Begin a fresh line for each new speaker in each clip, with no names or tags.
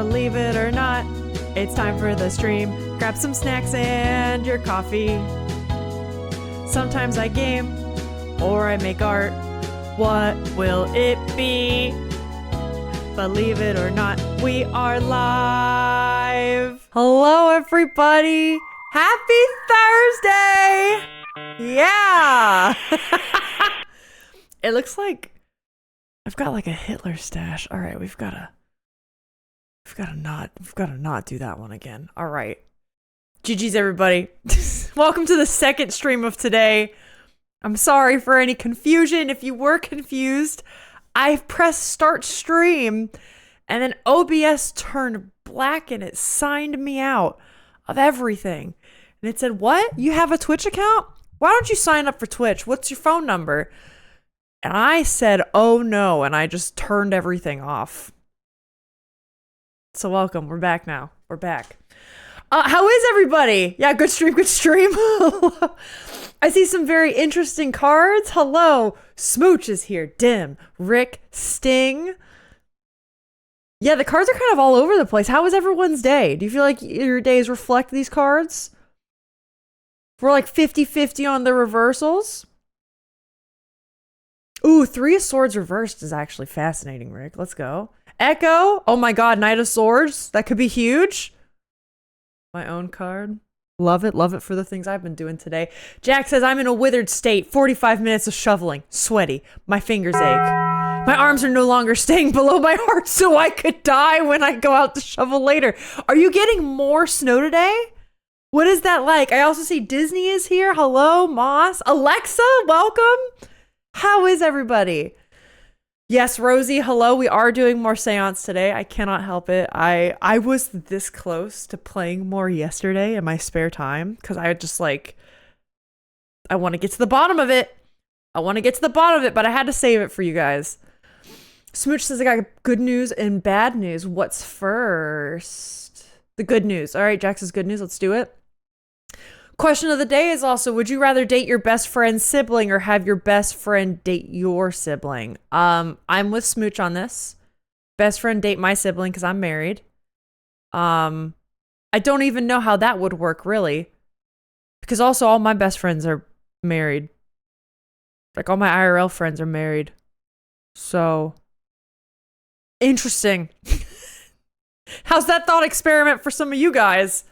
Believe it or not, it's time for the stream. Grab some snacks and your coffee. Sometimes I game or I make art. What will it be? Believe it or not, we are live. Hello, everybody. Happy Thursday. Yeah. It looks like I've got like a Hitler stash. All right, we've got to not do that one again. All right. GG's, everybody. Welcome to the second stream of today. I'm sorry for any confusion. If you were confused, I pressed start stream and then OBS turned black and it signed me out of everything. And it said, what? You have a Twitch account? Why don't you sign up for Twitch? What's your phone number? And I said, oh no. And I just turned everything off. So welcome. We're back now. We're back. How is everybody? Yeah, good stream, good stream. I see some very interesting cards. Hello. Smooch is here. Dim. Rick. Sting. Yeah, the cards are kind of all over the place. How was everyone's day? Do you feel like your days reflect these cards? We're like 50-50 on the reversals. Ooh, Three of Swords reversed is actually fascinating, Rick. Let's go. Echo. Oh my god, Knight of Swords. That could be huge. My own card. Love it for the things I've been doing today. Jack says, I'm in a withered state. 45 minutes of shoveling. Sweaty. My fingers ache. My arms are no longer staying below my heart, so I could die when I go out to shovel later. Are you getting more snow today? What is that like? I also see Disney is here. Hello, Moss. Alexa, welcome. How is everybody? Yes, Rosie, hello. We are doing more seance today. I cannot help it. I was this close to playing more yesterday in my spare time because I just like, I want to get to the bottom of it. But I had to save it for you guys. Smooch says I got good news and bad news. What's first? The good news. All right, Jack says good news. Let's do it. Question of the day is also, would you rather date your best friend's sibling or have your best friend date your sibling? I'm with Smooch on this. Best friend date my sibling because I'm married. I don't even know how that would work, really. Because also all my best friends are married. Like all my IRL friends are married. So, interesting. How's that thought experiment for some of you guys?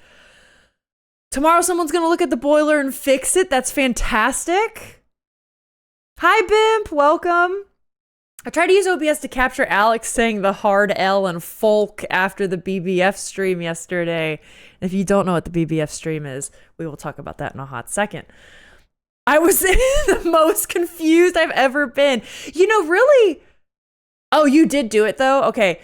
Tomorrow someone's going to look at the boiler and fix it. That's fantastic. Hi, Bimp. Welcome. I tried to use OBS to capture Alex saying the hard L and folk after the BBF stream yesterday. If you don't know what the BBF stream is, we will talk about that in a hot second. I was the most confused I've ever been. You know, really? Oh, you did do it, though? Okay.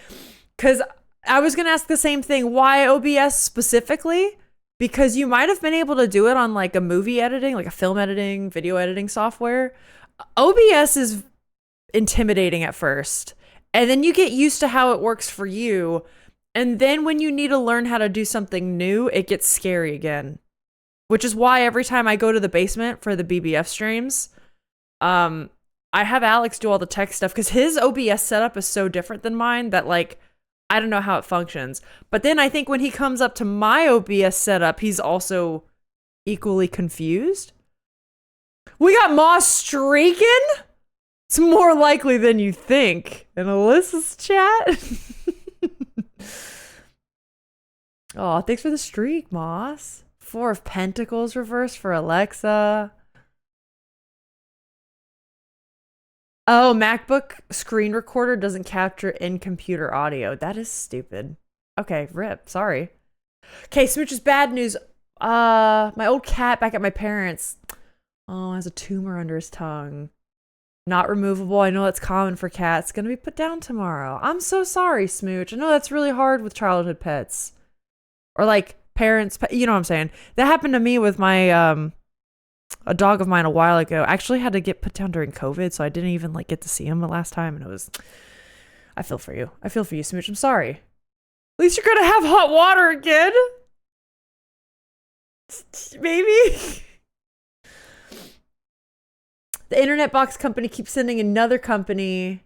Because I was going to ask the same thing. Why OBS specifically? Because you might have been able to do it on like a movie editing, like a film editing, video editing software. OBS is intimidating at first. And then you get used to how it works for you. And then when you need to learn how to do something new, it gets scary again. Which is why every time I go to the basement for the BBF streams, I have Alex do all the tech stuff because his OBS setup is so different than mine that like, I don't know how it functions. But then I think when he comes up to my OBS setup, he's also equally confused. We got Moss streaking? It's more likely than you think. In Alyssa's chat. Oh, thanks for the streak, Moss. 4 of Pentacles reversed for Alexa. Oh, MacBook screen recorder doesn't capture in-computer audio. That is stupid. Okay, rip. Sorry. Okay, Smooch's bad news. My old cat back at my parents'. Oh, has a tumor under his tongue. Not removable. I know that's common for cats. Gonna be put down tomorrow. I'm so sorry, Smooch. I know that's really hard with childhood pets. Or like parents, you know what I'm saying? That happened to me with my, a dog of mine a while ago. I actually had to get put down during COVID, so I didn't even like get to see him the last time. And it was, I feel for you. I feel for you, Smooch. I'm sorry. At least you're gonna have hot water again. Maybe. The internet box company keeps sending another company.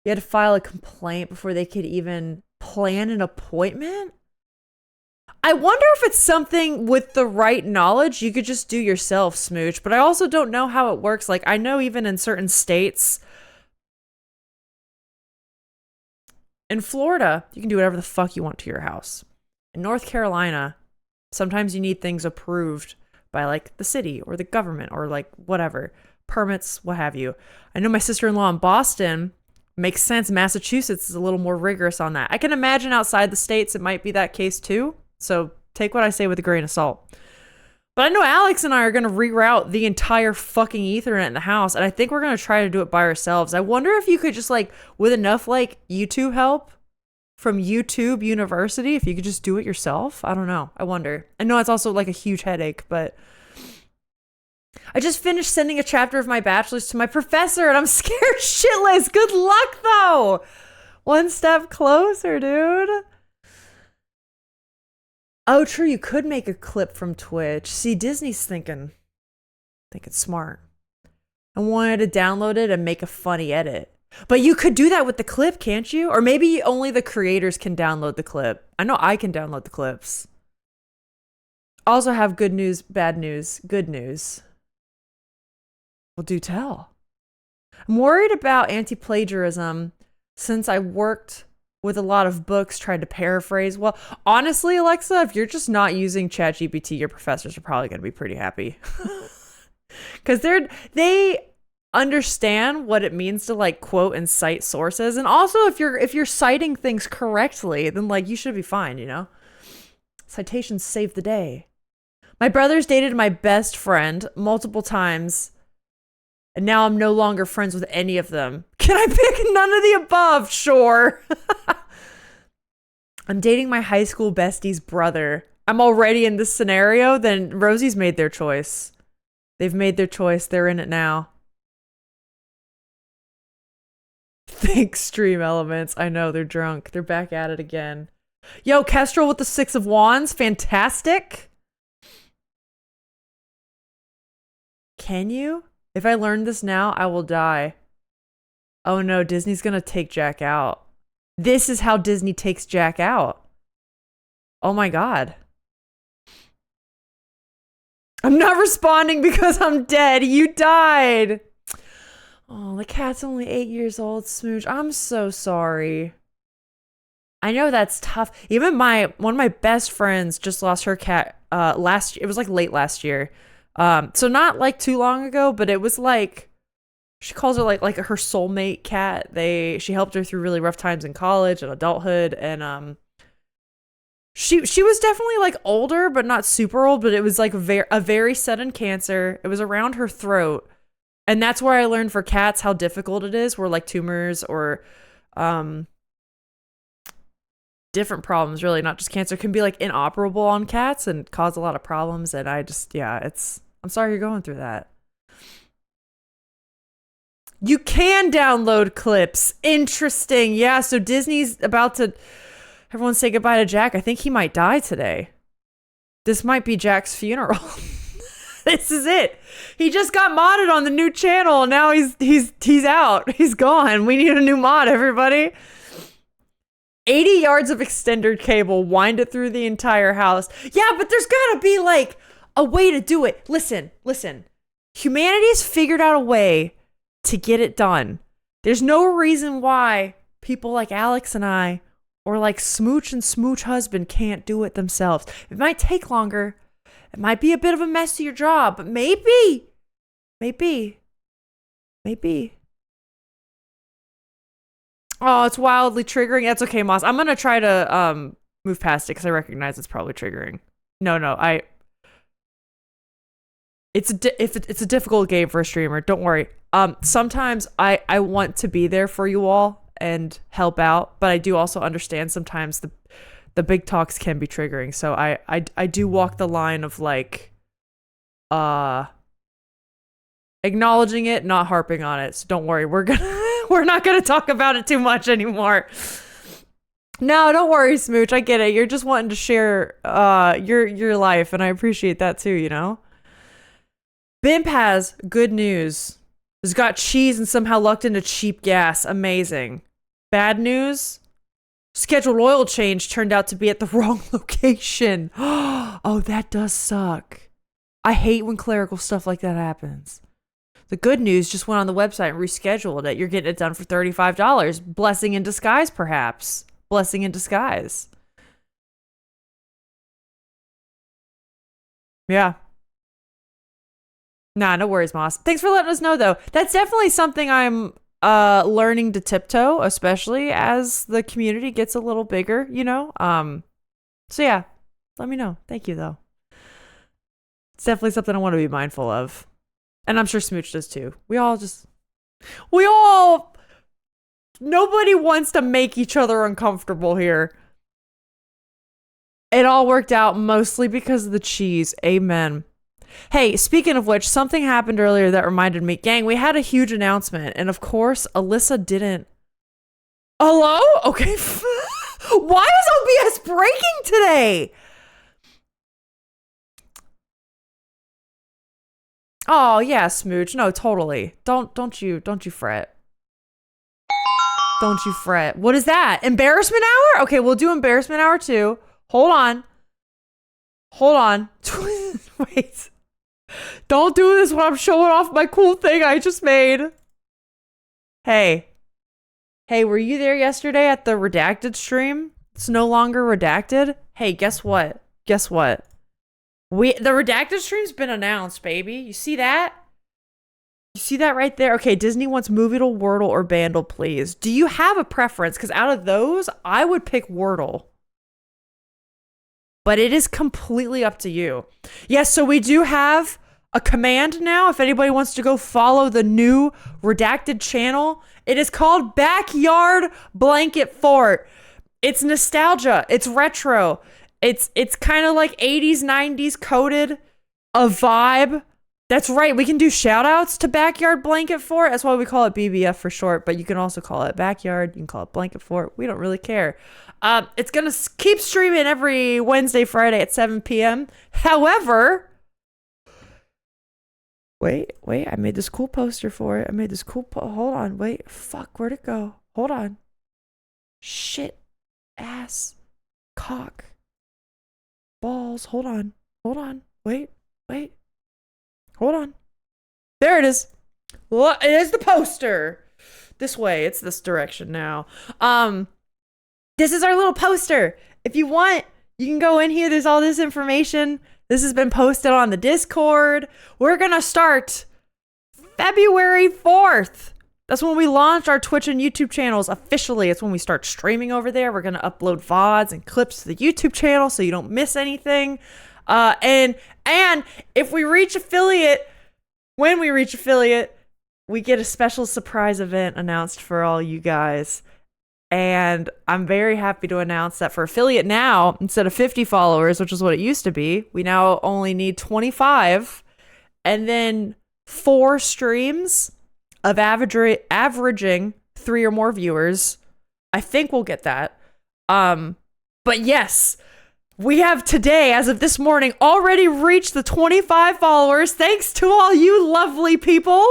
You had to file a complaint before they could even plan an appointment? I wonder if it's something with the right knowledge you could just do yourself, Smooch, but I also don't know how it works. Like, I know even in certain states, in Florida, you can do whatever the fuck you want to your house. In North Carolina, sometimes you need things approved by like the city or the government or like whatever, permits, what have you. I know my sister-in-law in Boston, makes sense. Massachusetts is a little more rigorous on that. I can imagine outside the states it might be that case too. So take what I say with a grain of salt. But I know Alex and I are going to reroute the entire fucking Ethernet in the house. And I think we're going to try to do it by ourselves. I wonder if you could just like, with enough like YouTube help from YouTube University, if you could just do it yourself. I don't know. I wonder. I know it's also like a huge headache, but I just finished sending a chapter of my bachelor's to my professor and I'm scared shitless. Good luck though. One step closer, dude. Oh, true. You could make a clip from Twitch. See, Disney's thinking smart. I wanted to download it and make a funny edit. But you could do that with the clip, can't you? Or maybe only the creators can download the clip. I know I can download the clips. Also have good news, bad news, good news. Well, do tell. I'm worried about anti-plagiarism since I worked with a lot of books trying to paraphrase. Well, honestly, Alexa, if you're just not using ChatGPT, your professors are probably going to be pretty happy. Because they understand what it means to like quote and cite sources. And also if you're citing things correctly, then like you should be fine, you know? Citations save the day. My brother's dated my best friend multiple times, and now I'm no longer friends with any of them. Can I pick none of the above? Sure. I'm dating my high school bestie's brother. I'm already in this scenario. Then Rosie's made their choice. They've made their choice. They're in it now. Think stream elements. I know, they're drunk. They're back at it again. Yo, Kestrel with the 6 of Wands. Fantastic. Can you? If I learn this now, I will die. Oh no, Disney's gonna take Jack out. This is how Disney takes Jack out. Oh my god. I'm not responding because I'm dead. You died. Oh, the cat's only 8 years old, Smooch. I'm so sorry. I know that's tough. Even one of my best friends just lost her cat last year. It was like late last year. So not like too long ago, but it was like, she calls her like her soulmate cat. She helped her through really rough times in college and adulthood, and she was definitely like older, but not super old. But it was like a very sudden cancer. It was around her throat, and that's where I learned for cats how difficult it is. Where like tumors or different problems, really, not just cancer, can be like inoperable on cats and cause a lot of problems. And I'm sorry you're going through that. You can download clips. Interesting. Yeah, so Disney's about to, everyone say goodbye to Jack. I think he might die today. This might be Jack's funeral. This is it. He just got modded on the new channel. Now he's out. He's gone. We need a new mod, everybody. 80 yards of extender cable. Wind it through the entire house. Yeah, but there's gotta be like a way to do it. Listen. Humanity's figured out a way to get it done. There's no reason why people like Alex and I, or like Smooch and Smooch husband, can't do it themselves. It might take longer. It might be a bit of a messier job, but maybe. Oh, it's wildly triggering. That's okay, Moss. I'm gonna try to move past it because I recognize it's probably triggering. No, it's a difficult game for a streamer. Don't worry. Sometimes I want to be there for you all and help out, but I do also understand sometimes the big talks can be triggering. So I do walk the line of like acknowledging it, not harping on it. So don't worry. We're not gonna talk about it too much anymore. No, don't worry, Smooch. I get it. You're just wanting to share your life, and I appreciate that too, you know? Bimp has good news. Has got cheese and somehow lucked into cheap gas. Amazing. Bad news? scheduled oil change turned out to be at the wrong location. Oh, that does suck. I hate when clerical stuff like that happens. The good news, just went on the website and rescheduled it. You're getting it done for $35. Blessing in disguise, perhaps. Blessing in disguise. Yeah. Nah, no worries, Moss. Thanks for letting us know, though. That's definitely something I'm learning to tiptoe, especially as the community gets a little bigger, you know? So yeah, let me know. Thank you, though. It's definitely something I want to be mindful of. And I'm sure Smooch does too. Nobody wants to make each other uncomfortable here. It all worked out mostly because of the cheese. Amen. Hey, speaking of which, something happened earlier that reminded me. Gang, we had a huge announcement. And of course, Alyssa didn't. Hello? Okay. Why is OBS breaking today? Oh, yeah, Smooch. No, totally. Don't you fret. Don't you fret. What is that? Embarrassment hour? Okay, we'll do embarrassment hour too. Hold on. Wait. Don't do this when I'm showing off my cool thing I just made. Hey, were you there yesterday at the redacted stream? It's no longer redacted. Hey, guess what? The redacted stream's been announced, baby. You see that? You see that right there? Okay, Disney wants Movietle, Wordle, or Bandle, please. Do you have a preference? Because out of those, I would pick Wordle. But it is completely up to you. Yes, so we do have a command now. If anybody wants to go follow the new redacted channel, it is called Backyard Blanket Fort. It's nostalgia. It's retro. It's kind of like 80s, 90s coded, a vibe. That's right. We can do shout outs to Backyard Blanket Fort. That's why we call it BBF for short, but you can also call it Backyard. You can call it Blanket Fort. We don't really care. It's going to keep streaming every Wednesday, Friday at 7 p.m. However, wait, I made this cool poster for it. Hold on, wait. Fuck, where'd it go? Hold on. Shit. Ass. Cock. Balls. Hold on. Wait. Hold on. There it is. Well, it is the poster. This way. It's this direction now. This is our little poster. If you want, you can go in here. There's all this information. This has been posted on the Discord. We're going to start February 4th. That's when we launch our Twitch and YouTube channels officially. It's when we start streaming over there. We're going to upload VODs and clips to the YouTube channel so you don't miss anything. And if we reach affiliate, when we reach affiliate, we get a special surprise event announced for all you guys. And I'm very happy to announce that for affiliate now, instead of 50 followers, which is what it used to be, we now only need 25 and then 4 streams of averaging 3 or more viewers. I think we'll get that. But yes, we have today, as of this morning, already reached the 25 followers. Thanks to all you lovely people.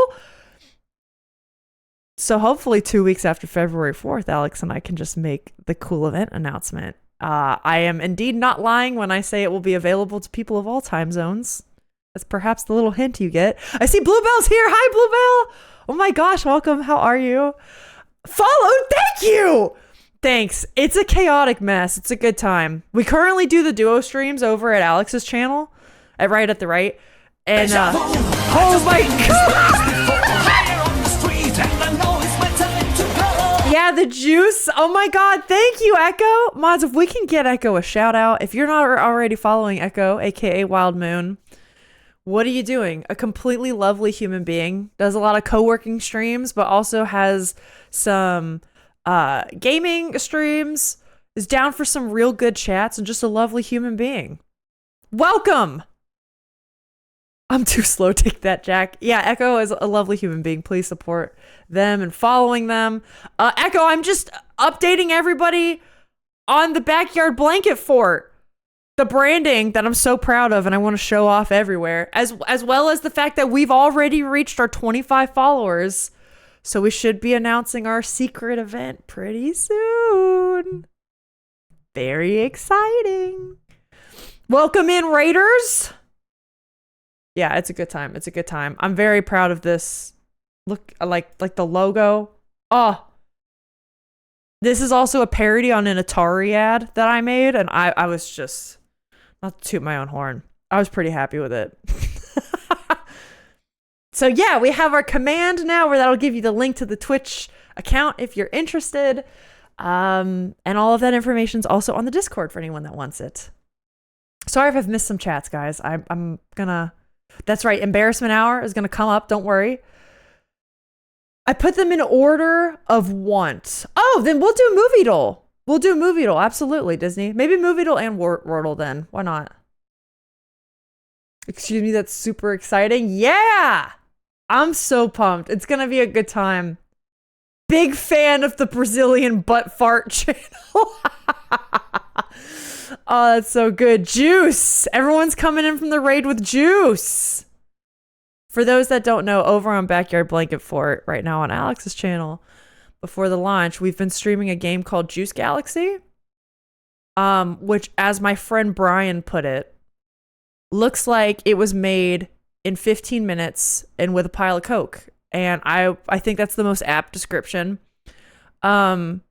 So hopefully 2 weeks after February 4th, Alex and I can just make the cool event announcement. I am indeed not lying when I say it will be available to people of all time zones. That's perhaps the little hint you get. I see Bluebell's here. Hi, Bluebell. Oh my gosh, welcome. How are you? Followed. Thank you. Thanks. It's a chaotic mess. It's a good time. We currently do the duo streams over at Alex's channel, right at the right. And oh my god. Yeah, the juice. Oh my god, thank you, Echo. Mods, if we can get Echo a shout out. If you're not already following Echo, aka Wild Moon, what are you doing? A completely lovely human being. Does a lot of co-working streams, but also has some gaming streams. Is down for some real good chats and just a lovely human being. Welcome! I'm too slow to take that, Jack. Yeah, Echo is a lovely human being. Please support them and following them. Echo, I'm just updating everybody on the Backyard Blanket Fort. The branding that I'm so proud of and I want to show off everywhere. As well as the fact that we've already reached our 25 followers. So we should be announcing our secret event pretty soon. Very exciting. Welcome in, Raiders. Yeah, it's a good time. It's a good time. I'm very proud of this. Look, like the logo. Oh, this is also a parody on an Atari ad that I made, and I was just, not to toot my own horn, I was pretty happy with it. So yeah, we have our command now where that'll give you the link to the Twitch account if you're interested. And all of that information is also on the Discord for anyone that wants it. Sorry if I've missed some chats, guys. I'm gonna, that's right, embarrassment hour is gonna come up, don't worry. I put them in order of want. Oh, then we'll do Movie Doll. We'll do Movie Doll, absolutely, Disney. Maybe Movie Doll and Wordle then. Why not? Excuse me, that's super exciting. Yeah! I'm so pumped. It's gonna be a good time. Big fan of the Brazilian butt fart channel. Oh, that's so good. Juice. Everyone's coming in from the raid with juice. For those that don't know, over on Backyard Blanket Fort right now on Alex's channel, before the launch, we've been streaming a game called Juice Galaxy, which, as my friend Brian put it, looks like it was made in 15 minutes and with a pile of Coke. And I think that's the most apt description. Trina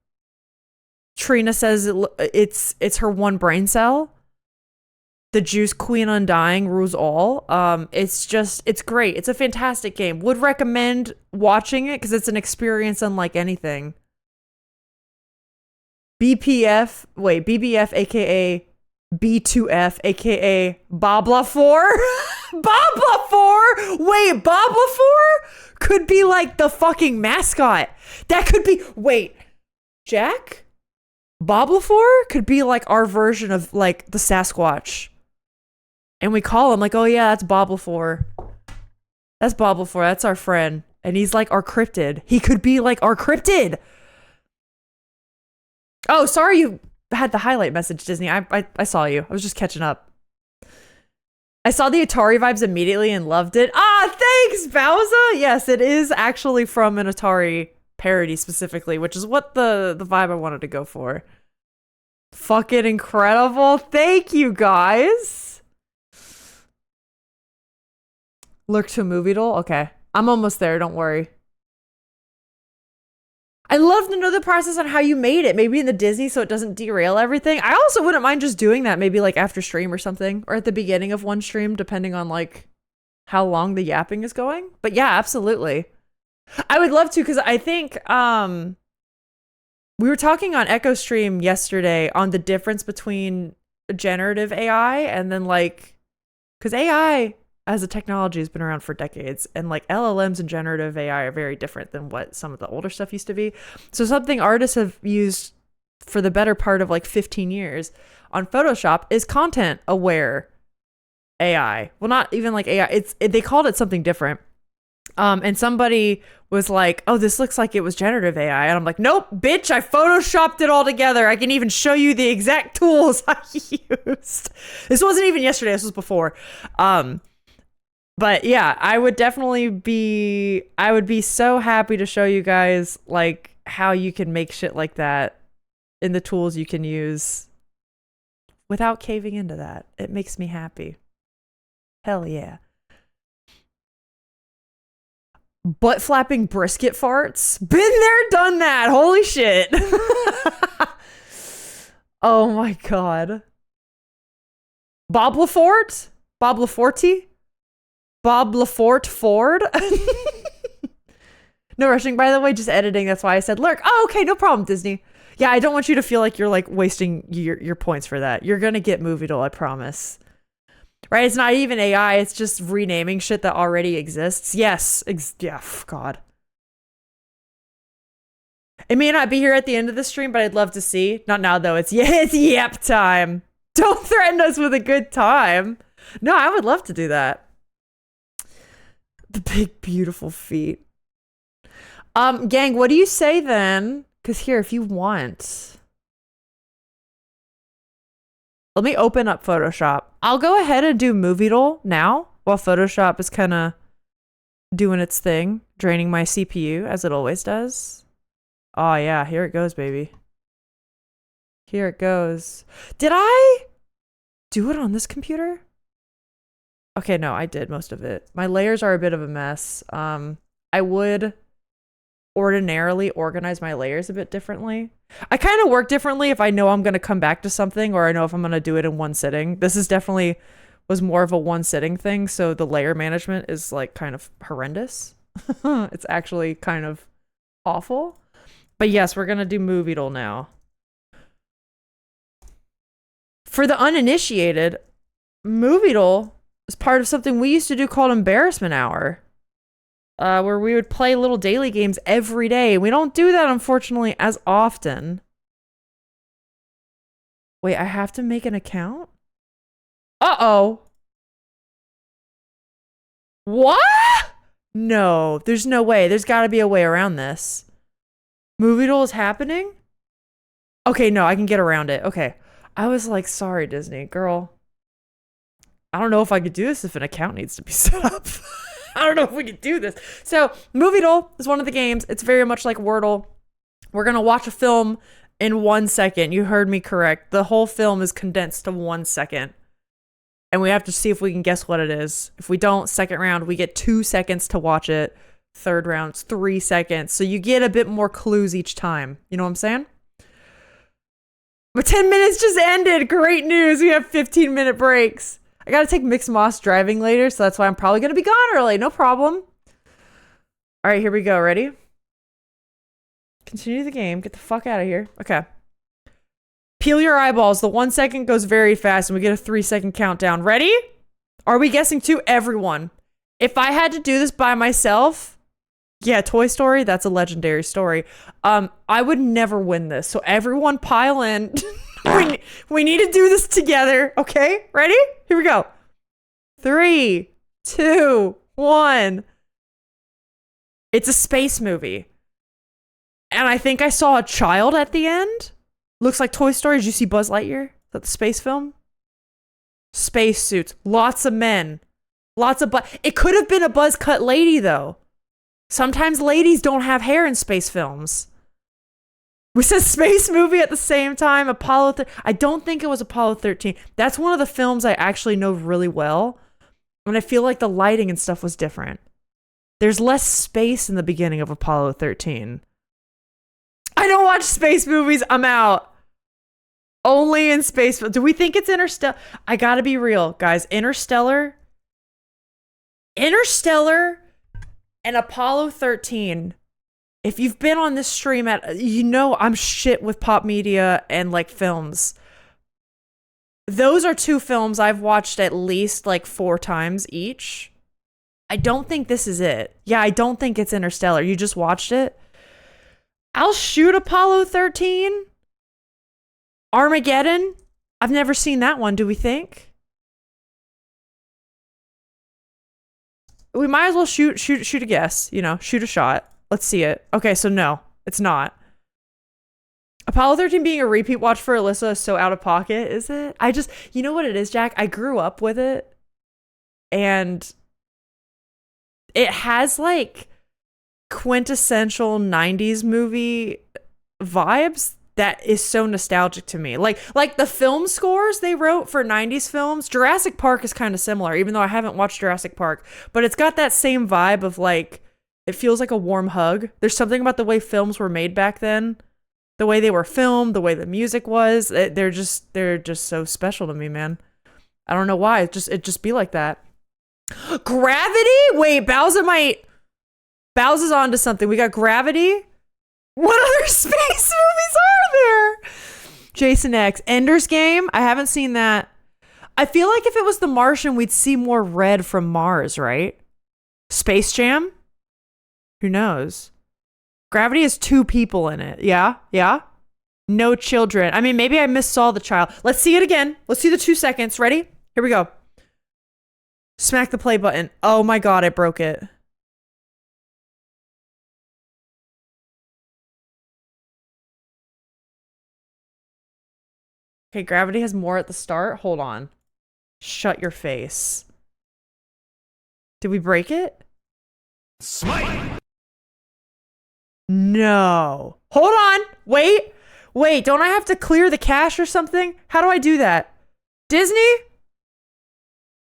says it's her one brain cell. The Juice Queen Undying rules all. It's great. It's a fantastic game. Would recommend watching it because it's an experience unlike anything. BBF, aka B2F, aka Bobla4. Bobla4? Wait, Bobla4 could be like the fucking mascot. That could be, wait, Jack? Bobla4 could be like our version of like the Sasquatch. And we call him like, oh yeah, that's Bobla4. That's Bobla4, that's our friend. And he's like our cryptid. He could be like our cryptid. Oh, sorry you had the highlight message, Disney. I saw you. I was just catching up. I saw the Atari vibes immediately and loved it. Ah, thanks, Bowser. Yes, it is actually from an Atari parody specifically, which is what the vibe I wanted to go for. Fucking incredible. Thank you, guys. Look to Movie Doll. Okay. I'm almost there. Don't worry. I'd love to know the process on how you made it. Maybe in the Disney so it doesn't derail everything. I also wouldn't mind just doing that maybe like after stream or something. Or at the beginning of one stream, depending on like how long the yapping is going. But yeah, absolutely. I would love to because I think we were talking on Echo Stream yesterday on the difference between generative AI and then like, because AI as a technology has been around for decades and like LLMs and generative AI are very different than what some of the older stuff used to be. So something artists have used for the better part of like 15 years on Photoshop is content aware AI. Well, not even like AI. They called it something different. And somebody was like, oh, this looks like it was generative AI. And I'm like, nope, bitch, I photoshopped it all together. I can even show you the exact tools I used. This wasn't even yesterday. This was before. But yeah, I would be so happy to show you guys like how you can make shit like that in the tools you can use without caving into that. It makes me happy. Hell yeah. Butt flapping brisket farts. Been there, done that. Holy shit. Oh my god. Bob Lafort? Bob Laforti? Bob Lafort Ford? No rushing, by the way, just editing. That's why I said lurk. Oh, okay, no problem, Disney. Yeah, I don't want you to feel like you're like wasting your points for that. You're gonna get Movie Doll, I promise. Right? It's not even AI. It's just renaming shit that already exists. Yes. Yeah. God. It may not be here at the end of the stream, but I'd love to see. Not now, though. It's yep time. Don't threaten us with a good time. No, I would love to do that. The big, beautiful feet. Gang, what do you say then? Because here, if you want... Let me open up Photoshop. I'll go ahead and do Movie Doll now while Photoshop is kind of doing its thing, draining my CPU as it always does. Oh yeah, here it goes, baby. Here it goes. Did I do it on this computer? Okay, no, I did most of it. My layers are a bit of a mess. I would ordinarily organize my layers a bit differently. I kind of work differently if I know I'm going to come back to something, or I know if I'm going to do it in one sitting. This is definitely was more of a one sitting thing, so the layer management is like kind of horrendous. It's actually kind of awful. But yes, we're going to do Movie Doll now. For the uninitiated, Movie Doll is part of something we used to do called Embarrassment Hour. Where we would play little daily games every day. We don't do that, unfortunately, as often. Wait, I have to make an account? Uh-oh. What? No, there's no way. There's got to be a way around this. Movie Doll is happening? Okay, no, I can get around it. Okay. I was like, sorry, Disney. Girl, I don't know if I could do this if an account needs to be set up. I don't know if we could do this. So, Movie Doll is one of the games. It's very much like Wordle. We're going to watch a film in 1 second. You heard me correct. The whole film is condensed to 1 second. And we have to see if we can guess what it is. If we don't, second round, we get 2 seconds to watch it. Third round's 3 seconds. So you get a bit more clues each time. You know what I'm saying? But 10 minutes just ended. Great news. We have 15-minute breaks. I gotta take Mixed Moss driving later, so that's why I'm probably gonna be gone early. No problem. All right, here we go. Ready? Continue the game. Get the fuck out of here. Okay. Peel your eyeballs. The 1 second goes very fast, and we get a 3-second countdown. Ready? Are we guessing to everyone? If I had to do this by myself, yeah, Toy Story, that's a legendary story. I would never win this, so everyone pile in. We need to do this together, okay? Ready? Here we go. 3, 2, 1. It's a space movie. And I think I saw a child at the end. Looks like Toy Story. Did you see Buzz Lightyear? Is that the space film? Space suits. Lots of men. Lots of it could have been a buzz cut lady, though. Sometimes ladies don't have hair in space films. We said space movie at the same time. I don't think it was Apollo 13. That's one of the films I actually know really well. And I feel like the lighting and stuff was different. There's less space in the beginning of Apollo 13. I don't watch space movies. I'm out. Only in space. Do we think it's Interstellar? I gotta be real, guys. Interstellar and Apollo 13. If you've been on this stream you know I'm shit with pop media and like films. Those are 2 films I've watched at least like 4 times each. I don't think this is it. Yeah, I don't think it's Interstellar. You just watched it? I'll shoot Apollo 13. Armageddon. I've never seen that one, do we think? We might as well shoot a guess, you know, shoot a shot. Let's see it. Okay, so no, it's not. Apollo 13 being a repeat watch for Alyssa is so out of pocket, is it? You know what it is, Jack? I grew up with it, and it has like quintessential 90s movie vibes that is so nostalgic to me. Like the film scores they wrote for 90s films. Jurassic Park is kind of similar, even though I haven't watched Jurassic Park, but it's got that same vibe of like, it feels like a warm hug. There's something about the way films were made back then, the way they were filmed, the way the music was. They're just so special to me, man. I don't know why. It just be like that. Gravity? Wait, Bow's is onto something. We got Gravity. What other space movies are there? Jason X. Ender's Game? I haven't seen that. I feel like if it was The Martian, we'd see more red from Mars, right? Space Jam? Who knows? Gravity has 2 people in it. Yeah? Yeah? No children. I mean, maybe I missaw the child. Let's see it again. Let's see the 2 seconds. Ready? Here we go. Smack the play button. Oh my god, I broke it. Okay, Gravity has more at the start. Hold on. Shut your face. Did we break it? Smite! No. Hold on. Wait. Wait, don't I have to clear the cache or something? How do I do that? Disney?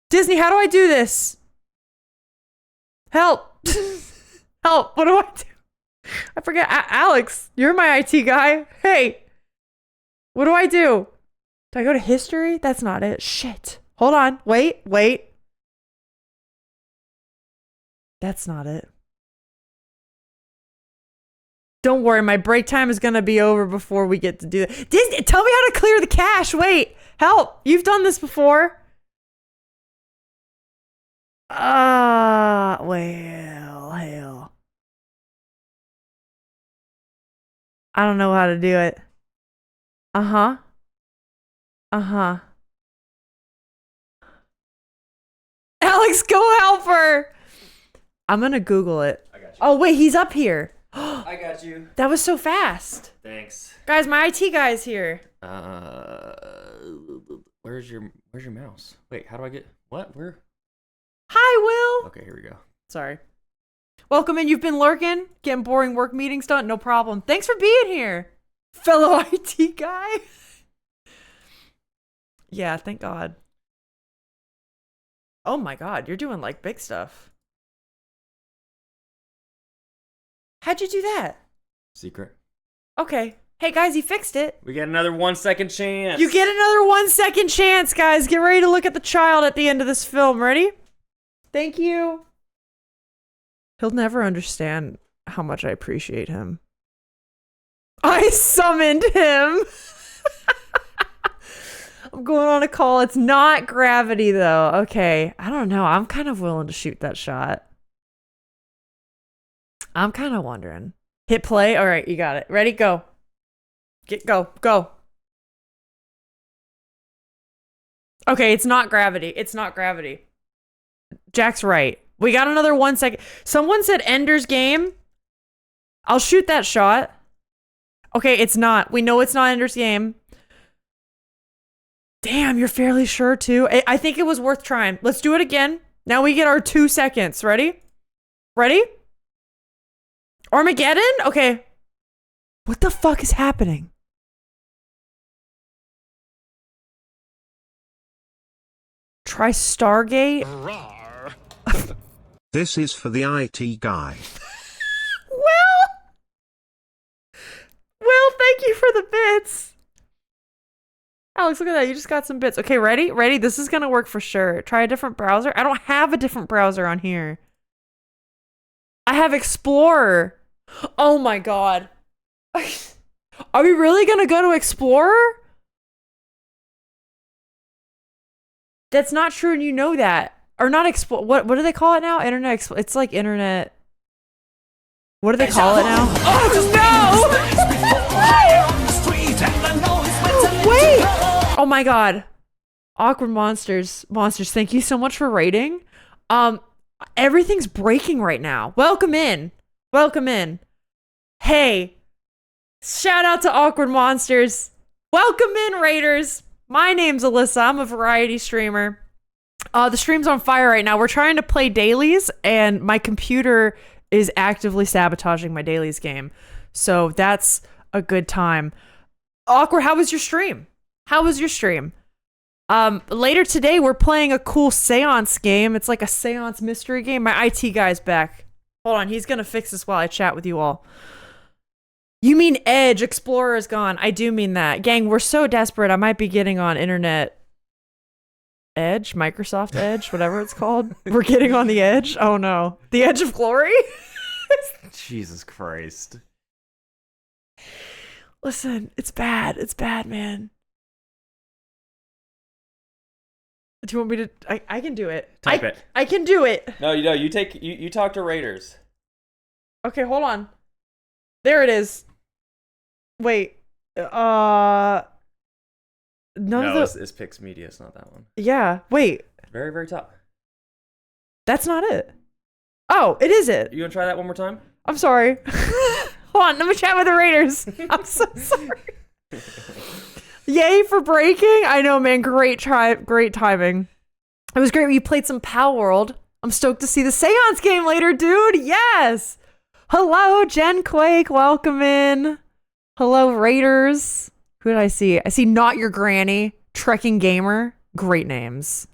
Disney, how do I do this? Help. Help. What do I do? I forget. Alex, you're my IT guy. Hey. What do I do? Do I go to history? That's not it. Shit. Hold on. Wait. That's not it. Don't worry, my break time is gonna be over before we get to do it. Disney, tell me how to clear the cache. Wait, help. You've done this before. Well, hell. I don't know how to do it. Uh-huh. Alex, go help her. I'm gonna Google it.
I got you.
Oh, wait, he's up here.
I got you.
That was so fast.
Thanks.
Guys, my IT guy's here.
Where's your mouse? Wait, how do I get what? Where?
Hi, Will.
Okay, here we go.
Sorry. Welcome in. You've been lurking, getting boring work meetings done. No problem. Thanks for being here, fellow IT guy. Yeah, thank God. Oh my God, you're doing like big stuff. How'd you do that?
Secret.
Okay. Hey guys, he fixed it.
We get another 1 second chance.
You get another 1 second chance, guys. Get ready to look at the child at the end of this film. Ready? Thank you. He'll never understand how much I appreciate him. I summoned him. I'm going on a call. It's not gravity, though. Okay. I don't know. I'm kind of willing to shoot that shot. I'm kind of wondering. Hit play. All right. You got it. Ready? Go. Go. Okay. It's not gravity. It's not gravity. Jack's right. We got another 1 second. Someone said Ender's Game. I'll shoot that shot. Okay, it's not. We know it's not Ender's Game. Damn, you're fairly sure too. I think it was worth trying. Let's do it again. Now we get our 2 seconds. Ready? Ready? Armageddon? Okay. What the fuck is happening? Try Stargate.
This is for the IT guy.
Will, thank you for the bits. Alex, look at that. You just got some bits. Okay, ready? Ready? This is going to work for sure. Try a different browser. I don't have a different browser on here. I have Explorer. Oh my God. Are we really going to go to Explorer? That's not true, and you know that. Or not Explorer. What do they call it now? Internet Explorer. It's like Internet. What do they call it now? Oh no! Wait! Oh my God. Awkward monsters. Monsters, thank you so much for rating. Everything's breaking right now. Welcome in. Welcome in. Hey. Shout out to Awkward Monsters. Welcome in, Raiders. My name's Alyssa. I'm a variety streamer. The stream's on fire right now. We're trying to play dailies, and my computer is actively sabotaging my dailies game. So that's a good time. Awkward, how was your stream? How was your stream? Later today, we're playing a cool seance game. It's like a seance mystery game. My IT guy's back. Hold on, he's gonna fix this while I chat with you all. You mean Edge? Explorer is gone. I do mean that. Gang, we're so desperate. I might be getting on Internet Edge, Microsoft Edge, whatever it's called. We're getting on the edge. Oh no. The edge of glory?
Jesus Christ.
Listen, it's bad. It's bad, man. Do you want me to? I can do it.
Type it.
I can do it.
No, you know, you talk to Raiders.
Okay, hold on. There it is. Wait. No,
it's Pix Media. It's not that one.
Yeah. Wait.
Very, very top.
That's not it. Oh, it is it.
You gonna try that one more time?
I'm sorry. Hold on. Let me chat with the Raiders. I'm so sorry. Yay for breaking. I know, man. Great timing. It was great. You played some Pal World. I'm stoked to see the Seance game later, dude. Yes. Hello, Jen Quake. Welcome in. Hello, Raiders. Who did I see? I see Not Your Granny, Trekking Gamer. Great names.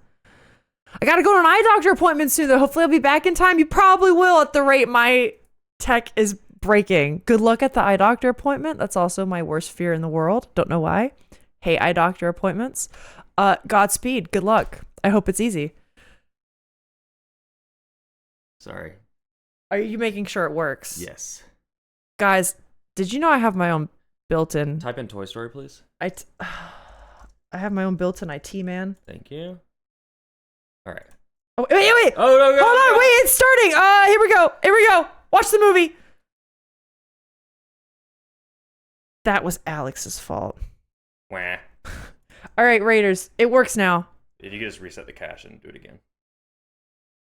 I gotta go to an eye doctor appointment soon, though. Hopefully I'll be back in time. You probably will at the rate my tech is breaking. Good luck at the eye doctor appointment. That's also my worst fear in the world. Don't know why. Hate eye doctor appointments. Godspeed. Good luck. I hope it's easy.
Sorry.
Are you making sure it works?
Yes.
Guys, did you know I have my own built-in...
Type in Toy Story, please.
I have my own built-in IT, man.
Thank you. All right.
Oh, wait.
Oh, no,
Hold on, wait, it's starting. Here we go. Watch the movie. That was Alex's fault.
Wah.
All right, Raiders, it works now.
Did you just reset the cache and do it again?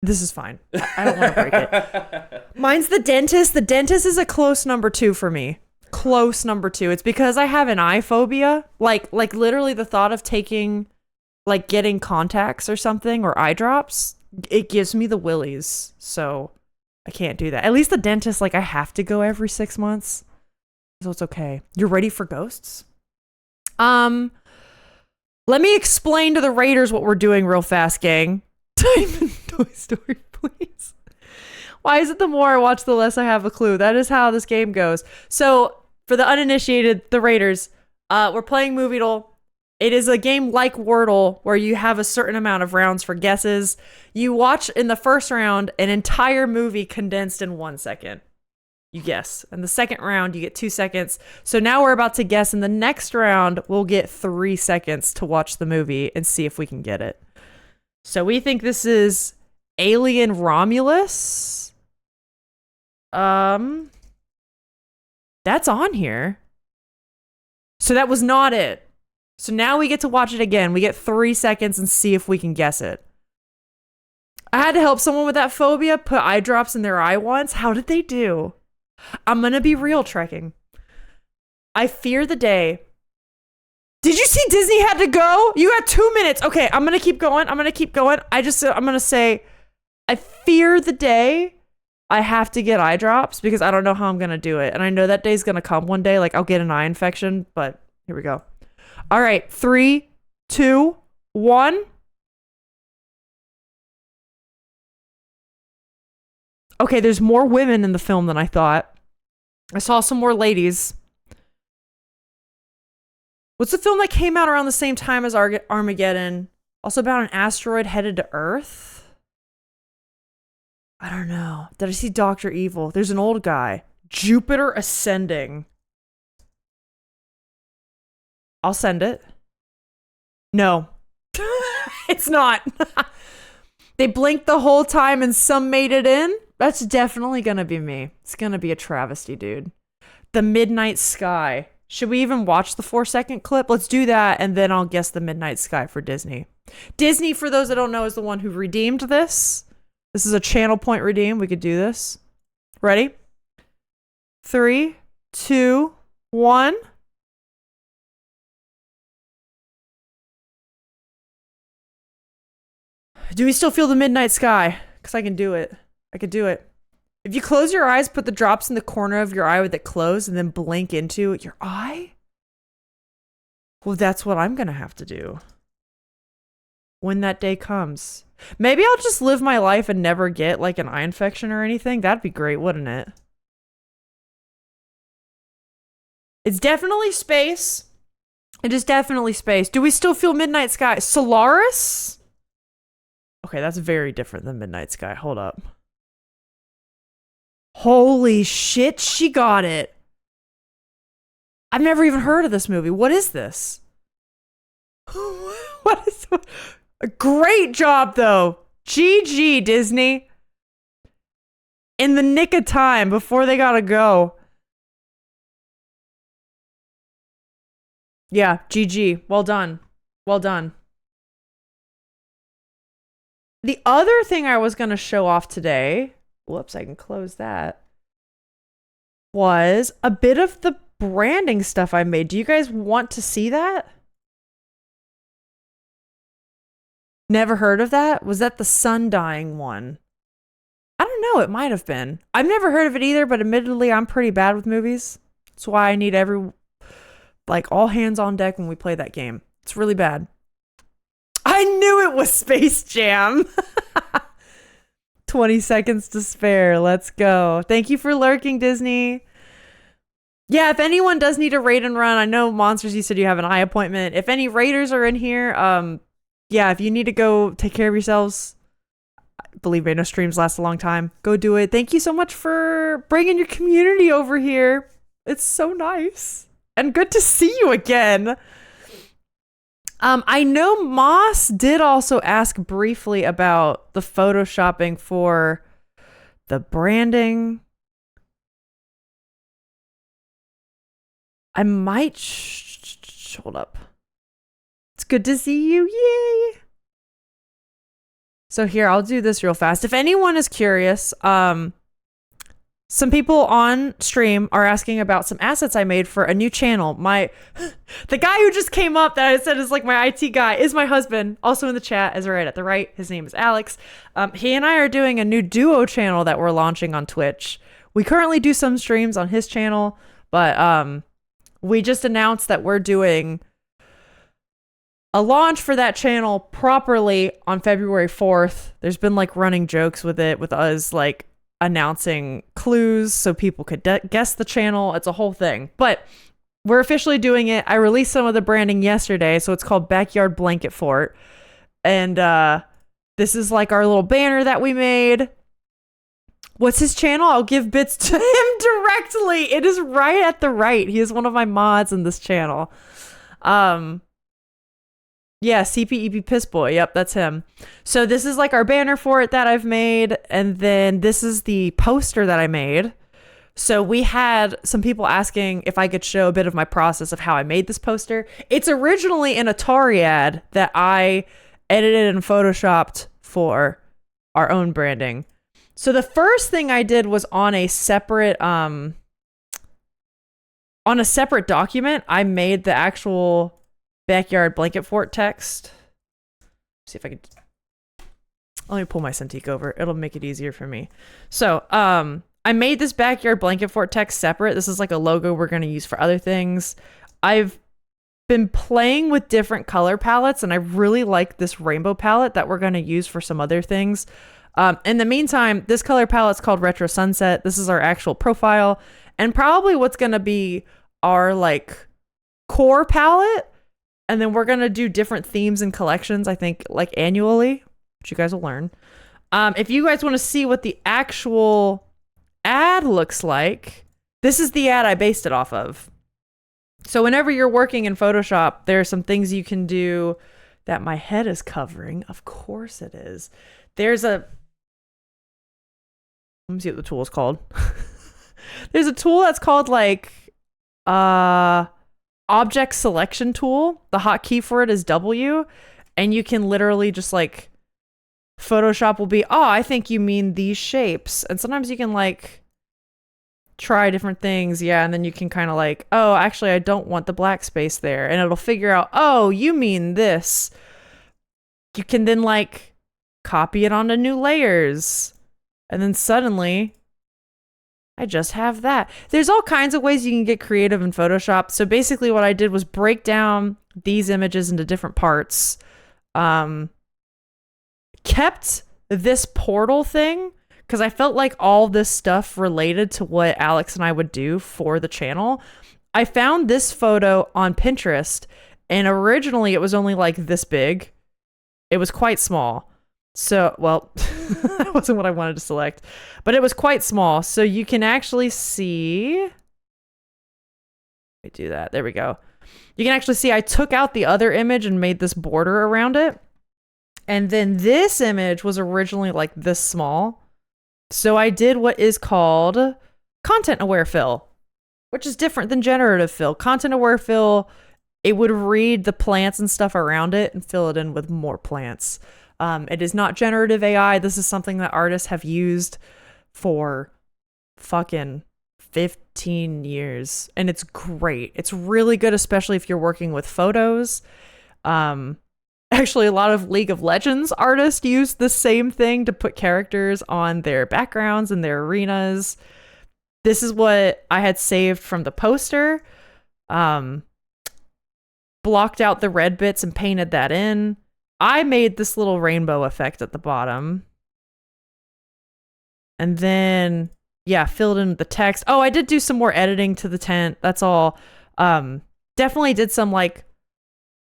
This is fine. I don't want to break it. Mine's the dentist. The dentist is a close number 2 for me. Close number 2. It's because I have an eye phobia. Like literally the thought of taking, like getting contacts or something or eye drops, it gives me the willies. So I can't do that. At least the dentist, like I have to go every 6 months. So it's okay. You're ready for ghosts? Let me explain to the Raiders what we're doing real fast, gang. Type in Toy Story, please. Why is it the more I watch, the less I have a clue? That is how this game goes. So, for the uninitiated, the Raiders, we're playing Moviedle. It is a game like Wordle, where you have a certain amount of rounds for guesses. You watch, in the first round, an entire movie condensed in 1 second. You guess. In the second round, you get 2 seconds. So now we're about to guess. In the next round, we'll get 3 seconds to watch the movie and see if we can get it. So we think this is Alien Romulus. That's on here. So that was not it. So now we get to watch it again. We get 3 seconds and see if we can guess it. I had to help someone with that phobia put eye drops in their eye once. How did they do? I'm gonna be real, trekking. I fear the day. Did you see Disney had to go? You got 2 minutes. Okay, I'm gonna keep going. I'm gonna say, I fear the day I have to get eye drops because I don't know how I'm gonna do it. And I know that day's gonna come one day. Like I'll get an eye infection, but here we go. All right, 3, 2, 1. Okay, there's more women in the film than I thought. I saw some more ladies. What's the film that came out around the same time as Armageddon? Also about an asteroid headed to Earth? I don't know. Did I see Dr. Evil? There's an old guy. Jupiter Ascending. I'll send it. No. It's not. They blinked the whole time and some made it in? That's definitely gonna be me. It's gonna be a travesty, dude. The Midnight Sky. Should we even watch the 4-second clip? Let's do that, and then I'll guess the Midnight Sky for Disney. Disney, for those that don't know, is the one who redeemed this. This is a channel point redeem. We could do this. Ready? 3, 2, 1. Do we still feel the Midnight Sky? Because I can do it. I could do it. If you close your eyes, put the drops in the corner of your eye with it closed, and then blink into your eye? Well, that's what I'm going to have to do. When that day comes. Maybe I'll just live my life and never get like an eye infection or anything. That'd be great, wouldn't it? It's definitely space. It is definitely space. Do we still feel Midnight Sky? Solaris? Okay, that's very different than Midnight Sky. Hold up. Holy shit, she got it. I've never even heard of this movie. What is this? What is a great job though. GG, Disney. In the nick of time before they gotta go. Yeah, GG. Well done. Well done. The other thing I was going to show off today, whoops, I can close that, was a bit of the branding stuff I made. Do you guys want to see that? Never heard of that? Was that the sun dying one? I don't know. It might have been. I've never heard of it either, but admittedly, I'm pretty bad with movies. That's why I need like all hands on deck when we play that game. It's really bad. I knew it was Space Jam. 20 seconds to spare. Let's go. Thank you for lurking, Disney. Yeah, if anyone does need a raid and run, I know Monsters, you said you have an eye appointment. If any raiders are in here, yeah, if you need to go take care of yourselves, believe me, no streams last a long time. Go do it. Thank you so much for bringing your community over here. It's so nice. And good to see you again. I know Moss did also ask briefly about the photoshopping for the branding. I might hold up. It's good to see you. Yay. So here, I'll do this real fast. If anyone is curious, some people on stream are asking about some assets I made for a new channel. The guy who just came up that I said is like my IT guy is my husband. Also in the chat is right at the right. His name is Alex. He and I are doing a new duo channel that we're launching on Twitch. We currently do some streams on his channel, but we just announced that we're doing a launch for that channel properly on February 4th. There's been like running jokes with it, with us like announcing clues so people could guess the channel. It's a whole thing, but we're officially doing it. I released some of the branding yesterday, so it's called Backyard Blanket Fort. And this is like our little banner that we made. What's his channel? I'll give bits to him directly. It is right at the right. He is one of my mods in this channel. Yeah, CPEP Piss Boy. Yep, that's him. So this is like our banner for it that I've made. And then this is the poster that I made. So we had some people asking if I could show a bit of my process of how I made this poster. It's originally an Atari ad that I edited and photoshopped for our own branding. So the first thing I did was on a separate document, I made the actual Backyard Blanket Fort text. See if I could. Let me pull my Cintiq over. It'll make it easier for me. So, I made this Backyard Blanket Fort text separate. This is like a logo we're going to use for other things. I've been playing with different color palettes, and I really like this rainbow palette that we're going to use for some other things. In the meantime, this color palette's called Retro Sunset. This is our actual profile, and probably what's going to be our like core palette. And then we're going to do different themes and collections, I think, like annually, which you guys will learn. If you guys want to see what the actual ad looks like, this is the ad I based it off of. So whenever you're working in Photoshop, there are some things you can do that my head is covering. Of course it is. There's a... Let me see what the tool is called. There's a tool that's called like... object selection tool. The hotkey for it is W, and you can literally just like Photoshop will be, oh, I think you mean these shapes. And sometimes you can like try different things. Yeah. And then you can kind of like, oh, actually, I don't want the black space there. And it'll figure out, oh, you mean this. You can then like copy it onto new layers. And then suddenly I just have that. There's all kinds of ways you can get creative in Photoshop. So basically what I did was break down these images into different parts. Kept this portal thing because I felt like all this stuff related to what Alex and I would do for the channel. I found this photo on Pinterest, and originally it was only like this big. It was quite small. So, well, that wasn't what I wanted to select, but it was quite small. So you can actually see, let me do that. There we go. You can actually see I took out the other image and made this border around it. And then this image was originally like this small. So I did what is called content aware fill, which is different than generative fill. Content aware fill, it would read the plants and stuff around it and fill it in with more plants. It is not generative AI. This is something that artists have used for fucking 15 years. And it's great. It's really good, especially if you're working with photos. Actually, a lot of League of Legends artists use the same thing to put characters on their backgrounds and their arenas. This is what I had saved from the poster. blocked out the red bits and painted that in. I made this little rainbow effect at the bottom. And then, yeah, filled in the text. Oh, I did do some more editing to the tent. That's all. Definitely did some like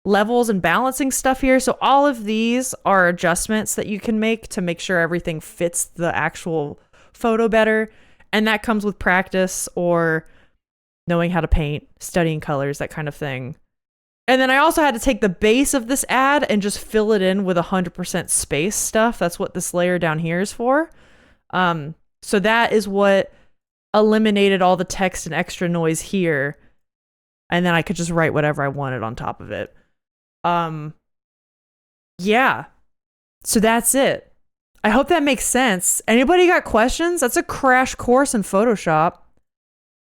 levels and balancing stuff here. So all of these are adjustments that you can make to make sure everything fits the actual photo better. And that comes with practice or knowing how to paint, studying colors, that kind of thing. And then I also had to take the base of this ad and just fill it in with 100% space stuff. That's what this layer down here is for. So that is what eliminated all the text and extra noise here. And then I could just write whatever I wanted on top of it. Yeah. So that's it. I hope that makes sense. Anybody got questions? That's a crash course in Photoshop.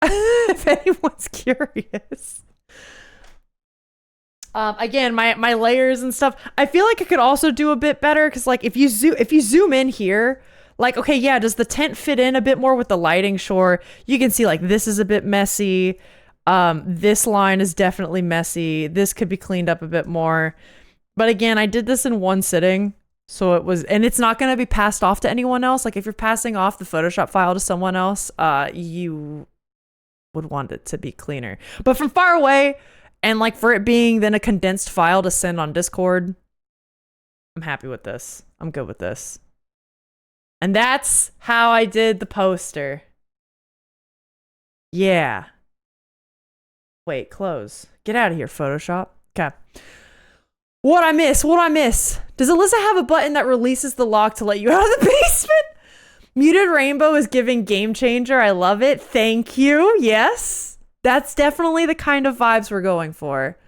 If anyone's curious. Again, my layers and stuff. I feel like I could also do a bit better because, like, if you zoom in here, like, okay, yeah, does the tent fit in a bit more with the lighting? Sure. You can see like this is a bit messy. This line is definitely messy. This could be cleaned up a bit more. But again, I did this in one sitting, so it was, and it's not going to be passed off to anyone else. Like if you're passing off the Photoshop file to someone else, you would want it to be cleaner. But from far away, and like for it being then a condensed file to send on Discord, I'm happy with this. I'm good with this. And that's how I did the poster. Yeah. Wait, close. Get out of here, Photoshop. Okay. What'd I miss? Does Alyssa have a button that releases the lock to let you out of the basement? Muted Rainbow is giving game changer. I love it. Thank you. Yes. That's definitely the kind of vibes we're going for.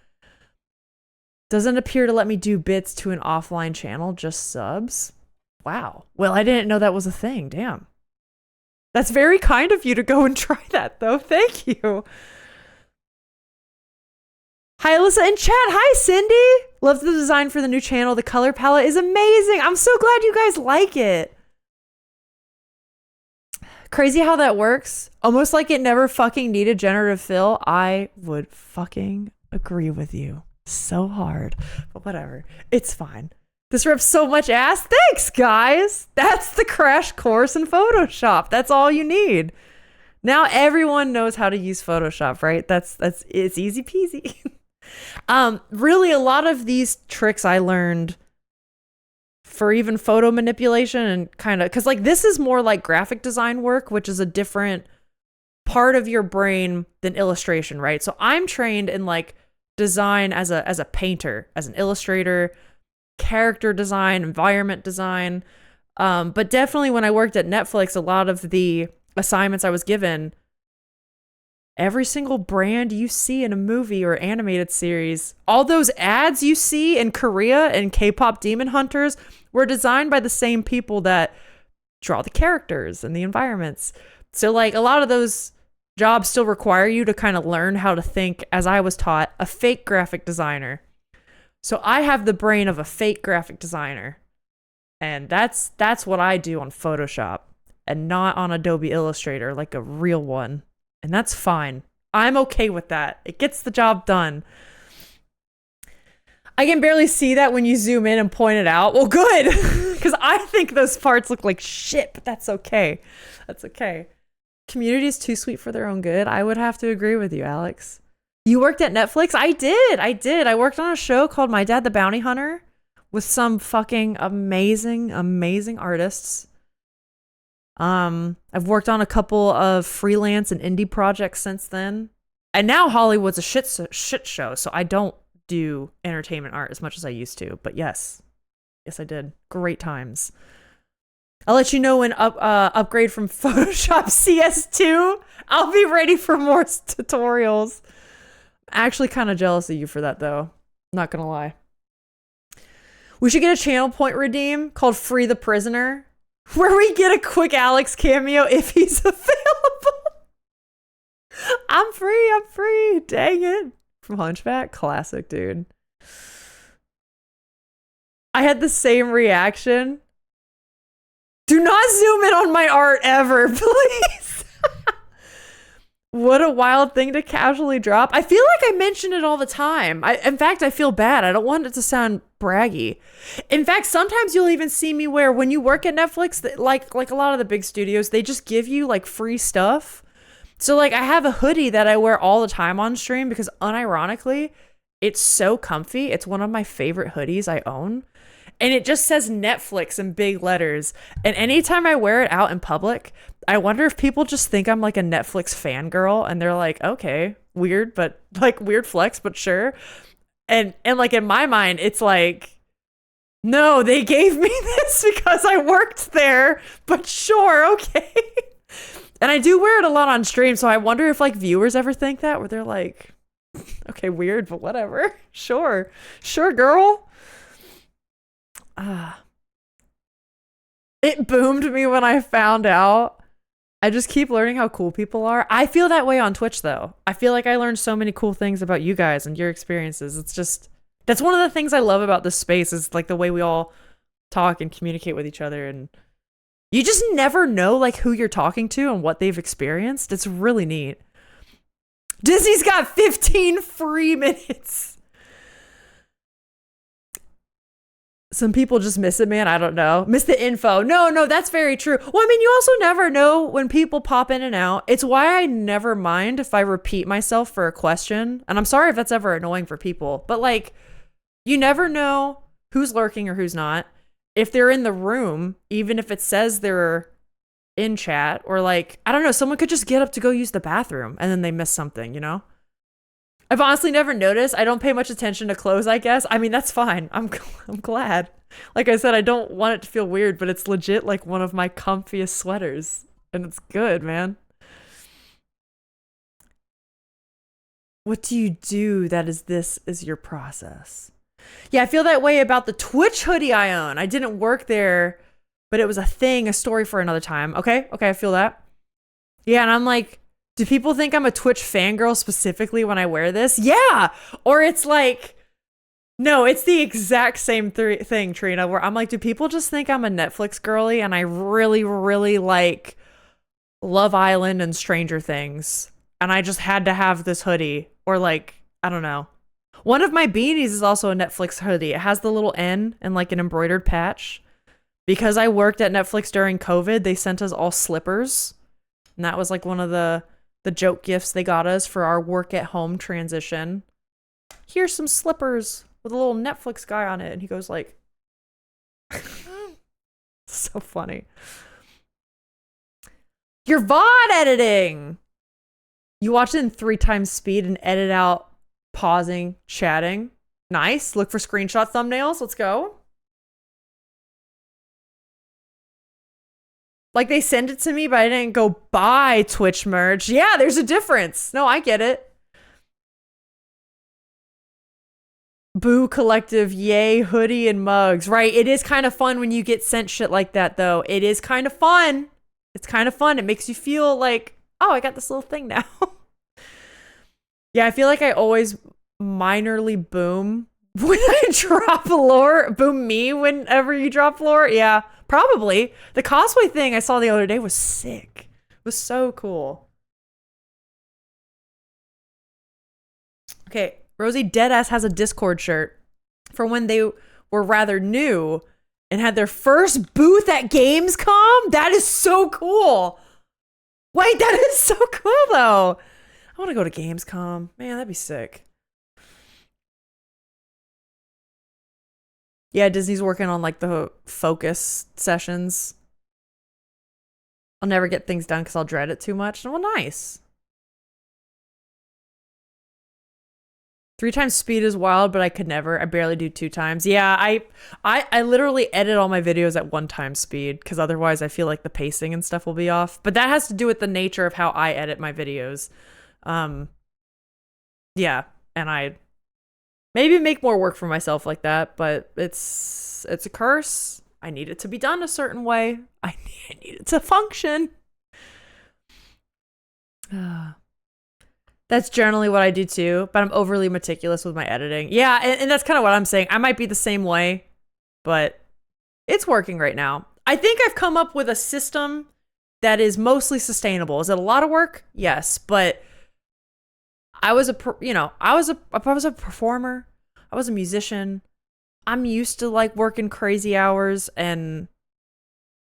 Doesn't appear to let me do bits to an offline channel, just subs. Wow. Well, I didn't know that was a thing. Damn. That's very kind of you to go and try that, though. Thank you. Hi, Alyssa in chat. Hi, Cindy. Love the design for the new channel. The color palette is amazing. I'm so glad you guys like it. Crazy how that works. Almost like it never fucking needed generative fill. I would fucking agree with you so hard. But whatever. It's fine. This rips so much ass. Thanks, guys. That's the crash course in Photoshop. That's all you need. Now everyone knows how to use Photoshop, right? It's easy peasy. Really, a lot of these tricks I learned for even photo manipulation and kind of, because like this is more like graphic design work, which is a different part of your brain than illustration, right? So I'm trained in like design as a painter, as an illustrator, character design, environment design. But definitely when I worked at Netflix, a lot of the assignments I was given, every single brand you see in a movie or animated series, all those ads you see in Korea and K-pop Demon Hunters were designed by the same people that draw the characters and the environments. So like a lot of those jobs still require you to kind of learn how to think, as I was taught, a fake graphic designer. So I have the brain of a fake graphic designer. And that's what I do on Photoshop and not on Adobe Illustrator like a real one. And that's fine. I'm okay with that. It gets the job done. I can barely see that when you zoom in and point it out. Well, good. Because I think those parts look like shit, but that's okay. That's okay. Community is too sweet for their own good. I would have to agree with you, Alex. You worked at Netflix? I did. I worked on a show called My Dad the Bounty Hunter with some fucking amazing, amazing artists. I've worked on a couple of freelance and indie projects since then. And now Hollywood's a shit show, so I don't do entertainment art as much as I used to. But yes, I did. Great times. I'll let you know when upgrade from Photoshop CS2. I'll be ready for more tutorials. I'm actually kind of jealous of you for that, though. Not gonna lie. We should get a channel point redeem called Free the Prisoner, where we get a quick Alex cameo if he's available. I'm free. Dang it. From Hunchback? Classic, dude. I had the same reaction. Do not zoom in on my art ever, please. What a wild thing to casually drop. I feel like I mention it all the time. In fact, I feel bad. I don't want it to sound braggy. In fact, sometimes you'll even see me wear, when you work at Netflix, like a lot of the big studios, they just give you like free stuff. So like I have a hoodie that I wear all the time on stream because unironically, it's so comfy. It's one of my favorite hoodies I own. And it just says Netflix in big letters. And anytime I wear it out in public, I wonder if people just think I'm like a Netflix fangirl and they're like, okay, weird, but like weird flex, but sure. And like in my mind, it's like, no, they gave me this because I worked there, but sure, okay. And I do wear it a lot on stream, so I wonder if like viewers ever think that, where they're like, okay, weird, but whatever. Sure, girl. It boomed me when I found out. I just keep learning how cool people are. I feel that way on Twitch though. I feel like I learned so many cool things about you guys and your experiences. It's just, that's one of the things I love about this space is like the way we all talk and communicate with each other, and you just never know like who you're talking to and what they've experienced. It's really neat. Disney's got 15 free minutes. Some people just miss it, man. I don't know. Miss the info. No, that's very true. Well, I mean, you also never know when people pop in and out. It's why I never mind if I repeat myself for a question. And I'm sorry if that's ever annoying for people. But like, you never know who's lurking or who's not. If they're in the room, even if it says they're in chat, or like, I don't know, someone could just get up to go use the bathroom and then they miss something, you know? I've honestly never noticed. I don't pay much attention to clothes, I guess. I mean, that's fine. I'm glad. Like I said, I don't want it to feel weird, but it's legit like one of my comfiest sweaters. And it's good, man. What do you do that is this is your process? Yeah, I feel that way about the Twitch hoodie I own. I didn't work there, but it was a thing, a story for another time. Okay, I feel that. Yeah, and I'm like, do people think I'm a Twitch fangirl specifically when I wear this? Yeah. Or it's like, no, it's the exact same thing, Trina, where I'm like, do people just think I'm a Netflix girly and I really, really like Love Island and Stranger Things? And I just had to have this hoodie, or like, I don't know. One of my beanies is also a Netflix hoodie. It has the little N and like an embroidered patch. Because I worked at Netflix during COVID, they sent us all slippers. And that was like one of the joke gifts they got us for our work at home transition. Here's some slippers with a little Netflix guy on it. And he goes like, so funny. Your VOD editing. You watch it in 3 times speed and edit out pausing, chatting. Nice. Look for screenshot thumbnails. Let's go. Like they send it to me, but I didn't go buy Twitch merch. Yeah, there's a difference. No, I get it. Boo Collective, yay, hoodie and mugs. Right, it is kind of fun when you get sent shit like that, though. It is kind of fun. It's kind of fun. It makes you feel like, oh, I got this little thing now. Yeah, I feel like I always minorly boom when I drop lore. Boom me whenever you drop lore. Yeah, probably. The cosplay thing I saw the other day was sick. It was so cool. Okay, Rosie Deadass has a Discord shirt for when they were rather new and had their first booth at Gamescom. That is so cool. Wait, that is so cool though. I want to go to Gamescom. Man, that'd be sick. Yeah, Disney's working on like the focus sessions. I'll never get things done because I'll dread it too much. Well, nice. 3 times speed is wild, but I could never. I barely do 2 times. Yeah, I literally edit all my videos at 1 time speed because otherwise I feel like the pacing and stuff will be off. But that has to do with the nature of how I edit my videos. Yeah, and I maybe make more work for myself like that, but it's a curse. I need it to be done a certain way. I need it to function. That's generally what I do too, but I'm overly meticulous with my editing. Yeah, and that's kind of what I'm saying. I might be the same way, but it's working right now. I think I've come up with a system that is mostly sustainable. Is it a lot of work? Yes, but I was a performer. I was a musician. I'm used to like working crazy hours, and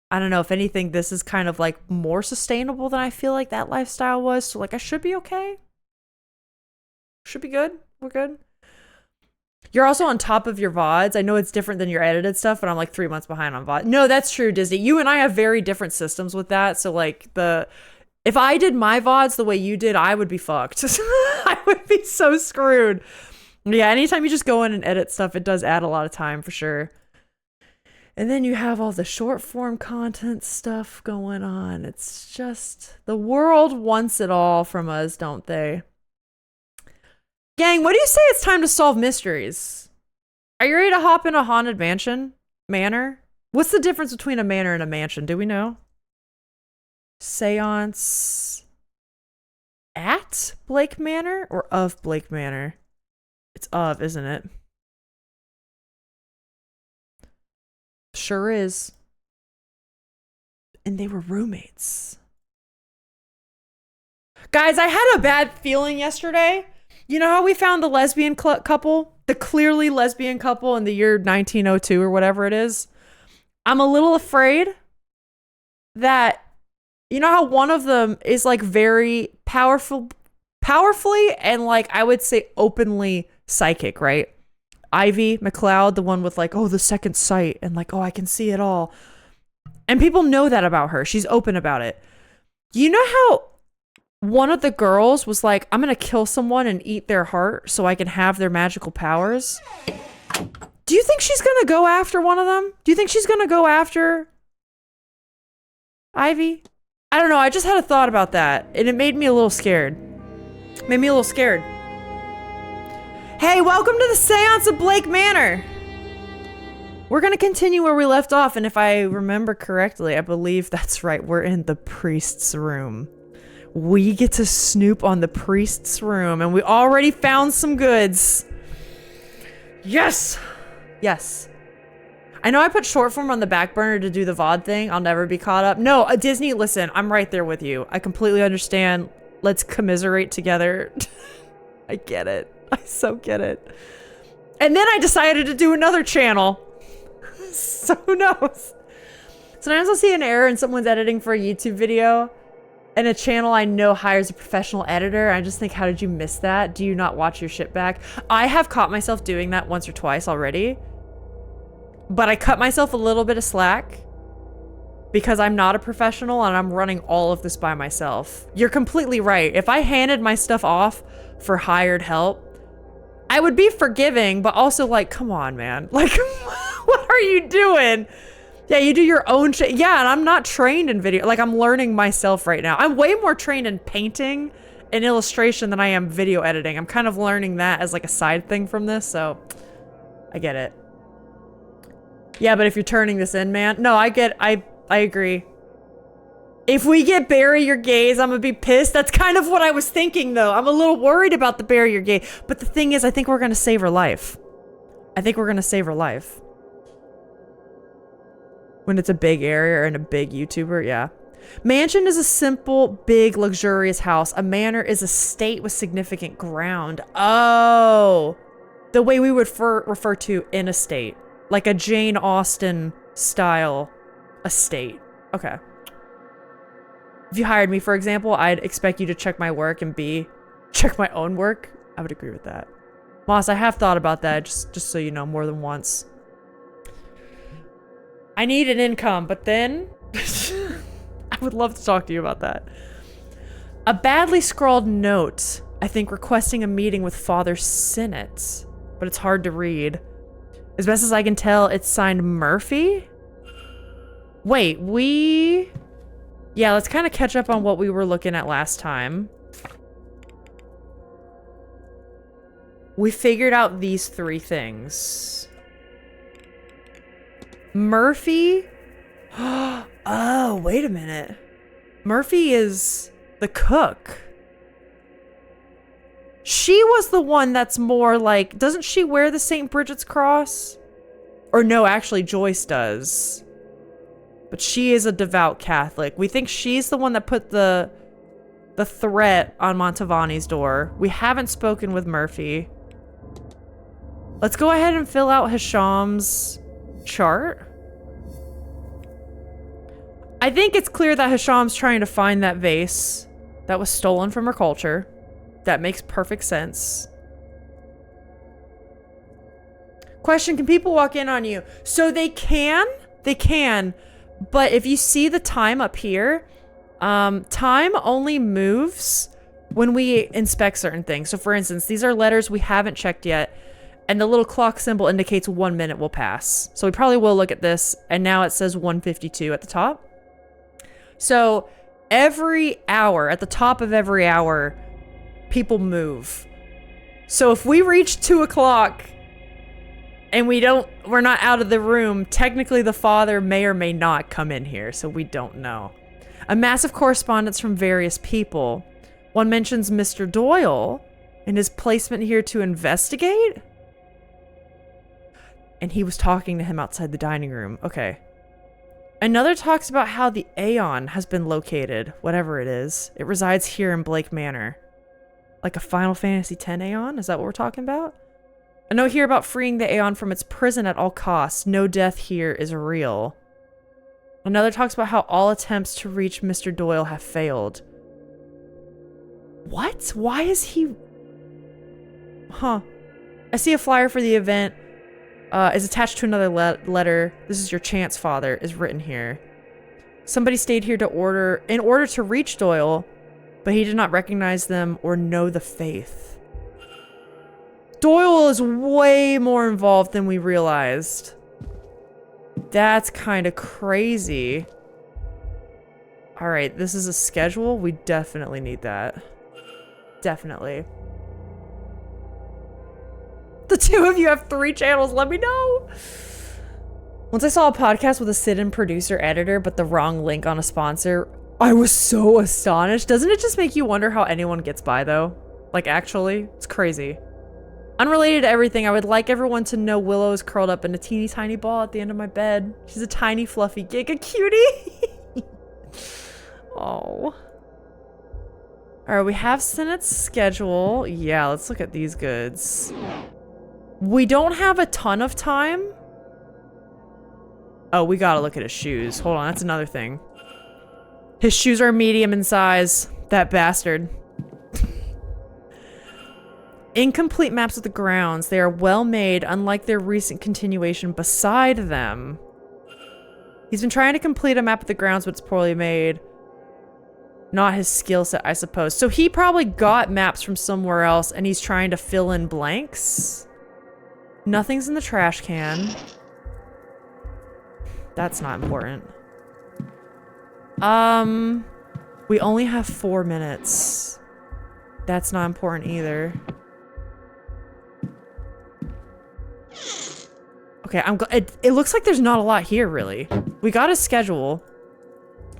I don't know, if anything, this is kind of like more sustainable than I feel like that lifestyle was. So like I should be okay. Should be good. We're good. You're also on top of your VODs. I know it's different than your edited stuff, but I'm like 3 months behind on VOD. No, that's true, Disney. You and I have very different systems with that. So like if I did my VODs the way you did, I would be fucked. I would be so screwed. Yeah, anytime you just go in and edit stuff, it does add a lot of time for sure. And then you have all the short form content stuff going on. It's just, the world wants it all from us, don't they? Gang, what do you say it's time to solve mysteries? Are you ready to hop in a haunted manor? What's the difference between a manor and a mansion? Do we know? Seance at Blake Manor or of Blake Manor? It's of, isn't it? Sure is. And they were roommates. Guys, I had a bad feeling yesterday. You know how we found the lesbian couple? The clearly lesbian couple in the year 1902 or whatever it is? I'm a little afraid that, you know how one of them is like very powerfully and like I would say openly psychic, right? Ivy McLeod, the one with like, oh, the second sight and like, oh, I can see it all. And people know that about her. She's open about it. You know how one of the girls was like, I'm going to kill someone and eat their heart so I can have their magical powers? Do you think she's going to go after one of them? Do you think she's going to go after Ivy? I don't know. I just had a thought about that and it made me a little scared. Hey, welcome to the Seance of Blake Manor. We're going to continue where we left off, and if I remember correctly, I believe that's right. We're in the priest's room. We get to snoop on the priest's room, and we already found some goods. Yes! Yes. I know I put short form on the back burner to do the VOD thing. I'll never be caught up. No, Disney, listen, I'm right there with you. I completely understand. Let's commiserate together. I get it. I so get it. And then I decided to do another channel. So who knows? Sometimes I'll see an error in someone's editing for a YouTube video and a channel I know hires a professional editor. I just think, how did you miss that? Do you not watch your shit back? I have caught myself doing that once or twice already, but I cut myself a little bit of slack because I'm not a professional and I'm running all of this by myself. You're completely right. If I handed my stuff off for hired help, I would be forgiving, but also like, come on, man. Like, what are you doing? Yeah, you do your own shit. Yeah, and I'm not trained in video. Like, I'm learning myself right now. I'm way more trained in painting and illustration than I am video editing. I'm kind of learning that as like a side thing from this, so I get it. Yeah, but if you're turning this in, man. No, I agree. If we get bury your gays, I'm gonna be pissed. That's kind of what I was thinking, though. I'm a little worried about the bury your gay. But the thing is, I think we're gonna save her life. When it's a big area and a big YouTuber, yeah. Mansion is a simple, big, luxurious house. A manor is a state with significant ground. Oh, the way we would refer to an estate. Like a Jane Austen style estate. Okay. If you hired me, for example, I'd expect you to check my work and check my own work. I would agree with that. Moss, I have thought about that, just so you know, more than once. I need an income, but then I would love to talk to you about that. A badly scrawled note, I think, requesting a meeting with Father Sinnott, but it's hard to read. As best as I can tell, it's signed Murphy. Wait, yeah, let's kind of catch up on what we were looking at last time. We figured out these 3 things. Murphy. Oh, wait a minute. Murphy is the cook. She was the one that's more like, doesn't she wear the St. Bridget's cross? Or no, actually Joyce does. but she is a devout Catholic. We think she's the one that put the threat on Mantovani's door. We haven't spoken with Murphy. Let's go ahead and fill out Hisham's chart. I think it's clear that Hisham's trying to find that vase that was stolen from her culture. That makes perfect sense. Question, can people walk in on you? So they can, but if you see the time up here, time only moves when we inspect certain things. So for instance, these are letters we haven't checked yet, and the little clock symbol indicates 1 minute will pass. So we probably will look at this, and now it says 1:52 at the top. So every hour, at the top of every hour, people move. So if we reach 2 o'clock and we're not out of the room, technically the father may or may not come in here, so we don't know. A massive correspondence from various people. One mentions Mr. Doyle and his placement here to investigate. And he was talking to him outside the dining room. Okay. Another talks about how the Aeon has been located, whatever it is. It resides here in Blake Manor. Like a Final Fantasy X Aeon? Is that what we're talking about? A note here about freeing the Aeon from its prison at all costs. No death here is real. Another talks about how all attempts to reach Mr. Doyle have failed. What? Why is he... Huh. I see a flyer for the event. Is attached to another letter. This is your chance, father, is written here. Somebody stayed here in order to reach Doyle, but he did not recognize them or know the faith. Doyle is way more involved than we realized. That's kind of crazy. All right, this is a schedule. We definitely need that. Definitely. The two of you have 3 channels. Let me know. Once I saw a podcast with a sit-in producer editor, but the wrong link on a sponsor, I was so astonished. Doesn't it just make you wonder how anyone gets by, though? Like, actually, it's crazy. Unrelated to everything, I would like everyone to know Willow is curled up in a teeny tiny ball at the end of my bed. She's a tiny, fluffy giga cutie. Oh. All right, we have Senate's schedule. Yeah, let's look at these goods. We don't have a ton of time. Oh, we gotta look at his shoes. Hold on, that's another thing. His shoes are medium in size. That bastard. Incomplete maps of the grounds. They are well made, unlike their recent continuation beside them. He's been trying to complete a map of the grounds, but it's poorly made. Not his skill set, I suppose. So he probably got maps from somewhere else, and he's trying to fill in blanks. Nothing's in the trash can. That's not important. We only have 4 minutes. That's not important either. Okay, it looks like there's not a lot here, really. We got a schedule.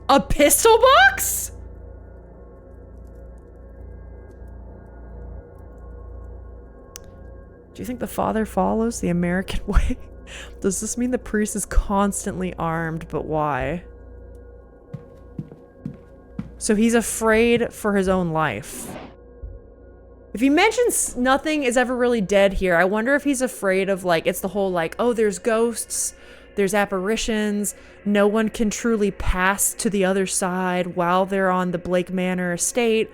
A pistol box? Do you think the father follows the American way? Does this mean the priest is constantly armed, but why? So he's afraid for his own life. If he mentions nothing is ever really dead here, I wonder if he's afraid of, like, it's the whole, like, oh, there's ghosts, there's apparitions, no one can truly pass to the other side while they're on the Blake Manor estate.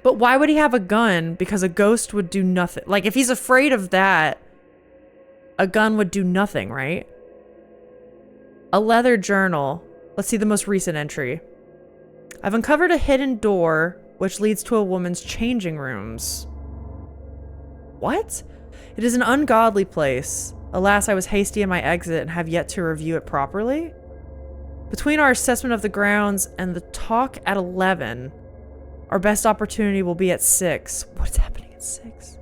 But why would he have a gun? Because a ghost would do nothing. Like, if he's afraid of that, a gun would do nothing, right? A leather journal. Let's see the most recent entry. I've uncovered a hidden door which leads to a woman's changing rooms. What? It is an ungodly place. Alas, I was hasty in my exit and have yet to review it properly. Between our assessment of the grounds and the talk at 11, our best opportunity will be at 6. What's happening at 6?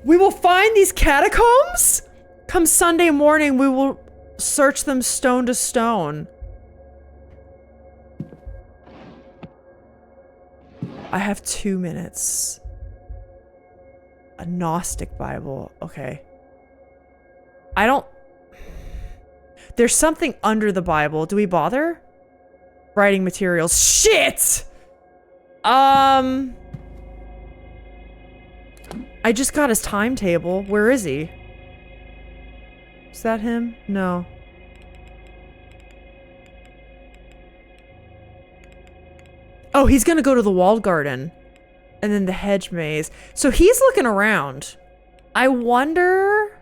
We will find these catacombs? Come Sunday morning, we will search them stone to stone. I have 2 minutes. A Gnostic Bible. Okay. There's something under the Bible. Do we bother? Writing materials. Shit! I just got his timetable. Where is he? Is that him? No. Oh, he's gonna go to the walled garden. And then the hedge maze. So he's looking around. I wonder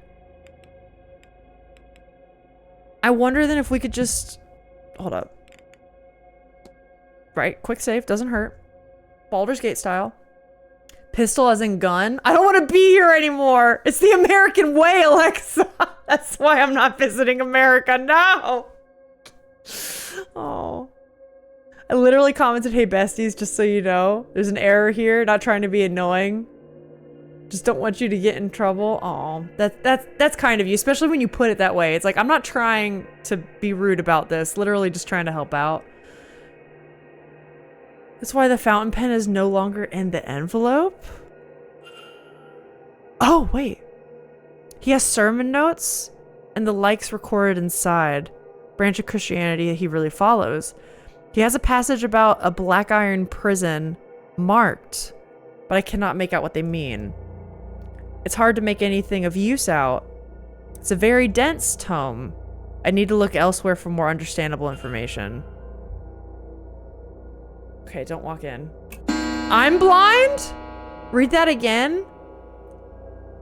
then if we could just... Hold up. Right, quick save, doesn't hurt. Baldur's Gate style. Pistol as in gun? I don't want to be here anymore! It's the American way, Alexa! That's why I'm not visiting America, no! Oh. I literally commented, hey besties, just so you know. There's an error here, not trying to be annoying. Just don't want you to get in trouble. Aw, that's kind of you, especially when you put it that way. It's like, I'm not trying to be rude about this, literally just trying to help out. That's why the fountain pen is no longer in the envelope? Oh, wait. He has sermon notes and the likes recorded inside. Branch of Christianity that he really follows. He has a passage about a black iron prison marked, but I cannot make out what they mean. It's hard to make anything of use out. It's a very dense tome. I need to look elsewhere for more understandable information. Okay, don't walk in. I'm blind? Read that again?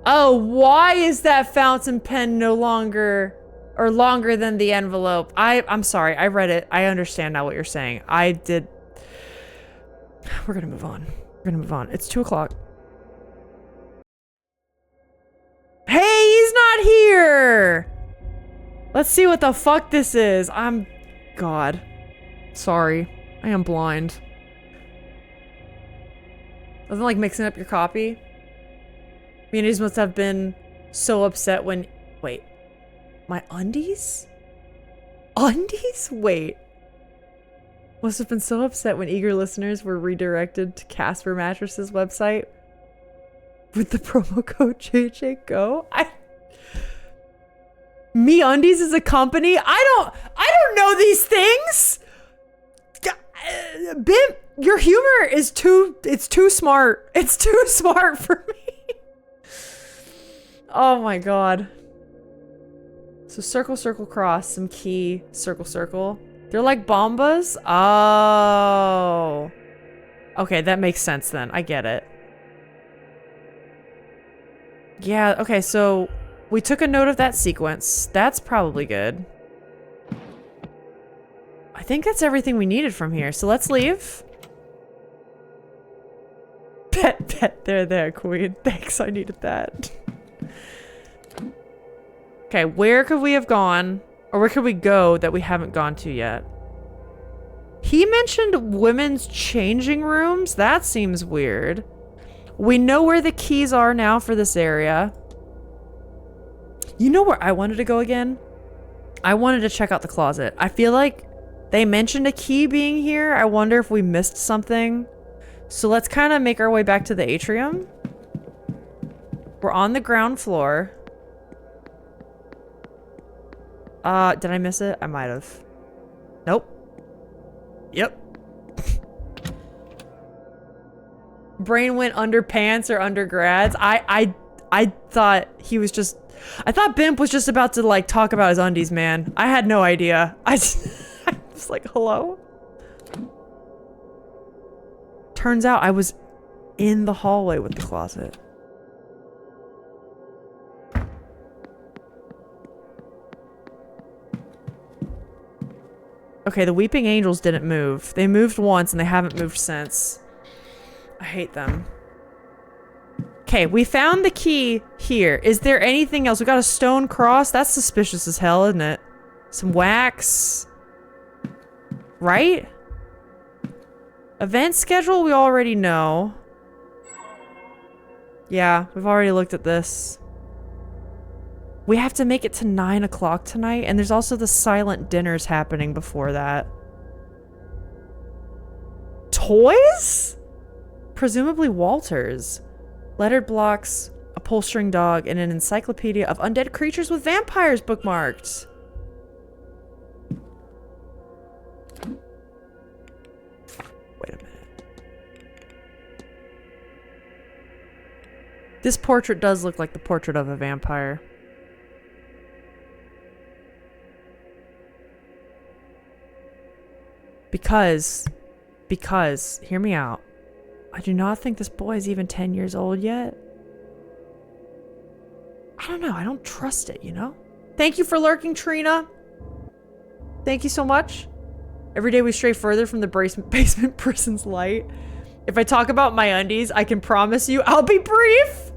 Oh, why is that fountain pen no longer... or longer than the envelope? I'm sorry, I read it. I understand now what you're saying. I did... We're gonna move on. We're gonna move on. It's 2 o'clock. Hey, he's not here! Let's see what the fuck this is. God. Sorry. I am blind. Doesn't like mixing up your copy? Communities must have been so upset when... Wait. My undies? Undies? Wait. Must have been so upset when eager listeners were redirected to Casper Mattress's website with the promo code JJGO. Me Undies is a company? I don't know these things! Bim, your humor is it's too smart. It's too smart for me. Oh my god. So circle, circle, cross, some key, circle, circle. They're like bombas? Oh. Okay, that makes sense then. I get it. Yeah, okay, so we took a note of that sequence. That's probably good. I think that's everything we needed from here, so let's leave. Bet, there, queen. Thanks, I needed that. Okay, where could we have gone? Or where could we go that we haven't gone to yet? He mentioned women's changing rooms? That seems weird. We know where the keys are now for this area. You know where I wanted to go again? I wanted to check out the closet. I feel like they mentioned a key being here. I wonder if we missed something. So let's kind of make our way back to the atrium. We're on the ground floor. Did I miss it? I might have. Nope. Yep. Brain went underpants or undergrads. I thought he was just... I thought Bimp was just about to, like, talk about his undies, man. I had no idea. I was like, hello? Turns out I was in the hallway with the closet. Okay, the Weeping Angels didn't move. They moved once and they haven't moved since. I hate them. Okay, we found the key here. Is there anything else? We got a stone cross. That's suspicious as hell, isn't it? Some wax. Right? Event schedule we already know. Yeah, we've already looked at this. We have to make it to 9 o'clock tonight, and there's also the silent dinners happening before that. Toys? Presumably Walter's. Lettered blocks, a pull-string dog, and an encyclopedia of undead creatures with vampires bookmarked. This portrait does look like the portrait of a vampire. Because, hear me out. I do not think this boy is even 10 years old yet. I don't know. I don't trust it, you know? Thank you for lurking, Trina. Thank you so much. Every day we stray further from the basement prison's light. If I talk about my undies, I can promise you I'll be brief.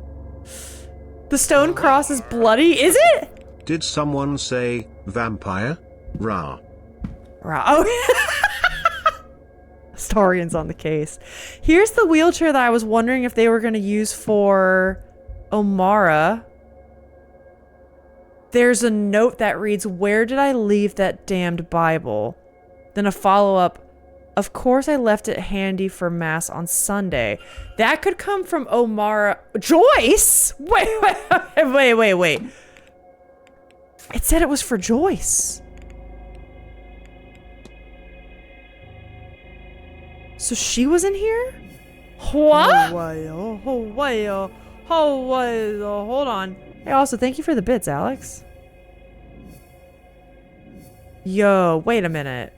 The stone cross is bloody, is it?
Did someone say vampire? Rah.
Rah. Oh. Historians on the case. Here's the wheelchair that I was wondering if they were going to use for Omara. There's a note that reads, "Where did I leave that damned Bible?" Then a follow-up, "Of course I left it handy for Mass on Sunday." That could come from Omara. Joyce? Wait. It said it was for Joyce. So she was in here? What? Hold on. Hey, also, thank you for the bits, Alex. Yo, wait a minute.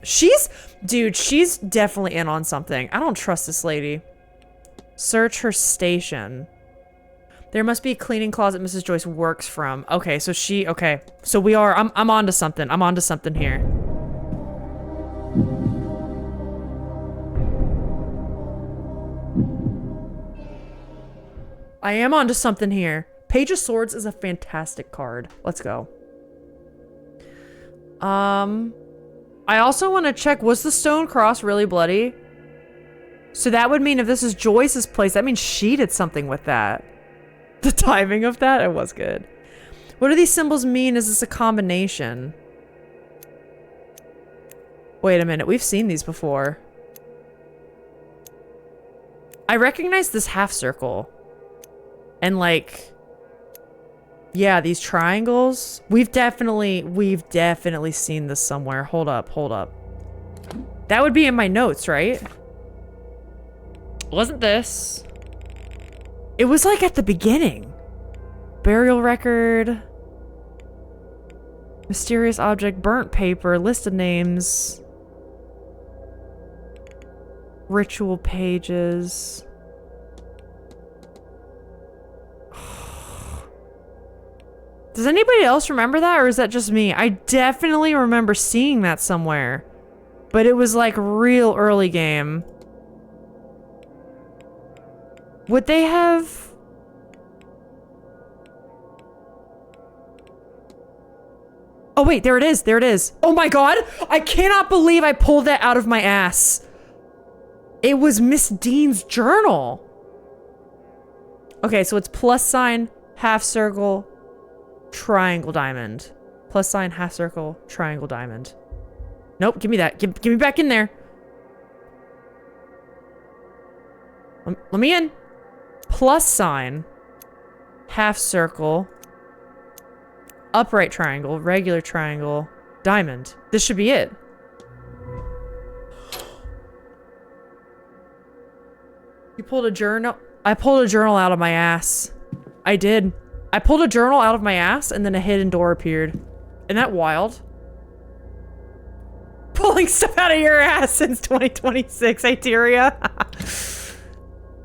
Dude, she's definitely in on something. I don't trust this lady. Search her station. There must be a cleaning closet Mrs. Joyce works from. Okay, so okay. So I'm onto something. I'm onto something here. I am onto something here. Page of Swords is a fantastic card. Let's go. I also want to check, was the stone cross really bloody? So that would mean if this is Joyce's place, that means she did something with that. The timing of that, it was good. What do these symbols mean? Is this a combination? Wait a minute, we've seen these before. I recognize this half circle. And like, yeah, these triangles. We've definitely seen this somewhere. Hold up. That would be in my notes, right? Wasn't this? It was like at the beginning. Burial record. Mysterious object, burnt paper, list of names. Ritual pages. Does anybody else remember that, or is that just me? I definitely remember seeing that somewhere. But it was like real early game. Would they have... Oh wait, there it is. Oh my god! I cannot believe I pulled that out of my ass. It was Miss Dean's journal. Okay, so it's plus sign, half circle, triangle diamond. Plus sign, half circle, triangle diamond. Nope, give me that. Give me back in there. Let me in. Plus sign, half circle, upright triangle, regular triangle, diamond. This should be it. You pulled a journal? I pulled a journal out of my ass. I did. I pulled a journal out of my ass and then a hidden door appeared. Isn't that wild? Pulling stuff out of your ass since 2026, Iteria.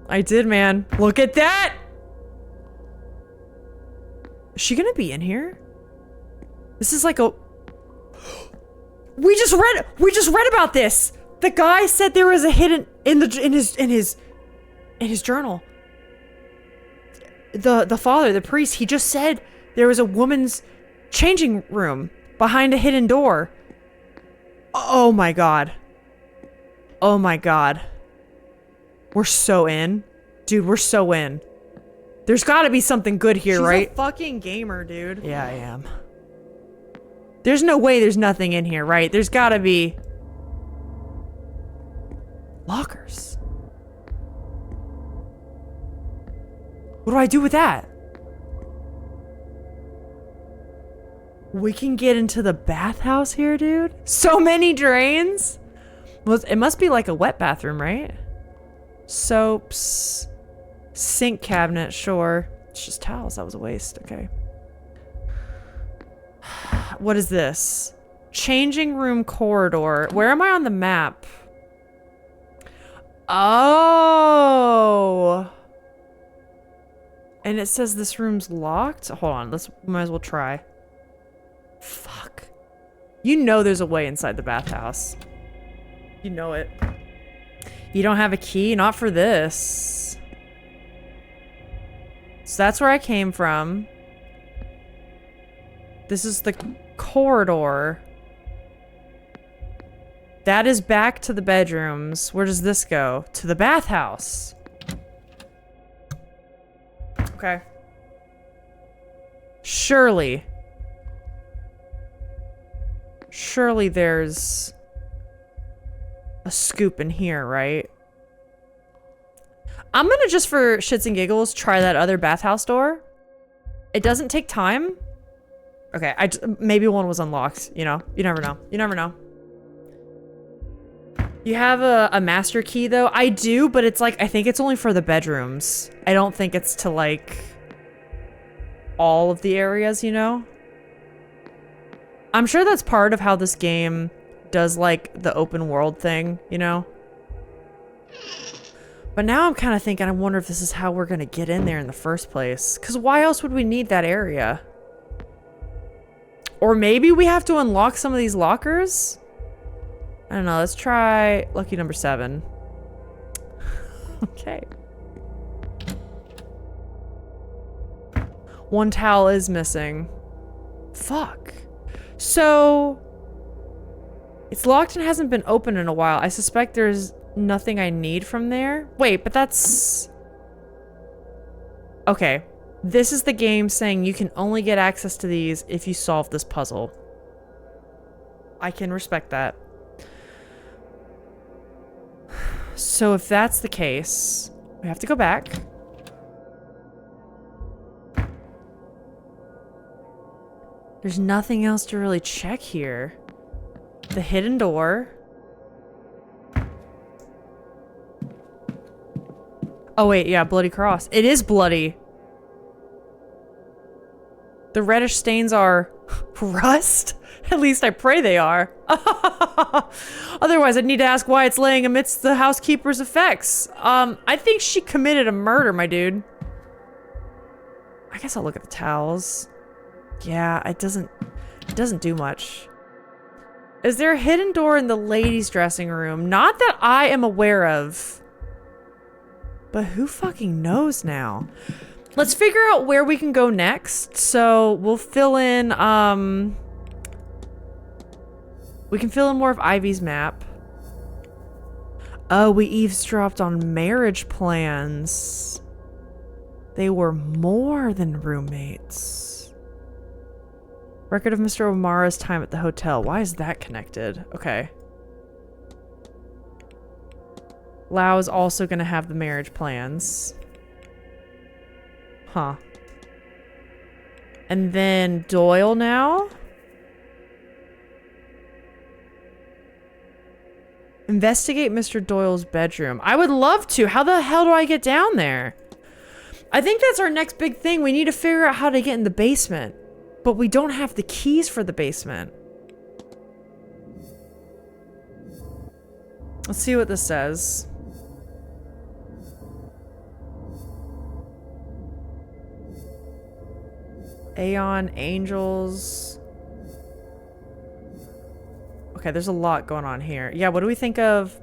I did, man. Look at that! Is she gonna be in here? This is like a... We just read about this! The guy said there was a hidden... In his journal. The father, the priest, he just said there was a woman's changing room behind a hidden door. Oh my god. Oh my god. We're so in. Dude, we're so in. There's gotta be something good here, right? She's a fucking gamer, dude. Yeah, I am. There's no way there's nothing in here, right? There's gotta be... lockers. What do I do with that? We can get into the bathhouse here, dude? So many drains? Well, it must be like a wet bathroom, right? Soaps. Sink cabinet, sure. It's just towels. That was a waste. Okay. What is this? Changing room corridor. Where am I on the map? Oh. And it says this room's locked? Hold on. Might as well try. Fuck. You know there's a way inside the bathhouse. You know it. You don't have a key? Not for this. So that's where I came from. This is the corridor. That is back to the bedrooms. Where does this go? To the bathhouse. Okay. Surely there's a scoop in here, right? I'm gonna just for shits and giggles try that other bathhouse door. It doesn't take time. Okay, maybe one was unlocked, you know? You never know. You never know. You have a master key though? I do, but it's like, I think it's only for the bedrooms. I don't think it's to like all of the areas, you know? I'm sure that's part of how this game does like the open world thing, you know? But now I'm kind of thinking, I wonder if this is how we're gonna get in there in the first place. Because why else would we need that area? Or maybe we have to unlock some of these lockers? I don't know, let's try lucky number 7. Okay. One towel is missing. Fuck. So, it's locked and hasn't been opened in a while. I suspect there's nothing I need from there. Wait, but that's... Okay. This is the game saying you can only get access to these if you solve this puzzle. I can respect that. So if that's the case, we have to go back. There's nothing else to really check here. The hidden door. Oh wait, yeah, bloody cross. It is bloody. The reddish stains are rust? At least I pray they are. Otherwise, I'd need to ask why it's laying amidst the housekeeper's effects. I think she committed a murder, my dude. I guess I'll look at the towels. Yeah, it doesn't do much. Is there a hidden door in the ladies' dressing room? Not that I am aware of. But who fucking knows now? Let's figure out where we can go next. So we'll fill in, we can fill in more of Ivy's map. Oh, we eavesdropped on marriage plans. They were more than roommates. Record of Mr. O'Mara's time at the hotel. Why is that connected? Okay. Lau is also gonna have the marriage plans. Huh. And then Doyle now? Investigate Mr. Doyle's bedroom. I would love to. How the hell do I get down there? I think that's our next big thing. We need to figure out how to get in the basement. But we don't have the keys for the basement. Let's see what this says. Aeon, Angels. Okay, there's a lot going on here. Yeah, what do we think of?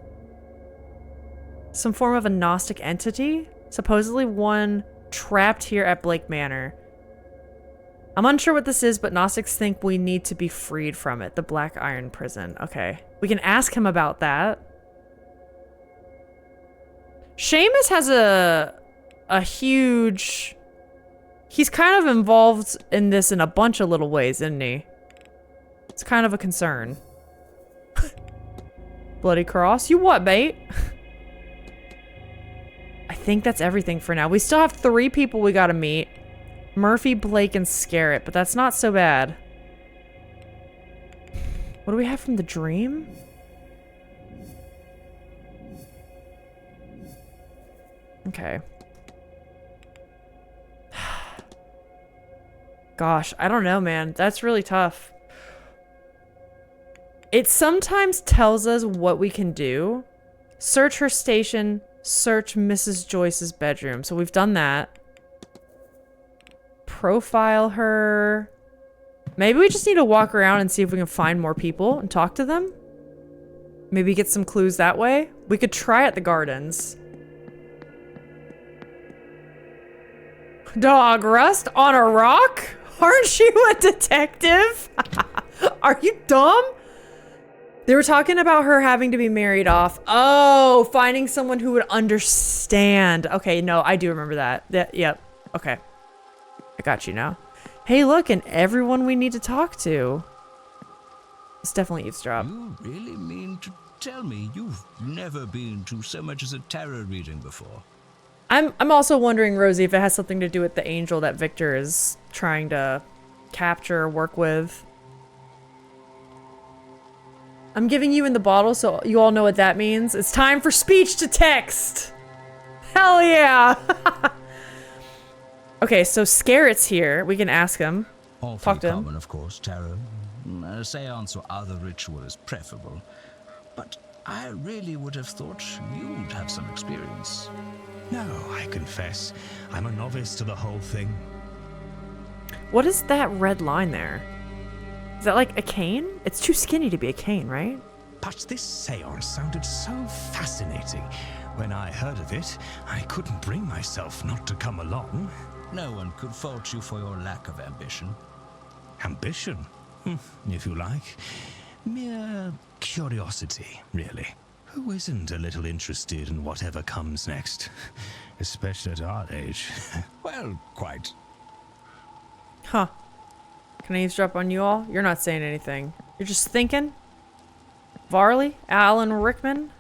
Some form of a Gnostic entity? Supposedly one trapped here at Blake Manor. I'm unsure what this is, but Gnostics think we need to be freed from it. The Black Iron Prison. Okay. We can ask him about that. Seamus has a huge... He's kind of involved in this in a bunch of little ways, isn't he? It's kind of a concern. Bloody cross. You what, mate? I think that's everything for now. We still have 3 people we gotta meet. Murphy, Blake, and Scarrett, but that's not so bad. What do we have from the dream? Okay. Gosh, I don't know, man. That's really tough. It sometimes tells us what we can do. Search her station, search Mrs. Joyce's bedroom. So we've done that. Profile her. Maybe we just need to walk around and see if we can find more people and talk to them. Maybe get some clues that way. We could try at the gardens. Dog rust on a rock? Aren't you a detective? Are you dumb? They were talking about her having to be married off. Oh, finding someone who would understand. Okay, no, I do remember that. Yep. Okay. I got you now. Hey, look, and everyone we need to talk to. It's definitely eavesdrop.
You really mean to tell me you've never been to so much as a tarot reading before?
I'm also wondering, Rosie, if it has something to do with the angel that Victor is trying to capture or work with. I'm giving you in the bottle so you all know what that means. It's time for speech to text. Hell yeah. Okay, so Scarrett's here. We can ask him.
Awfully
Talk to him.
common, of course, tarot. A seance or other ritual is preferable. But I really would have thought you'd have some experience.
No, I confess, I'm a novice to the whole thing.
What is that red line there? Is that like a cane? It's too skinny to be a cane, right?
But this seance sounded so fascinating. When I heard of it, I couldn't bring myself not to come along.
No one could fault you for your lack of ambition.
Ambition, if you like. Mere curiosity, really. Who isn't a little interested in whatever comes next? Especially at our age.
Well, quite.
Huh. Can I eavesdrop on you all? You're not saying anything. You're just thinking? Varley? Alan Rickman?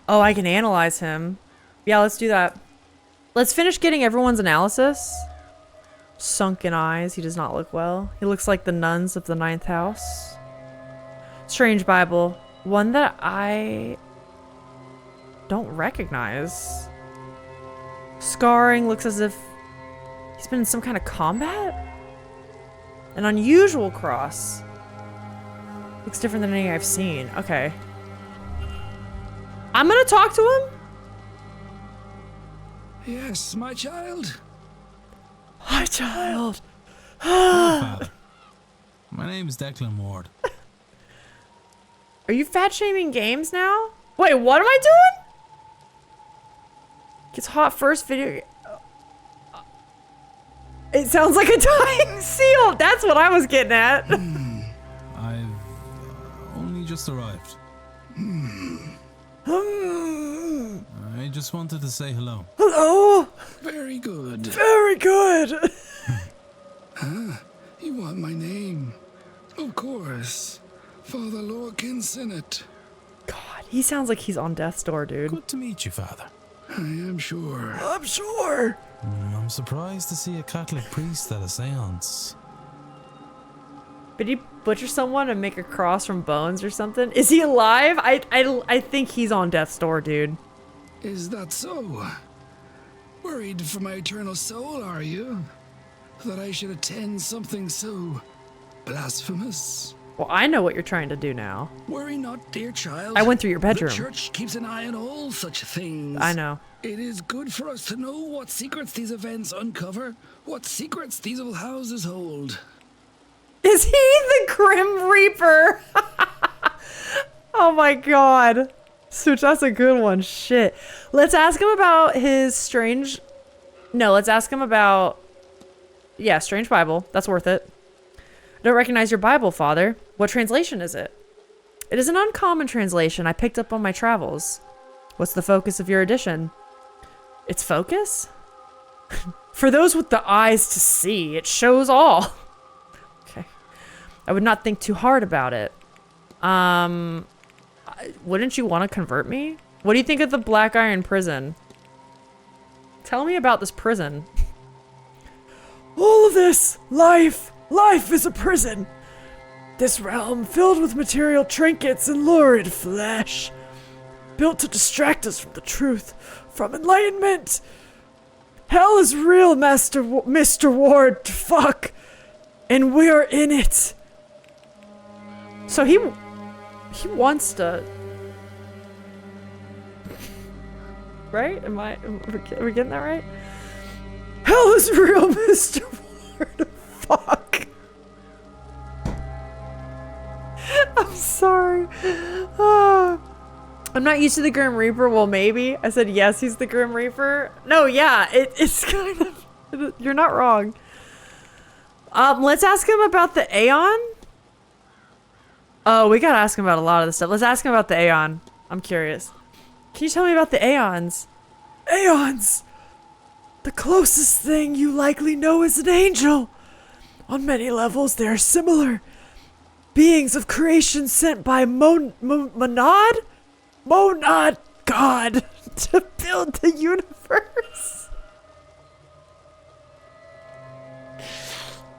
Oh, I can analyze him. Yeah, let's do that. Let's finish getting everyone's analysis. Sunken eyes. He does not look well. He looks like the nuns of the 9th house. Strange Bible. One that I don't recognize. Scarring. Looks as if he's been in some kind of combat? An unusual cross. Looks different than any I've seen. Okay. I'm gonna talk to him?
Yes, my child.
Hi, child.
Father. My name is Declan Ward.
Are you fat shaming games now? Wait, what am I doing? Gets hot first video. It sounds like a dying seal. That's what I was getting at.
I've only just arrived. I just wanted to say hello.
Hello.
Very good.
Very good.
You want my name? Of course. Father Lorcan Sinnott.
God, he sounds like he's on death's door, dude.
Good to meet you, Father. I am sure.
I'm sure.
I'm surprised to see a Catholic priest at a seance.
Did he butcher someone and make a cross from bones or something? Is he alive? I think he's on death's door, dude.
Is that so? Worried for my eternal soul, are you? That I should attend something so blasphemous?
Well, I know what you're trying to do now.
Worry not, dear child.
I went through your bedroom.
The church keeps an eye on all such things.
I know.
It is good for us to know what secrets these events uncover, what secrets these old houses hold.
Is he the Grim Reaper? Oh my god. Such, that's a good one. Shit. Let's ask him about his strange... No, let's ask him about... Yeah, strange Bible. That's worth it. I don't recognize your Bible, Father. What translation is it? It is an uncommon translation I picked up on my travels. What's the focus of your edition? Its focus? For those with the eyes to see, it shows all. Okay. I would not think too hard about it. Wouldn't you want to convert me? What do you think of the Black Iron Prison? Tell me about this prison. All of this! Life is a prison! This realm filled with material trinkets and lurid flesh. Built to distract us from the truth, from enlightenment. Hell is real, Mr. Ward. Fuck. And we're in it. So he wants to. Right? Are we getting that right? Hell is real, Mr. Ward. Fuck. I'm sorry. I'm not used to the Grim Reaper. Well, maybe. I said yes, he's the Grim Reaper. No, yeah, it's kind of. You're not wrong. Let's ask him about the Aeon. Oh, we gotta ask him about a lot of this stuff. Let's ask him about the Aeon. I'm curious. Can you tell me about the Aeons? Aeons! The closest thing you likely know is an angel. On many levels, they are similar. Beings of creation sent by Monad God to build the universe.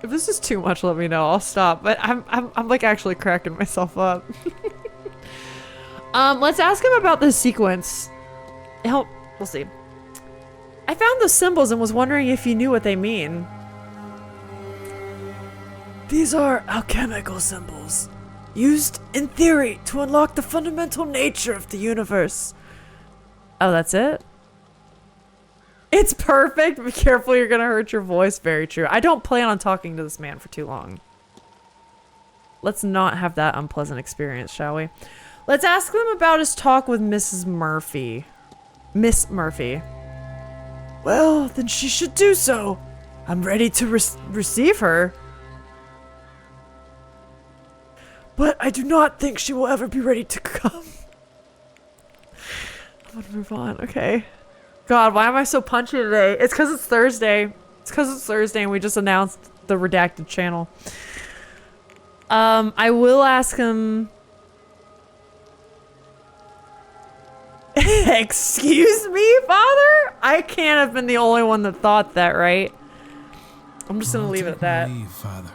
If this is too much, let me know. I'll stop. But I'm like actually cracking myself up. Let's ask him about this sequence. We'll see. I found those symbols and was wondering if you knew what they mean. These are alchemical symbols, used in theory to unlock the fundamental nature of the universe. Oh, that's it? It's perfect. Be careful, you're gonna hurt your voice. Very true. I don't plan on talking to this man for too long. Let's not have that unpleasant experience, shall we? Let's ask them about his talk with Mrs. Murphy. Miss Murphy. Well, then she should do so. I'm ready to receive her. But I do not think she will ever be ready to come. I'm gonna move on. Okay. God, why am I so punchy today? It's because it's Thursday. It's because it's Thursday and we just announced the redacted channel. I will ask him. Excuse me, Father? I can't have been the only one that thought that, right? I'm just gonna leave it at that.
Leave, Father.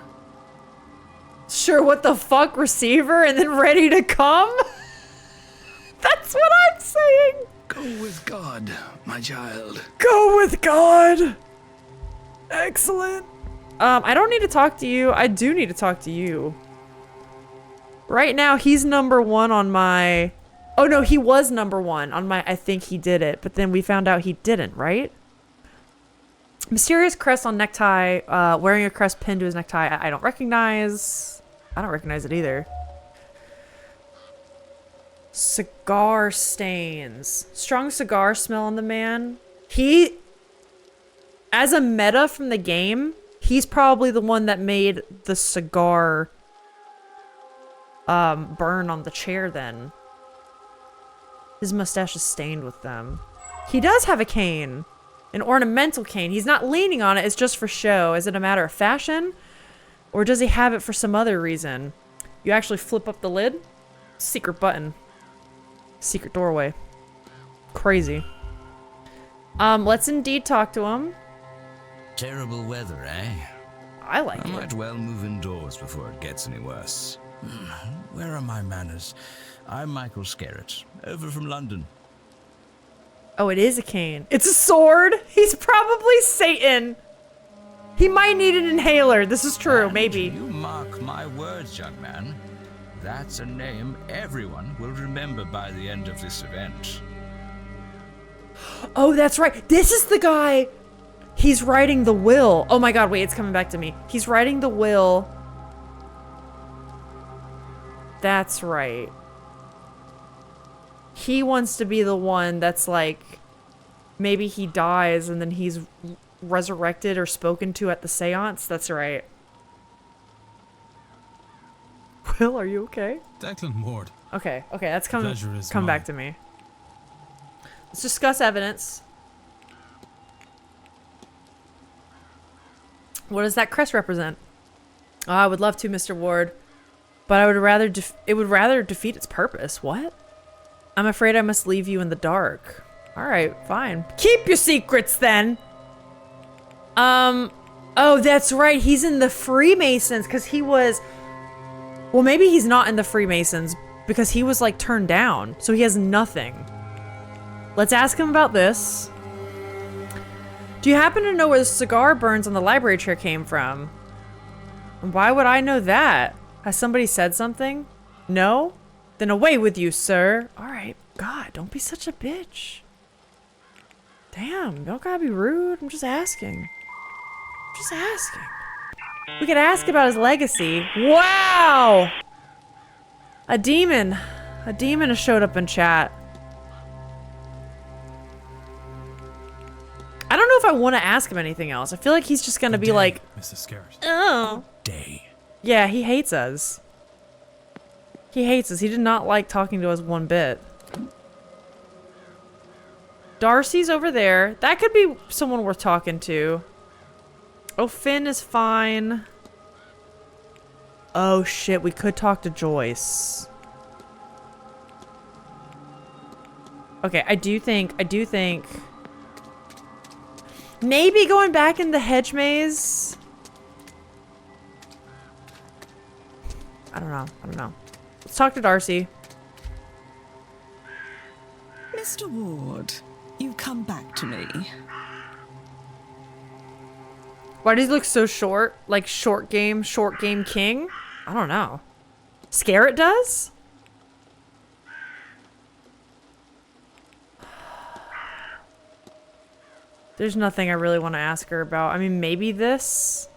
Sure, what the fuck, receiver, and then ready to come? That's what I'm saying.
Go with God, my child.
Go with God. Excellent. I don't need to talk to you. I do need to talk to you. Right now, he's number one on my... Oh no, he was number one on my I think he did it, but then we found out he didn't, right? Mysterious crest on necktie, wearing a crest pinned to his necktie. I don't recognize. I don't recognize it either. Cigar stains. Strong cigar smell on the man. He, as a meta from the game, he's probably the one that made the cigar burn on the chair then. His mustache is stained with them. He does have a cane. An ornamental cane. He's not leaning on it. It's just for show. Is it a matter of fashion? Or does he have it for some other reason? You actually flip up the lid? Secret button. Secret doorway. Crazy. Let's indeed talk to him.
Terrible weather, eh?
I like
I
it.
might well move indoors before it gets any worse. Where are my manners? I'm Michael Scarrett, over from London.
Oh, it is a cane. It's a sword. He's probably Satan. He might need an inhaler. This is true,
And
maybe.
You mark my words, young man. That's a name everyone will remember by the end of this event.
Oh, that's right. This is the guy. He's writing the will. Oh my god, wait, it's coming back to me. He's writing the will. That's right. He wants to be the one that's like, maybe he dies and then he's resurrected or spoken to at the seance. That's right. Will, are you okay?
Declan Ward.
Okay, that's coming.
Pleasure is
Come back
mine.
to me. Let's discuss evidence. What does that crest represent? Oh, I would love to, Mr. Ward, but I would rather it would rather defeat its purpose. What? I'm afraid I must leave you in the dark. All right, fine. Keep your secrets then. Oh, that's right. He's in the Freemasons because he was. Well, maybe he's not in the Freemasons because he was like turned down, so he has nothing. Let's ask him about this. Do you happen to know where the cigar burns on the library chair came from? Why would I know that? Has somebody said something? No? Then away with you, sir. Alright. God, don't be such a bitch. Damn, you don't gotta be rude. I'm just asking. Just asking. We could ask about his legacy. Wow! A demon. A demon has showed up in chat. I don't know if I want to ask him anything else. I feel like he's just gonna be like,
Mrs. Scares.
oh.
Day.
Yeah, he hates us. He hates us. He did not like talking to us one bit. Darcy's over there. That could be someone worth talking to. Oh, Finn is fine. Oh shit, we could talk to Joyce. Okay, I do think maybe going back in the hedge maze. I don't know. Let's talk to Darcy.
Mr. Ward, you've come back to me.
Why does he look so short? Like short game king? I don't know. Scarrett does? There's nothing I really want to ask her about. I mean, maybe this?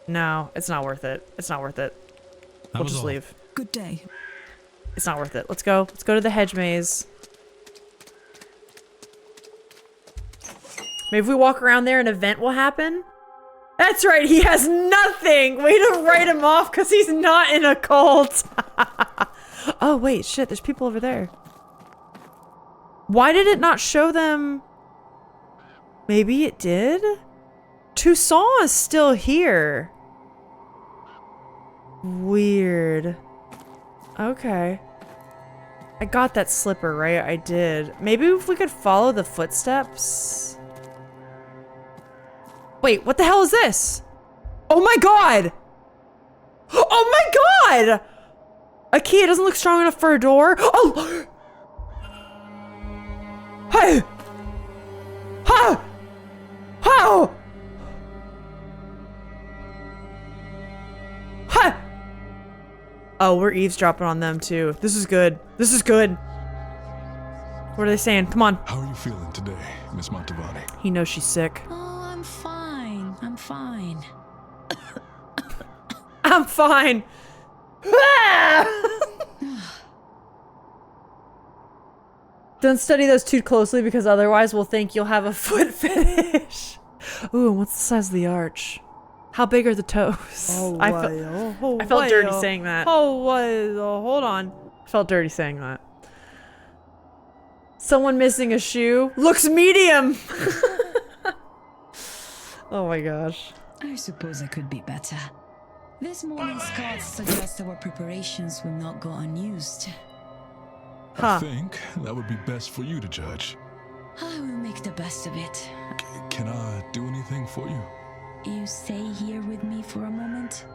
No, it's not worth it. It's not worth it. We'll just leave.
Good day.
It's not worth it. Let's go. Let's go to the hedge maze. Maybe if we walk around there, an event will happen. That's right. He has nothing. Way to write him off because he's not in a cult. Oh, wait. Shit. There's people over there. Why did it not show them? Maybe it did? Toussaint is still here. Weird. Okay. I got that slipper, right? I did. Maybe if we could follow the footsteps. Wait, what the hell is this? Oh my god! Oh my god! A key, it doesn't look strong enough for a door. Oh! Hey! Ha! How? Ha! Oh, we're eavesdropping on them too. This is good. This is good. What are they saying? Come on.
How are you feeling today, Miss Montevani?
He knows she's sick.
Oh, I'm fine. I'm fine.
I'm fine. Don't study those too closely because otherwise we'll think you'll have a foot fetish. Ooh, what's the size of the arch? How big are the toes? I felt dirty saying that. Hold on. I felt dirty saying that. Someone missing a shoe. Looks medium. Oh my gosh.
I suppose I could be better. This morning's cards suggest our preparations will not go unused.
Huh.
I think that would be best for you to judge.
I will make the best of it.
Can I do anything for you?
You stay here with me for a moment?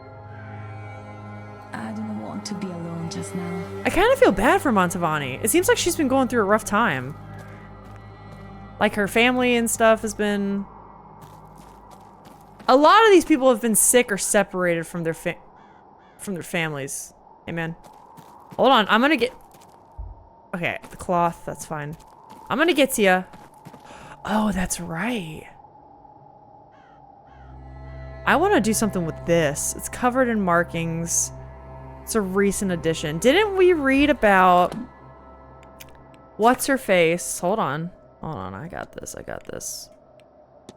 I don't want to be alone just now.
I kind of feel bad for Montevani. It seems like she's been going through a rough time. Like her family and stuff has been... A lot of these people have been sick or separated from their families. Hey, man. Hold on, I'm gonna get... Okay, the cloth, that's fine. I'm gonna get to ya. Oh, that's right. I want to do something with this. It's covered in markings. It's a recent addition. Didn't we read about... What's her face? Hold on. Hold on, I got this, I got this.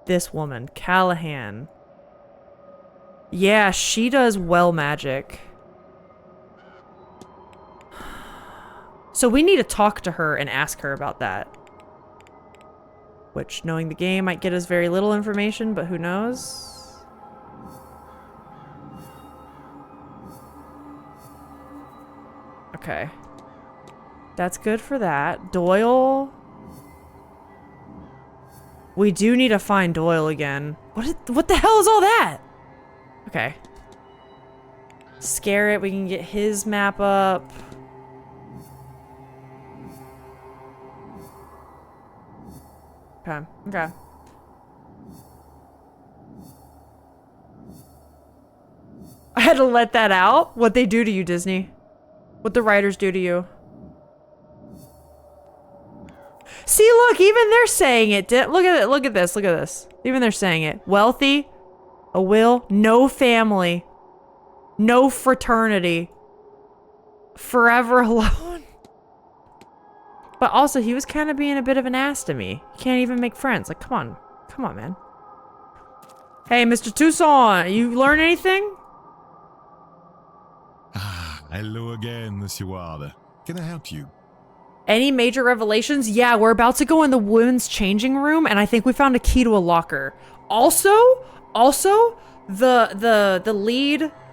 This woman, Callahan. Yeah, she does well magic. So we need to talk to her and ask her about that. Which, knowing the game, might get us very little information, but who knows? Okay. That's good for that. Doyle. We do need to find Doyle again. What the hell is all that? Okay. Scare it. We can get his map up. Okay. Okay. had to let that out. What they do to you, Disney. What the writers do to you. See, look, even they're saying it. Look at it. Look at this. Look at this. Even they're saying it. Wealthy, a will, no family, no fraternity, forever alone. But also, he was kind of being a bit of an ass to me. He can't even make friends. Like, come on, man. Hey, Mr. Toussaint, you learn anything?
Hello again, Monsieur Ward. Can I help you?
Any major revelations? Yeah, we're about to go in the women's changing room, and I think we found a key to a locker. Also, the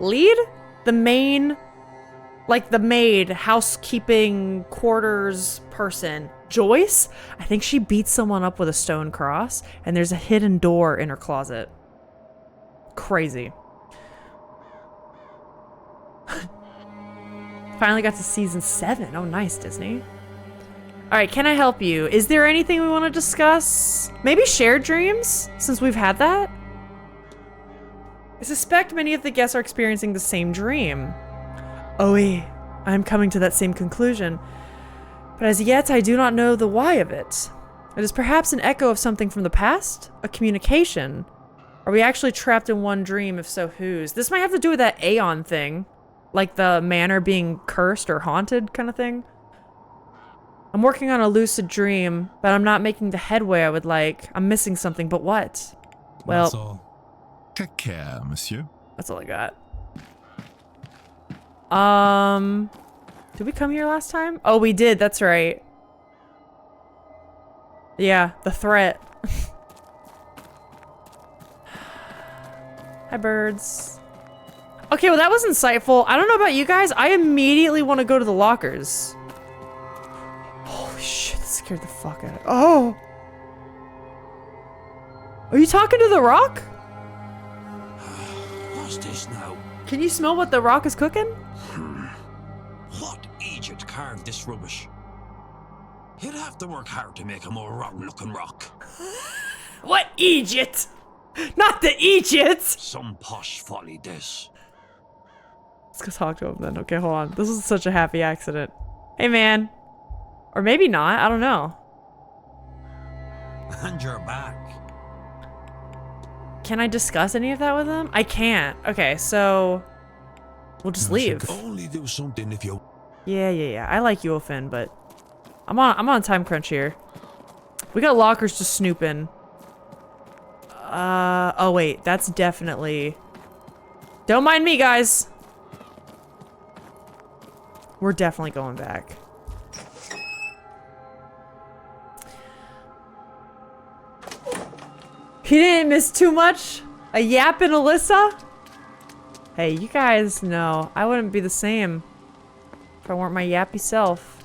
lead, the main, like the maid, housekeeping quarters person, Joyce, I think she beat someone up with a stone cross, and there's a hidden door in her closet. Crazy. Finally got to season 7. Oh, nice, Disney. All right, can I help you? Is there anything we want to discuss? Maybe shared dreams, since we've had that? I suspect many of the guests are experiencing the same dream. Oui, I'm coming to that same conclusion. But as yet, I do not know the why of it. It is perhaps an echo of something from the past? A communication? Are we actually trapped in one dream? If so, whose? This might have to do with that Aeon thing. Like the manor being cursed or haunted kind of thing. I'm working on a lucid dream, but I'm not making the headway I would like. I'm missing something, but what? Well,
That's all. Take care, monsieur.
That's all I got. Did we come here last time? Oh, we did. That's right. Yeah, the threat. Hi, birds. Okay, well, that was insightful. I don't know about you guys. I immediately want to go to the lockers. Holy shit, that scared the fuck out of me. Oh! Are you talking to the rock?
What's this now?
Can you smell what the rock is cooking?
What Egypt carved this rubbish? He'd have to work hard to make a more rotten-looking rock.
What Egypt? Not the Egypt!
Some posh folly, this.
Let's go talk to him then. Okay, hold on. This was such a happy accident. Hey, man. Or maybe not. I don't know.
And you're back.
Can I discuss any of that with him? I can't. Okay, so we'll just leave.
Only do something if you...
Yeah. I like you, Finn, but I'm on a time crunch here. We got lockers to snoop in. Oh wait, that's definitely... Don't mind me, guys. We're definitely going back. He didn't miss too much? A yappin' Alyssa? Hey, you guys know I wouldn't be the same if I weren't my yappy self.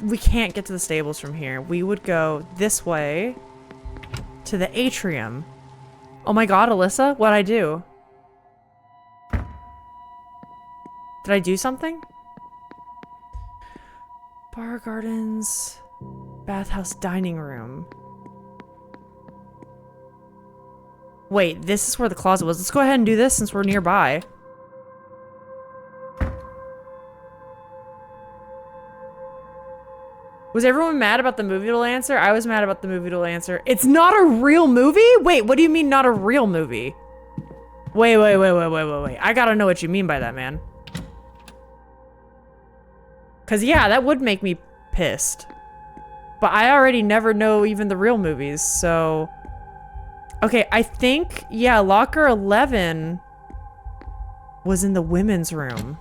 We can't get to the stables from here. We would go this way to the atrium. Oh my god, Alyssa, what'd I do? Did I do something? Bar gardens, bathhouse, dining room. Wait, this is where the closet was. Let's go ahead and do this since we're nearby. Was everyone mad about the movie to answer? I was mad about the movie to answer. It's not a real movie? Wait, what do you mean not a real movie? Wait. I gotta know what you mean by that, man. Cause yeah, that would make me pissed. But I already never know even the real movies, so... Okay, I think, yeah, locker 11 was in the women's room.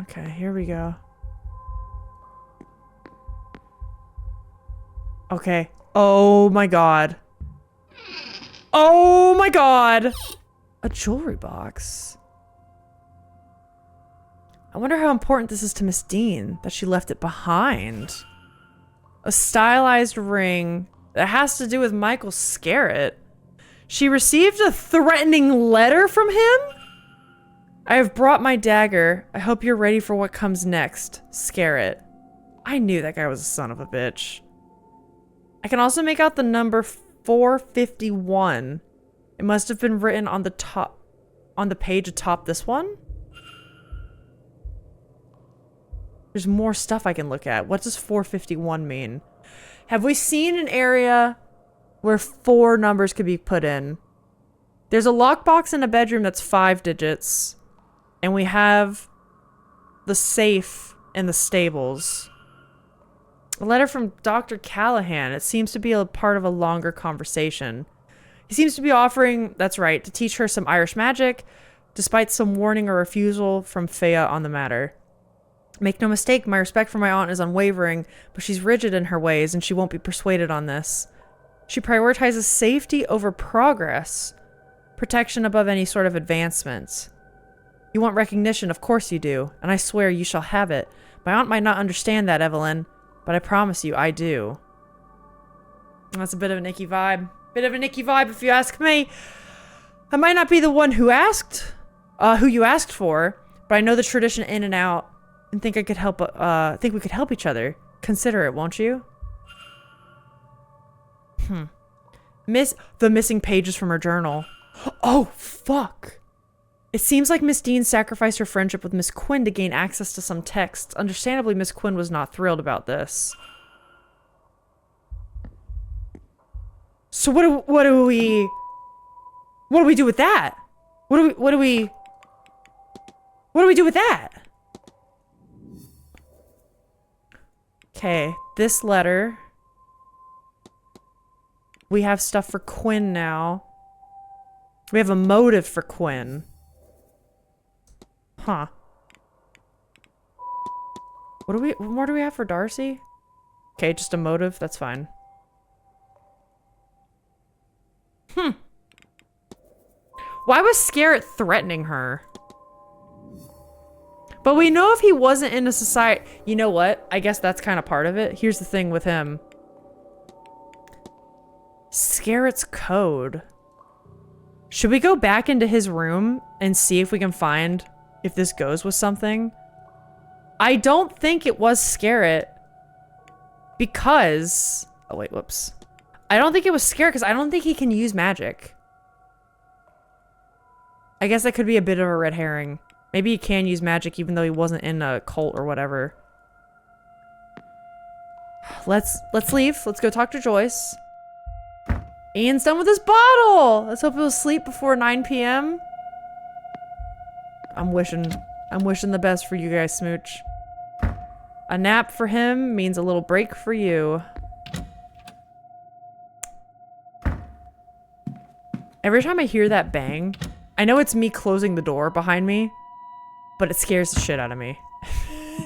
Okay, here we go. Okay. Oh my god. Oh my god! A jewelry box. I wonder how important this is to Miss Dean, that she left it behind. A stylized ring that has to do with Michael Scarrett. She received a threatening letter from him? I have brought my dagger. I hope you're ready for what comes next. Scarrett. I knew that guy was a son of a bitch. I can also make out the number 451. It must have been written on the top, on the page atop this one. There's more stuff I can look at. What does 451 mean? Have we seen an area where 4 numbers could be put in? There's a lockbox in a bedroom that's 5 digits. And we have the safe in the stables. A letter from Dr. Callahan. It seems to be a part of a longer conversation. He seems to be offering, that's right, to teach her some Irish magic, despite some warning or refusal from Fea on the matter. Make no mistake, my respect for my aunt is unwavering, but she's rigid in her ways and she won't be persuaded on this. She prioritizes safety over progress, protection above any sort of advancement. You want recognition, of course you do, and I swear you shall have it. My aunt might not understand that, Evelyn, but I promise you I do. That's a bit of an icky vibe. Bit of an icky vibe if you ask me. I might not be the one who asked, who you asked for, but I know the tradition in and out. And think I could help, think we could help each other. Consider it, won't you? The missing pages from her journal. Oh, fuck. It seems like Miss Dean sacrificed her friendship with Miss Quinn to gain access to some texts. Understandably, Miss Quinn was not thrilled about this. So what do we do with that? What do we do with that? Okay, this letter. We have stuff for Quinn now. We have a motive for Quinn. Huh. What more do we have for Darcy? Okay, just a motive, that's fine. Why was Scarrett threatening her? But we know if he wasn't in a society... You know what? I guess that's kind of part of it. Here's the thing with him. Scarrett's code. Should we go back into his room and see if we can find if this goes with something? I don't think it was Scarrett. Because... Oh, wait, whoops. I don't think it was Scarrett because I don't think he can use magic. I guess that could be a bit of a red herring. Maybe he can use magic even though he wasn't in a cult or whatever. Let's leave. Let's go talk to Joyce. Ian's done with his bottle! Let's hope he'll sleep before 9 p.m. I'm wishing the best for you guys, Smooch. A nap for him means a little break for you. Every time I hear that bang, I know it's me closing the door behind me, but it scares the shit out of me.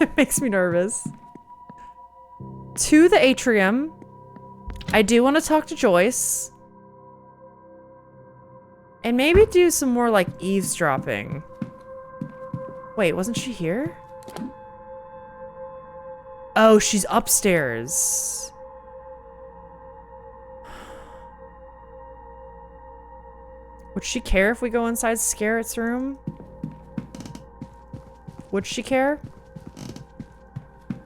It makes me nervous. To the atrium. I do want to talk to Joyce. And maybe do some more, like, eavesdropping. Wait, wasn't she here? Oh, she's upstairs. Would she care if we go inside Scarrett's room? Would she care?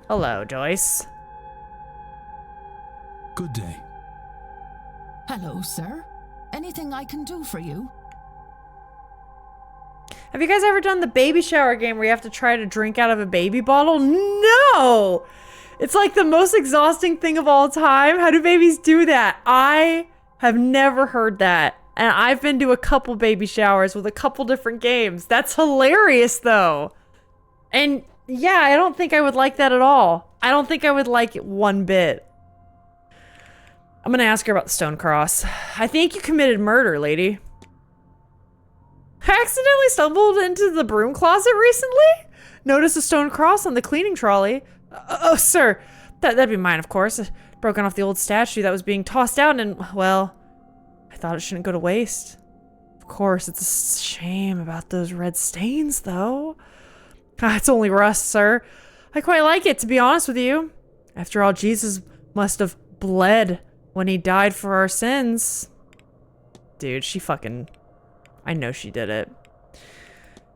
Hello, Joyce.
Good day.
Hello, sir. Anything I can do for you?
Have you guys ever done the baby shower game where you have to try to drink out of a baby bottle? No! It's like the most exhausting thing of all time. How do babies do that? I have never heard that. And I've been to a couple baby showers with a couple different games. That's hilarious, though. And yeah, I don't think I would like that at all. I don't think I would like it one bit. I'm gonna ask her about the stone cross. I think you committed murder, lady. I accidentally stumbled into the broom closet recently. Noticed a stone cross on the cleaning trolley. Oh, sir. That'd be mine, of course. Broken off the old statue that was being tossed out and, well, I thought it shouldn't go to waste. Of course, it's a shame about those red stains, though. It's only rust, sir. I quite like it, to be honest with you. After all, Jesus must have bled when he died for our sins. Dude, she fucking... I know she did it.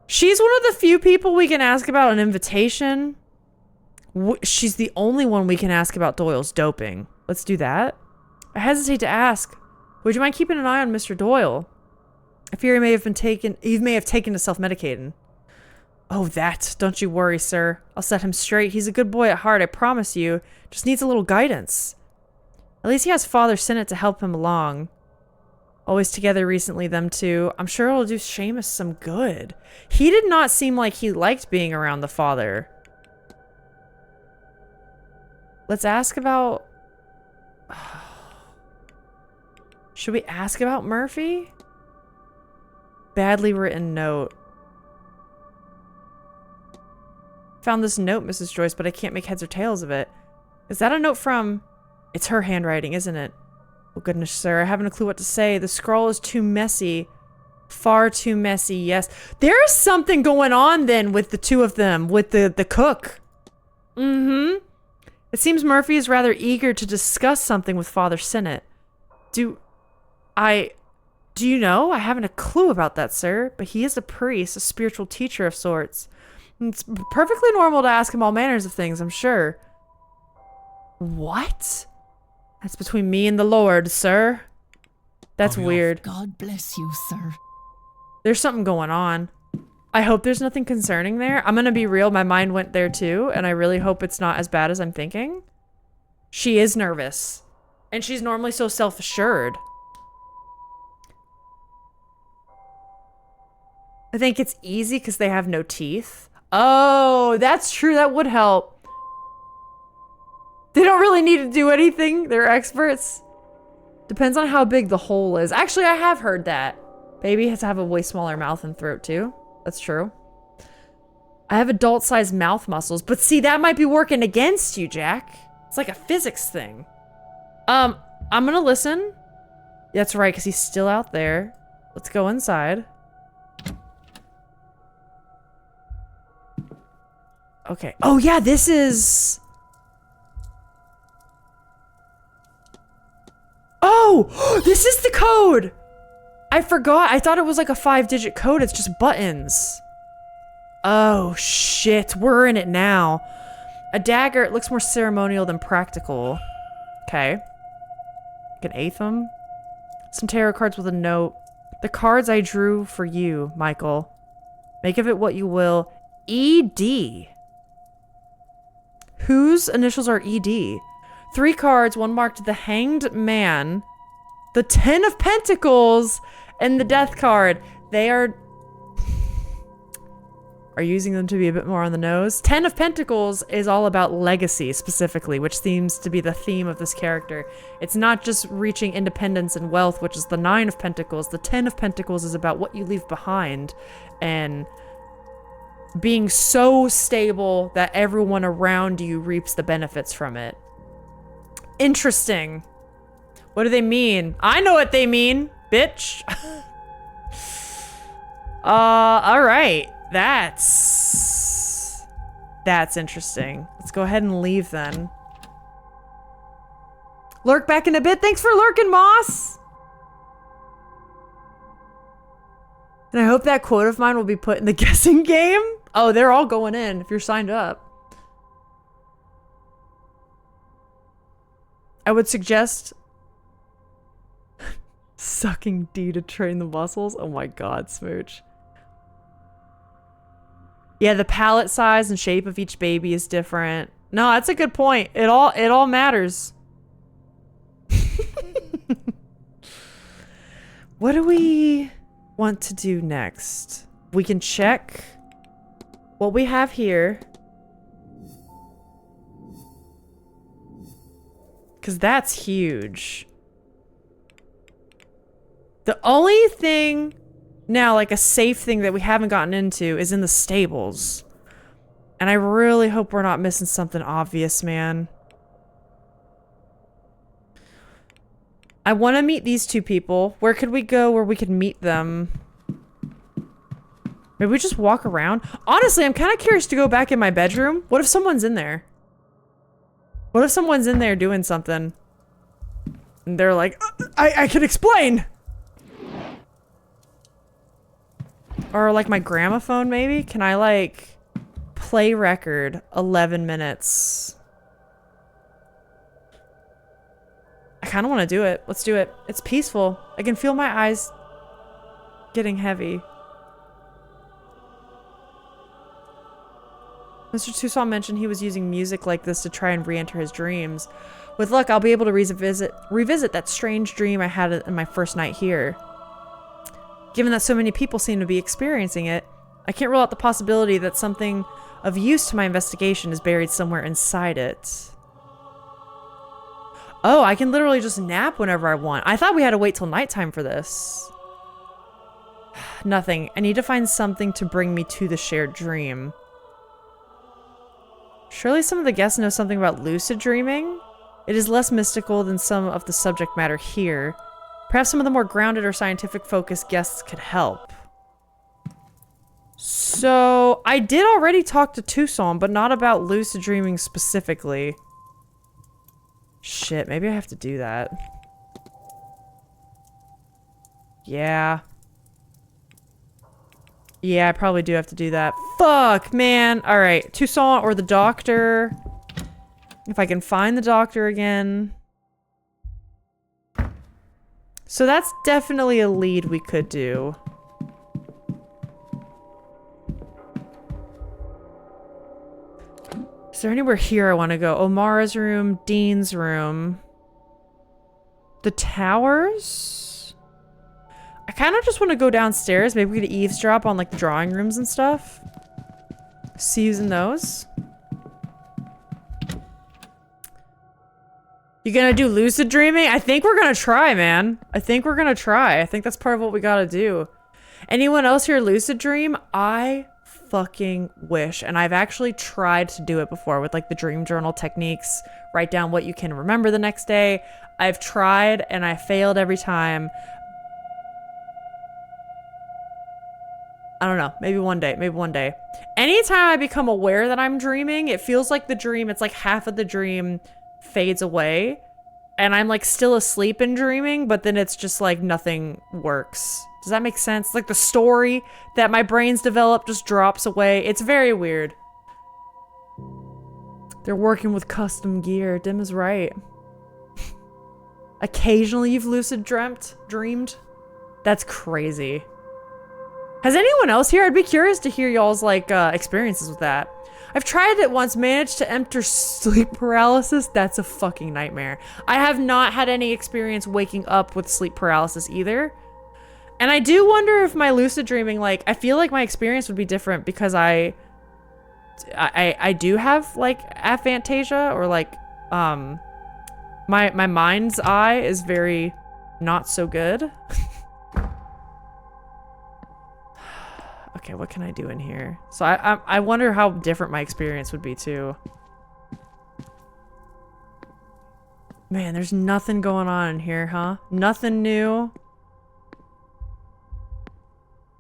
She's one of the few people we can ask about an invitation. She's the only one we can ask about Doyle's doping. Let's do that. I hesitate to ask. Would you mind keeping an eye on Mr. Doyle? I fear he may have taken to self-medicating. Oh, that. Don't you worry, sir. I'll set him straight. He's a good boy at heart, I promise you. Just needs a little guidance. At least he has Father Sinnott to help him along. Always together recently, them two. I'm sure it'll do Seamus some good. He did not seem like he liked being around the father. Let's ask about... Should we ask about Murphy? Badly written note. Found this note, Mrs. Joyce, but I can't make heads or tails of it. Is that a note from... It's her handwriting, isn't it? Oh, goodness, sir. I haven't a clue what to say. The scroll is too messy. Far too messy, yes. There is something going on, then, with the two of them. With the cook. Mm-hmm. It seems Murphy is rather eager to discuss something with Father Sinnott. Do you know? I haven't a clue about that, sir. But he is a priest, a spiritual teacher of sorts. It's perfectly normal to ask him all manners of things, I'm sure. What? That's between me and the Lord, sir. That's weird.
God bless you, sir.
There's something going on. I hope there's nothing concerning there. I'm gonna be real, my mind went there too, and I really hope it's not as bad as I'm thinking. She is nervous. And she's normally so self-assured. I think it's easy because they have no teeth. Oh, that's true. That would help. They don't really need to do anything. They're experts. Depends on how big the hole is. Actually, I have heard that. Baby has to have a way smaller mouth and throat too. That's true. I have adult-sized mouth muscles, but see, that might be working against you, Jack. It's like a physics thing. I'm gonna listen. That's right, because he's still out there. Let's go inside. Okay. Oh, yeah, this is... Oh! This is the code! I forgot. I thought it was like a 5-digit code. It's just buttons. Oh, shit. We're in it now. A dagger. It looks more ceremonial than practical. Okay. Like an Aetham. Some tarot cards with a note. The cards I drew for you, Michael. Make of it what you will. ED. Whose initials are ED? 3 cards, one marked the Hanged Man, the 10 of Pentacles, and the Death card. They are using them to be a bit more on the nose. 10 of Pentacles is all about legacy, specifically, which seems to be the theme of this character. It's not just reaching independence and wealth, which is the 9 of Pentacles. The 10 of Pentacles is about what you leave behind, and being so stable that everyone around you reaps the benefits from it. Interesting. What do they mean? I know what they mean, bitch. All right. That's interesting. Let's go ahead and leave then. Lurk back in a bit. Thanks for lurking, Moss. And I hope that quote of mine will be put in the guessing game. Oh, they're all going in if you're signed up. I would suggest sucking D to train the muscles. Oh my god, Smooch. Yeah, the palate size and shape of each baby is different. No, that's a good point. It all matters. What do we want to do next? We can check what we have here. Because that's huge. The only thing now, like a safe thing that we haven't gotten into, is in the stables. And I really hope we're not missing something obvious, man. I want to meet these two people. Where could we go where we could meet them? Maybe we just walk around? Honestly, I'm kind of curious to go back in my bedroom. What if someone's in there? What if someone's in there doing something? And they're like, I can explain! Or like my gramophone, maybe? Can I like Play record, 11 minutes. I kind of want to do it. Let's do it. It's peaceful. I can feel my eyes getting heavy. Mr. Tucson mentioned he was using music like this to try and re-enter his dreams. With luck, I'll be able to revisit that strange dream I had in my first night here. Given that so many people seem to be experiencing it, I can't rule out the possibility that something of use to my investigation is buried somewhere inside it. Oh, I can literally just nap whenever I want. I thought we had to wait till nighttime for this. Nothing. I need to find something to bring me to the shared dream. Surely some of the guests know something about lucid dreaming? It is less mystical than some of the subject matter here. Perhaps some of the more grounded or scientific focused guests could help. So, I did already talk to Tucson, but not about lucid dreaming specifically. Shit, maybe I have to do that. Yeah. Yeah, I probably do have to do that. Fuck, man. Alright, Tucson or the doctor. If I can find the doctor again. So that's definitely a lead we could do. Is there anywhere here I want to go? Omara's room, Dean's room. The towers? I kind of just want to go downstairs. Maybe we could eavesdrop on like the drawing rooms and stuff. See who's in those. You gonna do lucid dreaming? I think we're gonna try, man. I think we're gonna try. I think that's part of what we gotta do. Anyone else here lucid dream? I fucking wish. And I've actually tried to do it before with like the dream journal techniques. Write down what you can remember the next day. I've tried and I failed every time. I don't know. Maybe one day. Maybe one day. Anytime I become aware that I'm dreaming, it feels like the dream, it's like half of the dream fades away. And I'm like still asleep and dreaming, but then it's just like nothing works. Does that make sense? Like the story that my brain's developed just drops away. It's very weird. They're working with custom gear. Dim is right. Occasionally you've lucid dreamed? That's crazy. Has anyone else here? I'd be curious to hear y'all's like experiences with that. I've tried it once, managed to enter sleep paralysis. That's a fucking nightmare. I have not had any experience waking up with sleep paralysis either. And I do wonder if my lucid dreaming, like, I feel like my experience would be different because I do have like aphantasia or like, my mind's eye is very not so good. Okay, what can I do in here? So I wonder how different my experience would be too. Man, there's nothing going on in here, huh? Nothing new.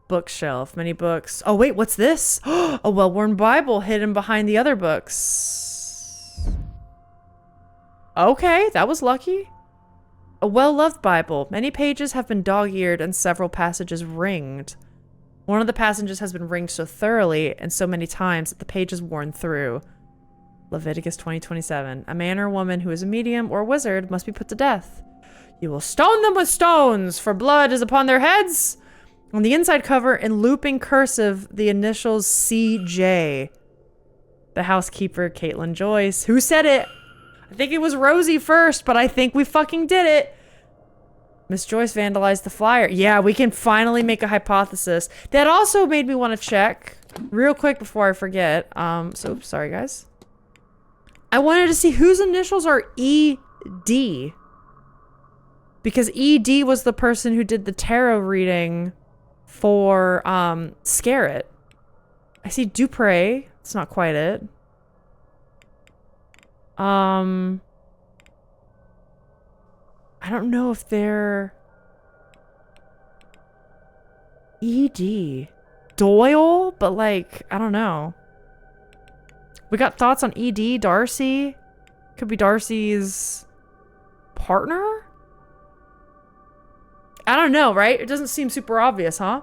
Bookshelf, many books. Oh wait, what's this? A well-worn Bible hidden behind the other books. Okay, that was lucky. A well-loved Bible. Many pages have been dog-eared and several passages ringed. One of the passages has been ringed so thoroughly and so many times that the page is worn through. Leviticus 20:27. A man or woman who is a medium or a wizard must be put to death. You will stone them with stones, for blood is upon their heads. On the inside cover, in looping cursive, the initials CJ. The housekeeper, Caitlin Joyce. Who said it? I think it was Rosie first, but I think we fucking did it. Miss Joyce vandalized the flyer. Yeah, we can finally make a hypothesis. That also made me want to check real quick before I forget. So sorry guys. I wanted to see whose initials are ED. Because ED was the person who did the tarot reading for Scarrett. I see Dupre. It's not quite it. I don't know if they're ED. Doyle? But like, I don't know. We got thoughts on ED, Darcy. Could be Darcy's partner? I don't know, right? It doesn't seem super obvious, huh?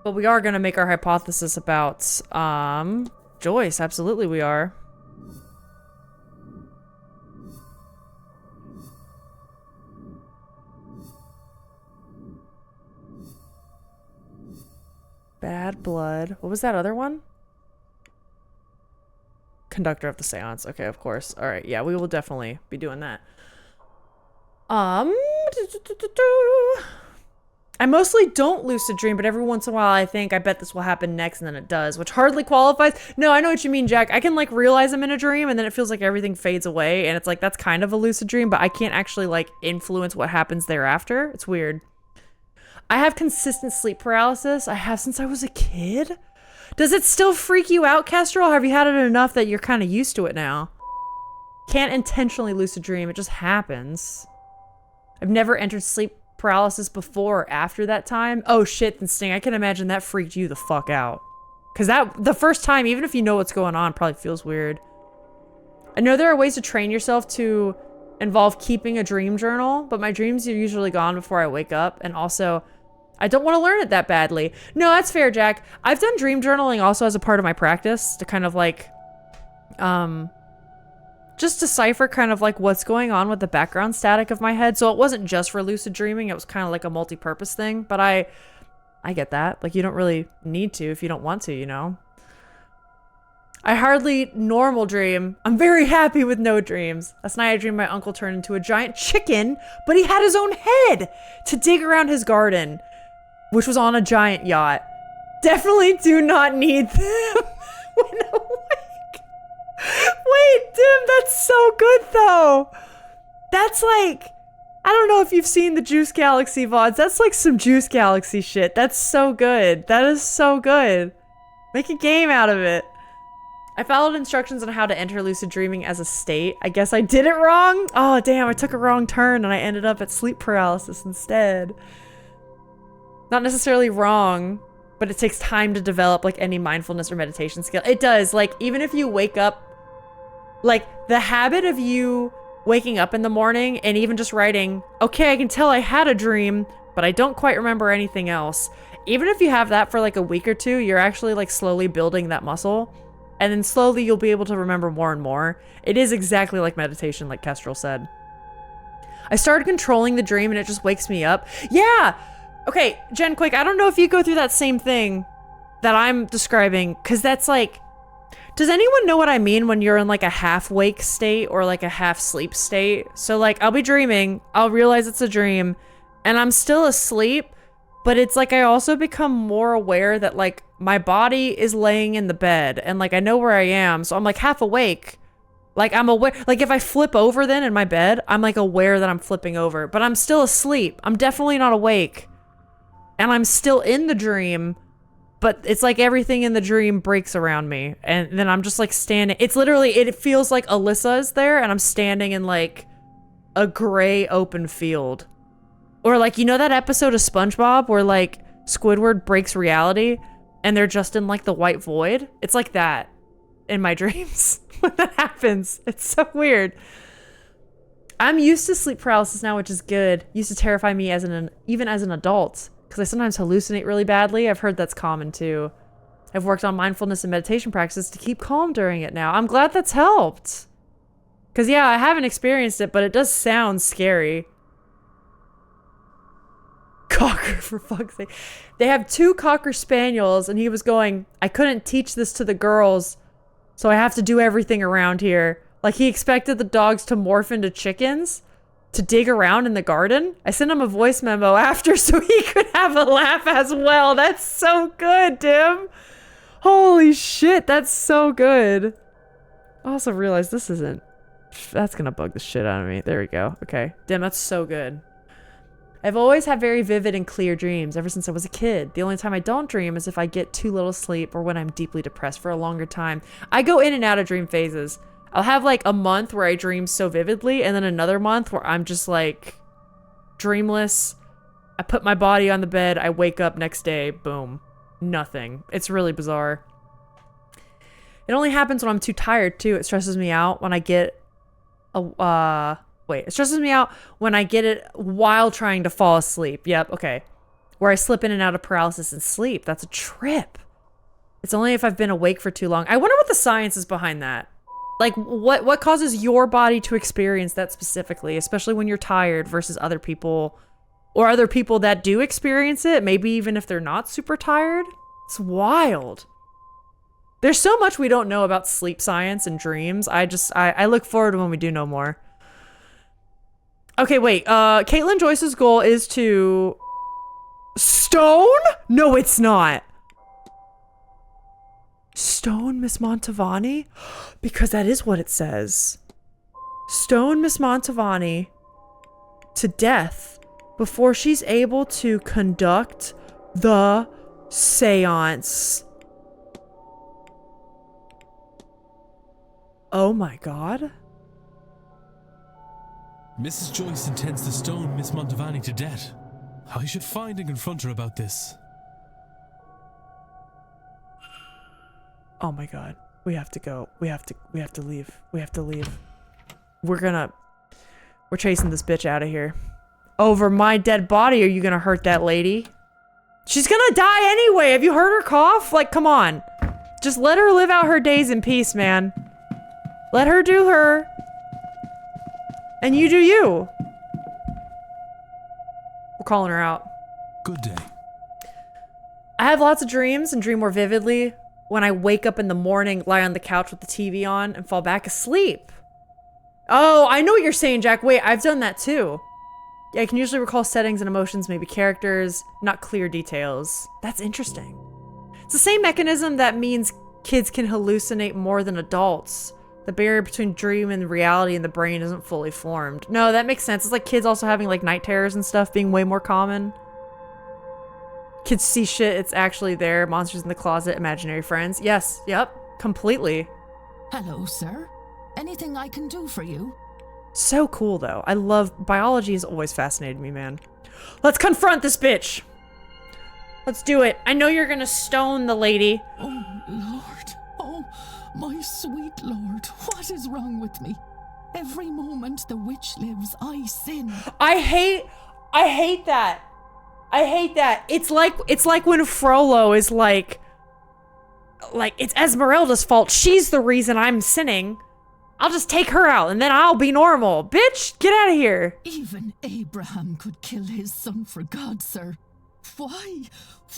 But we are gonna make our hypothesis about, Joyce. Absolutely we are. Bad blood. What was that other one? Conductor of the seance. Okay, of course. All right. Yeah, we will definitely be doing that. I mostly don't lucid dream, but every once in a while I think I bet this will happen next, and then it does, which hardly qualifies. No, I know what you mean, Jack. I can like realize I'm in a dream and then it feels like everything fades away and it's like that's kind of a lucid dream, but I can't actually like influence what happens thereafter. It's weird. I have consistent sleep paralysis. I have since I was a kid. Does it still freak you out, Kestrel? Or have you had it enough that you're kind of used to it now? Can't intentionally lucid dream. It just happens. I've never entered sleep paralysis before or after that time. Oh shit, then Sting, I can imagine that freaked you the fuck out. Cause the first time, even if you know what's going on, probably feels weird. I know there are ways to train yourself to involve keeping a dream journal, but my dreams are usually gone before I wake up, and also I don't want to learn it that badly. No, that's fair, Jack. I've done dream journaling also as a part of my practice to kind of like, just decipher kind of like what's going on with the background static of my head. So it wasn't just for lucid dreaming. It was kind of like a multi-purpose thing, but I get that. Like you don't really need to if you don't want to, you know? I hardly normal dream. I'm very happy with no dreams. Last night I dreamed my uncle turned into a giant chicken, but he had his own head to dig around his garden, which was on a giant yacht. Definitely do not need them when awake. Wait, Dim, that's so good though. That's like, I don't know if you've seen the Juice Galaxy VODs. That's like some Juice Galaxy shit. That's so good. That is so good. Make a game out of it. I followed instructions on how to enter lucid dreaming as a state. I guess I did it wrong. Oh, damn, I took a wrong turn and I ended up at sleep paralysis instead. Not necessarily wrong, but it takes time to develop like any mindfulness or meditation skill. It does. Like, even if you wake up, like the habit of you waking up in the morning and even just writing, okay, I can tell I had a dream, but I don't quite remember anything else. Even if you have that for like a week or two, you're actually like slowly building that muscle. And then slowly you'll be able to remember more and more. It is exactly like meditation, like Kestrel said. I started controlling the dream and it just wakes me up. Yeah! Okay, Jen Quick, I don't know if you go through that same thing that I'm describing, because that's like... Does anyone know what I mean when you're in like a half-wake state or like a half-sleep state? So like, I'll be dreaming, I'll realize it's a dream, and I'm still asleep, but it's like I also become more aware that like my body is laying in the bed and like I know where I am, so I'm like half awake. Like I'm aware, like if I flip over then in my bed, I'm like aware that I'm flipping over, but I'm still asleep. I'm definitely not awake. And I'm still in the dream, but it's like everything in the dream breaks around me. And then I'm just like standing. It's literally, it feels like Alyssa is there and I'm standing in like a gray open field. Or like, you know that episode of SpongeBob where like Squidward breaks reality and they're just in like the white void? It's like that in my dreams when that happens. It's so weird. I'm used to sleep paralysis now, which is good. Used to terrify me as even as an adult. Because I sometimes hallucinate really badly. I've heard that's common too. I've worked on mindfulness and meditation practices to keep calm during it now. I'm glad that's helped. Because yeah, I haven't experienced it, but it does sound scary. Cocker, for fuck's sake. They have 2 Cocker Spaniels, and he was going, I couldn't teach this to the girls, so I have to do everything around here. Like, he expected the dogs to morph into chickens to dig around in the garden. I sent him a voice memo after so he could have a laugh as well. That's so good, Dim. Holy shit, that's so good. I also realized this isn't... That's gonna bug the shit out of me. There we go. Okay. Dim, that's so good. I've always had very vivid and clear dreams ever since I was a kid. The only time I don't dream is if I get too little sleep or when I'm deeply depressed for a longer time. I go in and out of dream phases. I'll have like a month where I dream so vividly and then another month where I'm just like dreamless. I put my body on the bed. I wake up next day. Boom. Nothing. It's really bizarre. It only happens when I'm too tired too. It stresses me out when I get it stresses me out when I get it while trying to fall asleep. Yep. Okay. where I slip in and out of paralysis and sleep. That's a trip. It's only if I've been awake for too long. I wonder what the science is behind that. Like, what causes your body to experience that specifically, especially when you're tired versus other people, or other people that do experience it, maybe even if they're not super tired? It's wild. There's so much we don't know about sleep science and dreams. I look forward to when we do know more. Okay, wait. Caitlin Joyce's goal is to... Stone? No, it's not. Stone Miss Montavani? Because that is what it says. Stone Miss Montavani to death before she's able to conduct the seance. Oh my god.
Mrs. Joyce intends to stone Miss Montavani to death. I should find and confront her about this.
Oh my god. We have to go. We have to leave. We have to leave. We're chasing this bitch out of here. Over my dead body, are you gonna hurt that lady? She's gonna die anyway. Have you heard her cough? Like, come on. Just let her live out her days in peace, man. Let her do her. And you do you. We're calling her out.
Good day.
I have lots of dreams and dream more vividly when I wake up in the morning, lie on the couch with the TV on, and fall back asleep. Oh, I know what you're saying, Jack. Wait, I've done that too. Yeah, I can usually recall settings and emotions, maybe characters, not clear details. That's interesting. It's the same mechanism that means kids can hallucinate more than adults. The barrier between dream and reality in the brain isn't fully formed. No, that makes sense. It's like kids also having like night terrors and stuff being way more common. Kids see shit, it's actually there. Monsters in the closet, imaginary friends. Yes, yep, completely.
Hello, sir. Anything I can do for you?
So cool, though. I love... Biology has always fascinated me, man. Let's confront this bitch! Let's do it. I know you're gonna stone the lady.
Oh, Lord. Oh, my sweet Lord. What is wrong with me? Every moment the witch lives, I sin.
I hate that. I hate that. It's like when Frollo is like it's Esmeralda's fault. She's the reason I'm sinning. I'll just take her out and then I'll be normal. Bitch, get out of here.
Even Abraham could kill his son for God, sir. Why?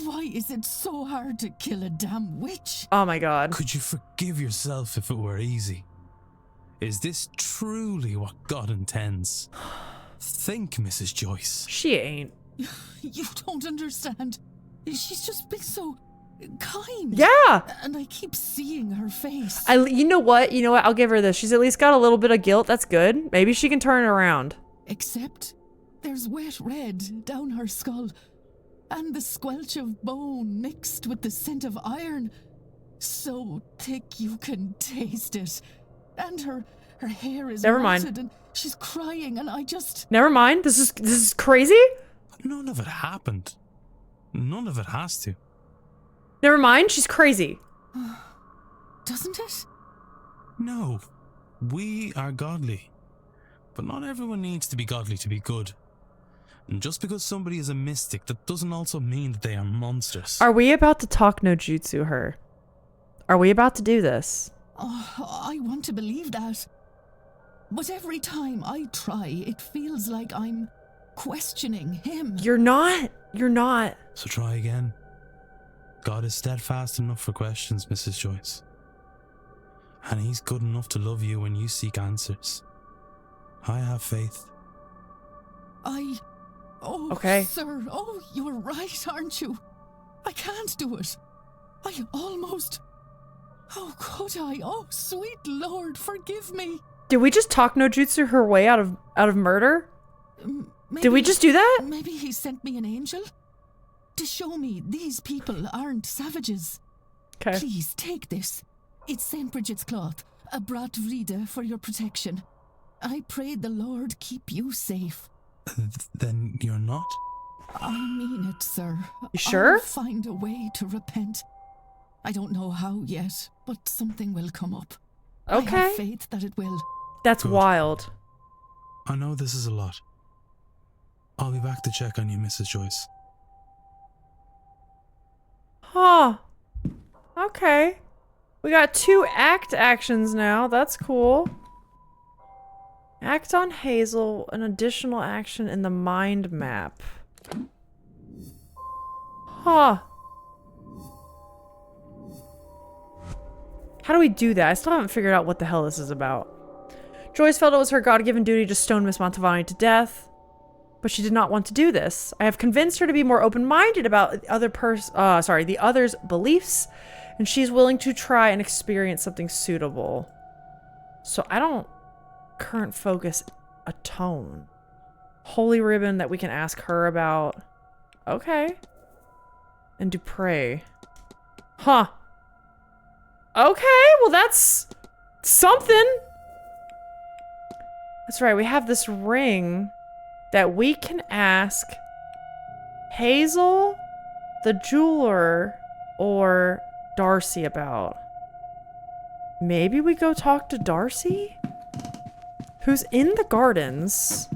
Why is it so hard to kill a damn witch?
Oh my god.
Could you forgive yourself if it were easy? Is this truly what God intends? Think, Mrs. Joyce.
She ain't.
You don't understand. She's just been so kind.
Yeah.
And I keep seeing her face.
You know what? I'll give her this. She's at least got a little bit of guilt. That's good. Maybe she can turn it around.
Except there's wet red down her skull. And the squelch of bone mixed with the scent of iron. So thick you can taste it. And her hair is
Never mind.
rotted and she's crying and I just...
Never mind. This is crazy.
None of it happened. None of it has to.
Never mind. She's crazy.
Doesn't it?
No. We are godly. But not everyone needs to be godly to be good. And just because somebody is a mystic, that doesn't also mean that they are monsters.
Are we about to talk no jutsu her? Are we about to do this?
Oh, I want to believe that. But every time I try, it feels like I'm questioning him.
You're not. You're not.
So try again. God is steadfast enough for questions, Mrs. Joyce. And he's good enough to love you when you seek answers. I have faith.
Oh,
okay.
Sir, oh, you're right, aren't you? I can't do it. I almost... Oh, could I? Oh, sweet Lord, forgive me.
Did we just talk no jutsu her way out of murder? Did we just do that?
Maybe he sent me an angel to show me these people aren't savages.
Okay.
Please take this. It's St. Bridget's cloth, a brat vrida for your protection. I pray the Lord keep you safe.
Then you're not?
I mean it, sir.
You sure?
I'll find a way to repent. I don't know how yet, but something will come up.
Okay.
I have faith that it will.
That's
Good.
wild.
I know this is a lot. I'll be back to check on you, Mrs. Joyce.
Huh. Okay. We got 2 act actions now. That's cool. Act on Hazel, an additional action in the mind map. Huh. How do we do that? I still haven't figured out what the hell this is about. Joyce felt it was her God-given duty to stone Miss Mantovani to death, but she did not want to do this. I have convinced her to be more open-minded about the other's beliefs, and she's willing to try and experience something suitable. So I don't current focus atone. Holy ribbon that we can ask her about. Okay. And Dupre. Huh. Okay, well that's something. That's right, we have this ring that we can ask Hazel, the jeweler, or Darcy about. Maybe we go talk to Darcy? Who's in the gardens.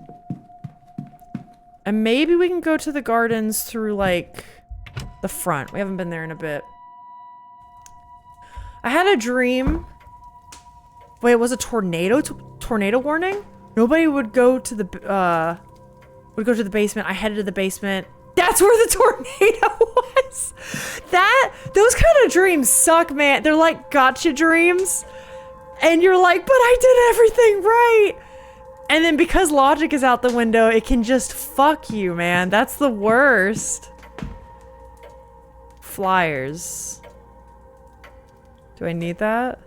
And maybe we can go to the gardens through, like, the front. We haven't been there in a bit. I had a dream. Wait, it was a tornado warning? Nobody would go to the, basement. I headed to the basement. That's where the tornado was! Those kind of dreams suck, man. They're like gotcha dreams. And you're like, but I did everything right! And then because logic is out the window, it can just fuck you, man. That's the worst. Flyers. Do I need that?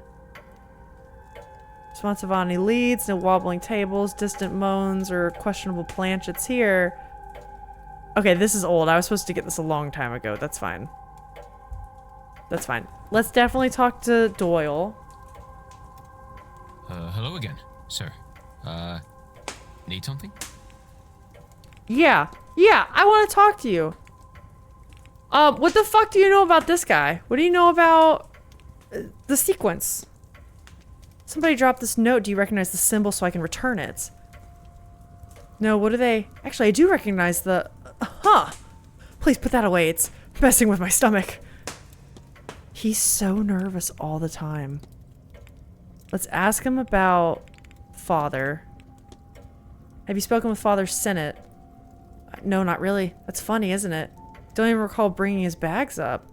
Mantovani leads, no wobbling tables, distant moans, or questionable planchets here. Okay, this is old. I was supposed to get this a long time ago. That's fine. That's fine. Let's definitely talk to Doyle.
Hello again, sir. Need something?
Yeah, I want to talk to you. What the fuck do you know about this guy? What do you know about the sequence? Somebody dropped this note. Do you recognize the symbol so I can return it? No, what are they? Actually, I do recognize the... Huh! Please put that away. It's messing with my stomach. He's so nervous all the time. Let's ask him about Father. Have you spoken with Father Sennett? No, not really. That's funny, isn't it? Don't even recall bringing his bags up.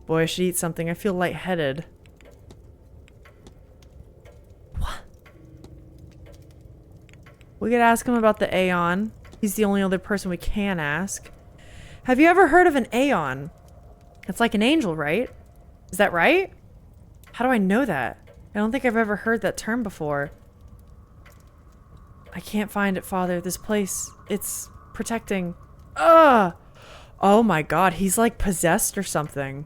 Boy, I should eat something. I feel lightheaded. We could ask him about the Aeon. He's the only other person we can ask. Have you ever heard of an Aeon? It's like an angel, right? Is that right? How do I know that? I don't think I've ever heard that term before. I can't find it, Father. This place, it's protecting... Ugh! Oh my god, he's like possessed or something.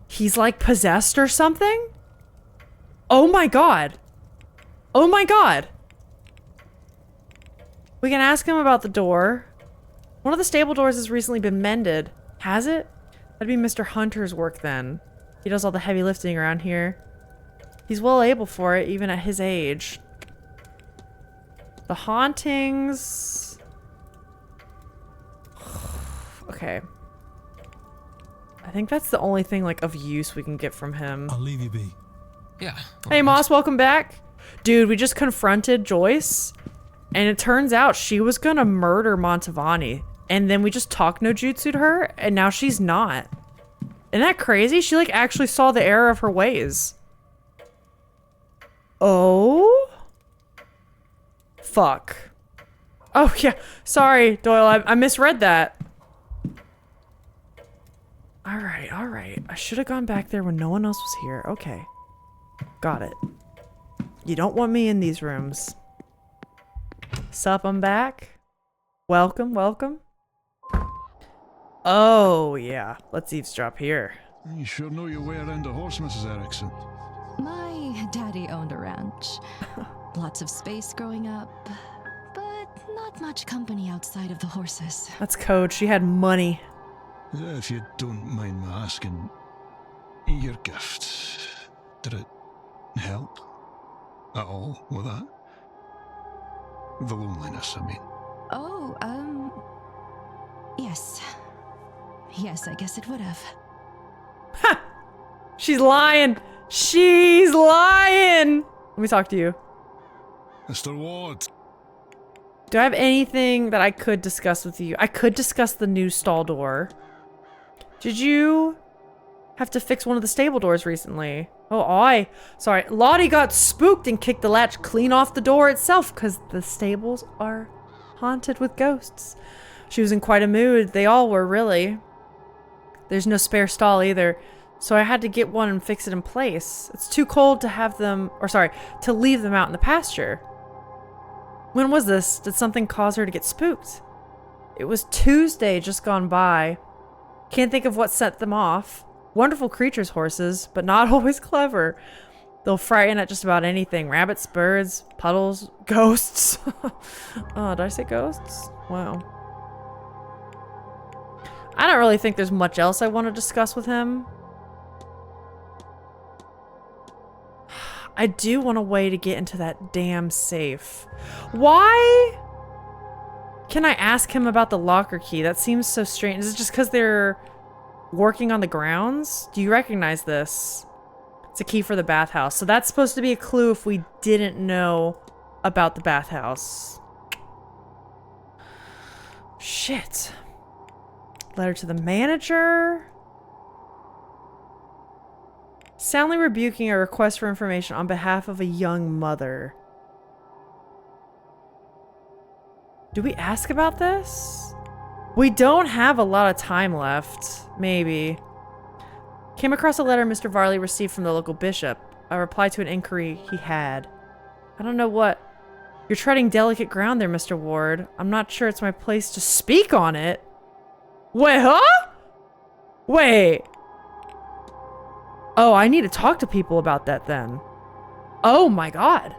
He's like possessed or something? Oh my god! Oh my god! We can ask him about the door. One of the stable doors has recently been mended. Has it? That'd be Mr. Hunter's work then. He does all the heavy lifting around here. He's well able for it, even at his age. The hauntings... Okay. I think that's the only thing, like, of use we can get from him.
I'll leave you be.
Yeah.
Hey, Moss, welcome back. Dude, we just confronted Joyce, and it turns out she was gonna murder Mantovani, and then we just talked no jutsu to her, and now she's not. Isn't that crazy? She, like, actually saw the error of her ways. Oh? Fuck. Oh, yeah. Sorry, Doyle. I misread that. Alright, alright. I should have gone back there when no one else was here. Okay. Got it. You don't want me in these rooms. Sup, I'm back. Welcome, welcome. Oh, yeah. Let's eavesdrop here.
You sure know your way around a horse, Mrs. Erickson.
My daddy owned a ranch. Lots of space growing up, but not much company outside of the horses.
That's code. She had money.
If you don't mind my asking, your gift, did it help at all with that? The loneliness, I mean.
Oh, yes. Yes, I guess it would have.
Ha! She's lying. She's lying. Let me talk to you.
Mr. Ward.
Do I have anything that I could discuss with you? I could discuss the new stall door. Did you have to fix one of the stable doors recently? Oh, sorry. Lottie got spooked and kicked the latch clean off the door itself because the stables are haunted with ghosts. She was in quite a mood. They all were, really. There's no spare stall either, so I had to get one and fix it in place. It's too cold to have them, or sorry, to leave them out in the pasture. When was this? Did something cause her to get spooked? It was Tuesday just gone by. Can't think of what set them off. Wonderful creatures, horses, but not always clever. They'll frighten at just about anything. Rabbits, birds, puddles, ghosts. Oh, did I say ghosts? Wow. I don't really think there's much else I want to discuss with him. I do want a way to get into that damn safe. Why can I ask him about the locker key? That seems so strange. Is it just because they're working on the grounds? Do you recognize this? It's a key for the bathhouse. So that's supposed to be a clue if we didn't know about the bathhouse. Shit. Letter to the manager. Soundly rebuking a request for information on behalf of a young mother. Do we ask about this? We don't have a lot of time left. Maybe. Came across a letter Mr. Varley received from the local bishop. I replied to an inquiry he had. I don't know what. You're treading delicate ground there, Mr. Ward. I'm not sure it's my place to speak on it. Wait, huh? Wait. Oh, I need to talk to people about that then. Oh my god.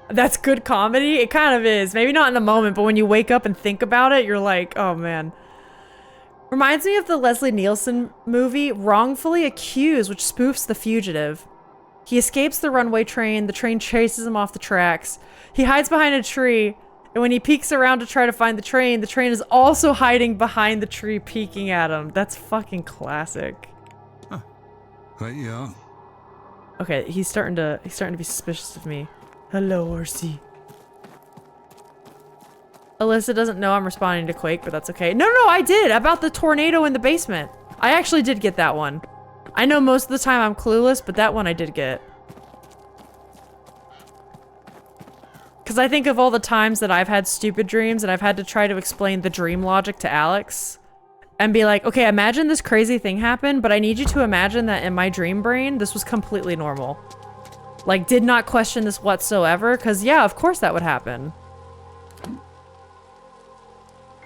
That's good comedy? It kind of is. Maybe not in the moment, but when you wake up and think about it, you're like, oh man. Reminds me of the Leslie Nielsen movie, Wrongfully Accused, which spoofs The Fugitive. He escapes the runway train, the train chases him off the tracks. He hides behind a tree, and when he peeks around to try to find the train is also hiding behind the tree, peeking at him. That's fucking classic.
Huh. Right, yeah.
Okay, he's starting to be suspicious of me. Hello, horsey. Alyssa doesn't know I'm responding to Quake, but that's okay. No, I did! About the tornado in the basement. I actually did get that one. I know most of the time I'm clueless, but that one I did get. Because I think of all the times that I've had stupid dreams and I've had to try to explain the dream logic to Alex. And be like, okay, imagine this crazy thing happened, but I need you to imagine that in my dream brain, this was completely normal. Like, did not question this whatsoever, because yeah, of course that would happen.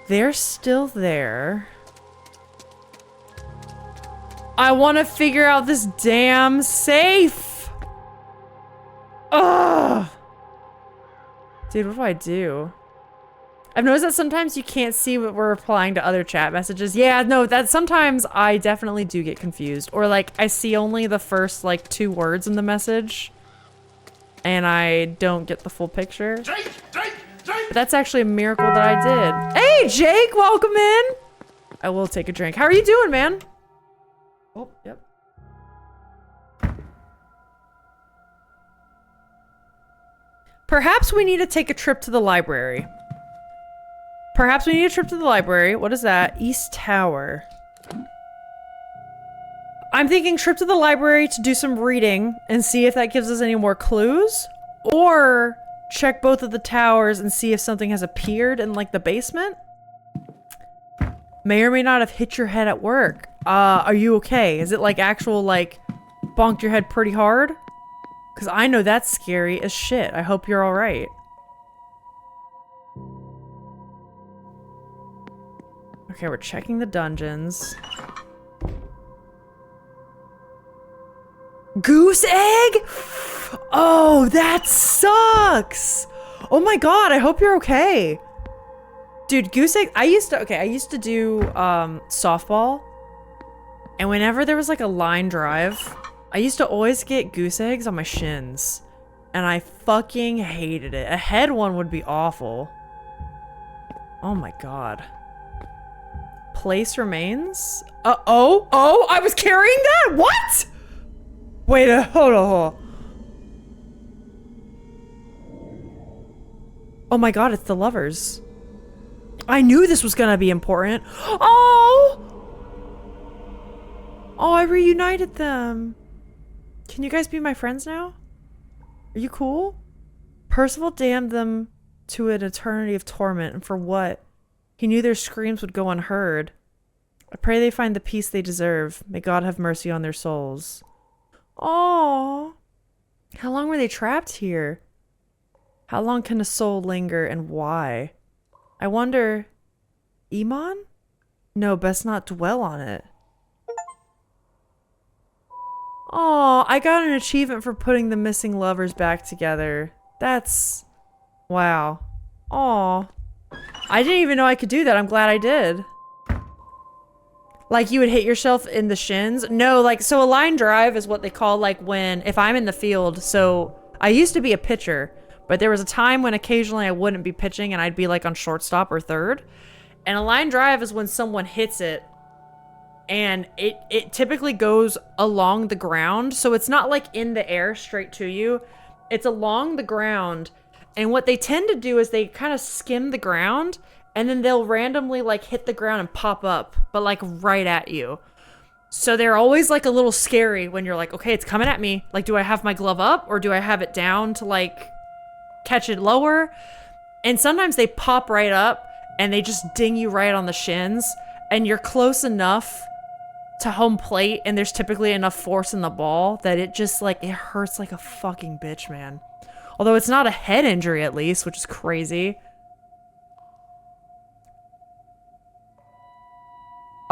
They're still there. I want to figure out this damn safe. Ugh. Dude, what do I do? I've noticed that sometimes you can't see what we're replying to other chat messages. Yeah, no, that sometimes I definitely do get confused. Or like, I see only the first like 2 words in the message. And I don't get the full picture. But that's actually a miracle that I did. Hey, Jake, welcome in. I will take a drink. How are you doing, man? Oh, yep. Perhaps we need to take a trip to the library. Perhaps we need a trip to the library. What is that? East Tower. I'm thinking trip to the library to do some reading and see if that gives us any more clues. Or check both of the towers and see if something has appeared in like the basement. May or may not have hit your head at work. Are you okay? Is it like actual like bonked your head pretty hard? Because I know that's scary as shit. I hope you're alright. Okay, we're checking the dungeons. Goose egg? Oh, that sucks! Oh my god, I hope you're okay. Dude, goose egg, I used to do softball. And whenever there was like a line drive, I used to always get goose eggs on my shins. And I fucking hated it. A head one would be awful. Oh my god. place remains. Oh, I was carrying that? What? Wait, hold on. Oh my god, it's the lovers. I knew this was gonna be important. Oh! Oh, I reunited them. Can you guys be my friends now? Are you cool? Percival damned them to an eternity of torment, and for what? He knew their screams would go unheard. I pray they find the peace they deserve. May God have mercy on their souls. Oh, how long were they trapped here? How long can a soul linger, and why? I wonder... Iman? No, best not dwell on it. Oh, I got an achievement for putting the missing lovers back together. That's... wow. Aw. I didn't even know I could do that. I'm glad I did. Like, you would hit yourself in the shins? No, like, so a line drive is what they call, like, when... if I'm in the field, so... I used to be a pitcher, but there was a time when occasionally I wouldn't be pitching and I'd be, like, on shortstop or third. And a line drive is when someone hits it and it typically goes along the ground. So it's not like in the air straight to you. It's along the ground. And what they tend to do is they kind of skim the ground and then they'll randomly like hit the ground and pop up, but like right at you. So they're always like a little scary when you're like, okay, it's coming at me. Like, do I have my glove up or do I have it down to like catch it lower? And sometimes they pop right up and they just ding you right on the shins and you're close enough to home plate and there's typically enough force in the ball that it just like, it hurts like a fucking bitch, man. Although it's not a head injury at least, which is crazy.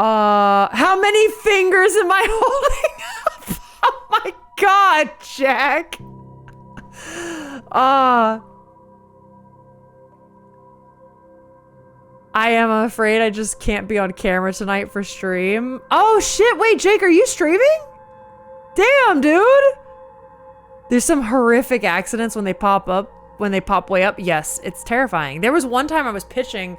How many fingers am I holding up? Oh my god, Jack. I am afraid I just can't be on camera tonight for stream. Oh shit, wait, Jake, are you streaming? Damn, dude. There's some horrific accidents when they pop up, when they pop way up. Yes, it's terrifying. There was one time I was pitching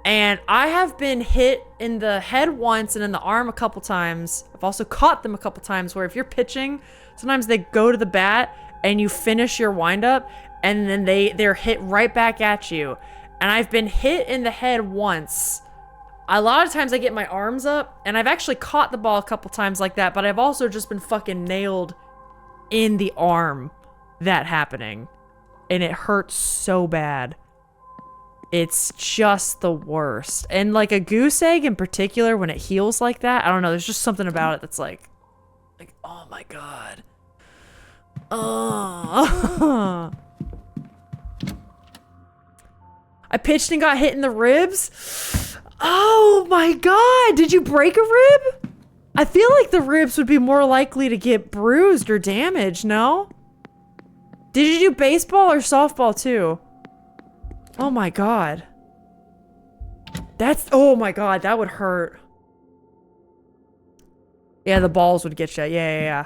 and I have been hit in the head once and in the arm a couple times. I've also caught them a couple times where if you're pitching, sometimes they go to the bat and you finish your windup and then they're hit right back at you. And I've been hit in the head once. A lot of times I get my arms up and I've actually caught the ball a couple times like that, but I've also just been fucking nailed in the arm that happening. And it hurts so bad. It's just the worst. And like a goose egg in particular, when it heals like that, I don't know, there's just something about it that's like, oh my god. Oh. I pitched and got hit in the ribs. Oh my god, did you break a rib? I feel like the ribs would be more likely to get bruised or damaged, no? Did you do baseball or softball too? Oh my god. That's, oh my god, that would hurt. Yeah, the balls would get you. Yeah.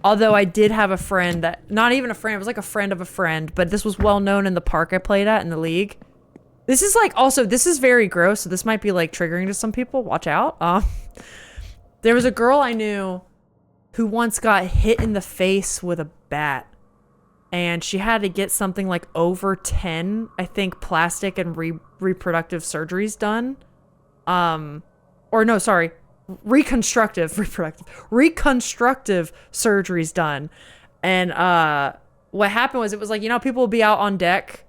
Although I did have a friend that, not even a friend, it was like a friend of a friend, but this was well known in the park I played at in the league. This is like, also, this is very gross, so this might be like triggering to some people. Watch out. There was a girl I knew who once got hit in the face with a bat. And she had to get something like over 10, I think, plastic and reproductive surgeries done. Or no, sorry. Reconstructive surgeries done. And what happened was, it was like, you know, people will be out on deck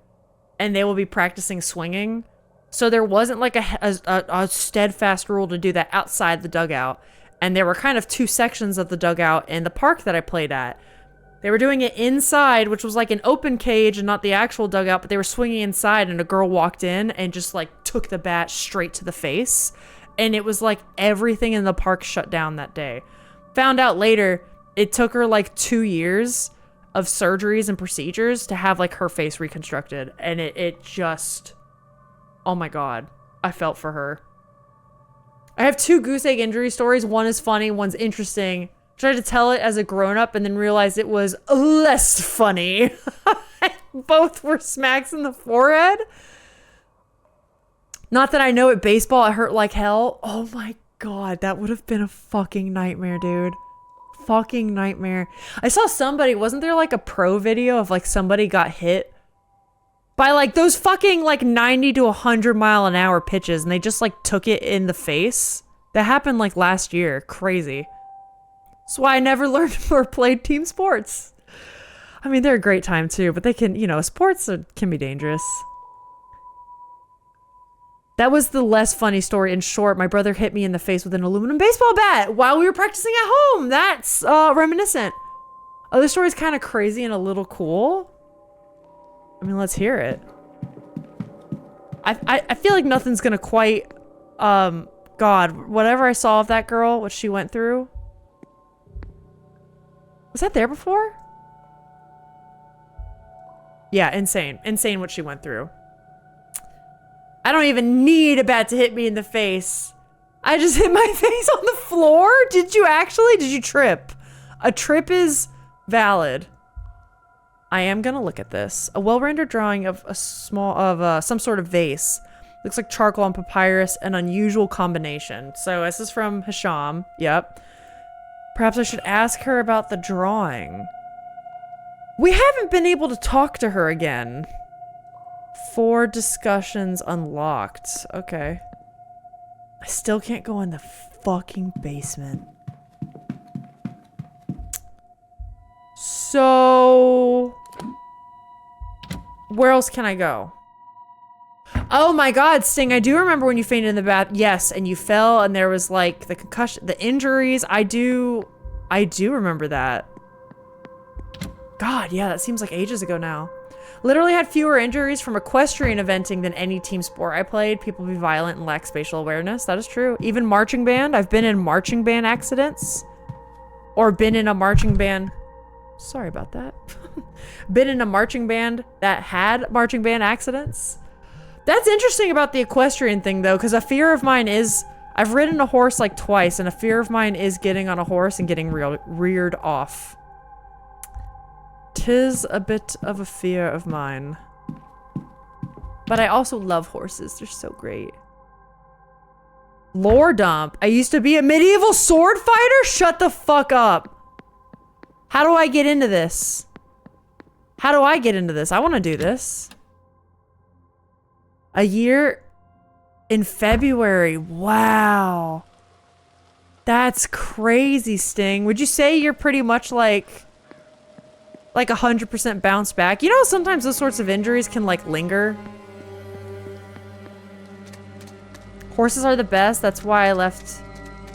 and they will be practicing swinging. So there wasn't like a steadfast rule to do that outside the dugout. And there were kind of two sections of the dugout in the park that I played at. They were doing it inside, which was like an open cage and not the actual dugout, but they were swinging inside and a girl walked in and just like took the bat straight to the face. And it was like everything in the park shut down that day. Found out later, it took her like 2 years of surgeries and procedures to have like her face reconstructed. And it just, oh my god, I felt for her. I have 2 goose egg injury stories. One is funny, one's interesting. Tried to tell it as a grown-up and then realized it was less funny. Both were smacks in the forehead. Not that I know it, baseball, it hurt like hell. Oh my god, that would have been a fucking nightmare, dude. Fucking nightmare. I saw somebody, wasn't there like a pro video of like somebody got hit by like those fucking like 90 to 100 mile an hour pitches and they just like took it in the face? That happened like last year. Crazy. That's why I never learned or played team sports. I mean, they're a great time too, but they can, you know, can be dangerous. That was the less funny story. In short, my brother hit me in the face with an aluminum baseball bat while we were practicing at home. That's reminiscent. Oh, this story's kind of crazy and a little cool. I mean, let's hear it. I feel like nothing's gonna quite, God, whatever I saw of that girl, what she went through. Was that there before? Yeah, insane. Insane what she went through. I don't even need a bat to hit me in the face. I just hit my face on the floor? Did you actually? Did you trip? A trip is valid. I am gonna look at this. A well-rendered drawing of some sort of vase. Looks like charcoal and papyrus, an unusual combination. So this is from Hisham. Yep. Perhaps I should ask her about the drawing. We haven't been able to talk to her again. 4 discussions unlocked. Okay. I still can't go in the fucking basement. So... where else can I go? Oh my god, Sting, I do remember when you fainted in the bath. Yes, and you fell and there was like the concussion, the injuries. I do remember that. God, yeah, that seems like ages ago now. Literally had fewer injuries from equestrian eventing than any team sport I played. People be violent and lack spatial awareness. That is true. Even marching band. I've been in marching band accidents. Or been in a marching band. Sorry about that. Been in a marching band that had marching band accidents. That's interesting about the equestrian thing though, because a fear of mine is, I've ridden a horse like twice, and a fear of mine is getting on a horse and getting reared off. 'Tis a bit of a fear of mine. But I also love horses. They're so great. Lore dump. I used to be a medieval sword fighter? Shut the fuck up. How do I get into this? How do I get into this? I want to do this. A year in February. Wow. That's crazy, Sting. Would you say you're pretty much like 100% bounce back? You know, sometimes those sorts of injuries can like linger. Horses are the best. That's why I left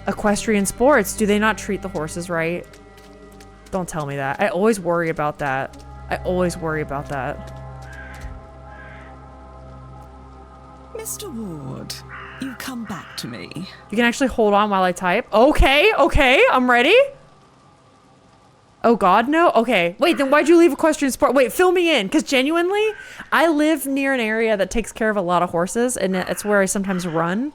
equestrian sports. Do they not treat the horses right? Don't tell me that. I always worry about that. I always worry about that.
Mr. Ward, you've come back to me.
You can actually hold on while I type. Okay, okay, I'm ready. Oh god, no? Okay. Wait, then why'd you leave equestrian sport? Wait, fill me in, because genuinely, I live near an area that takes care of a lot of horses, and it's where I sometimes run.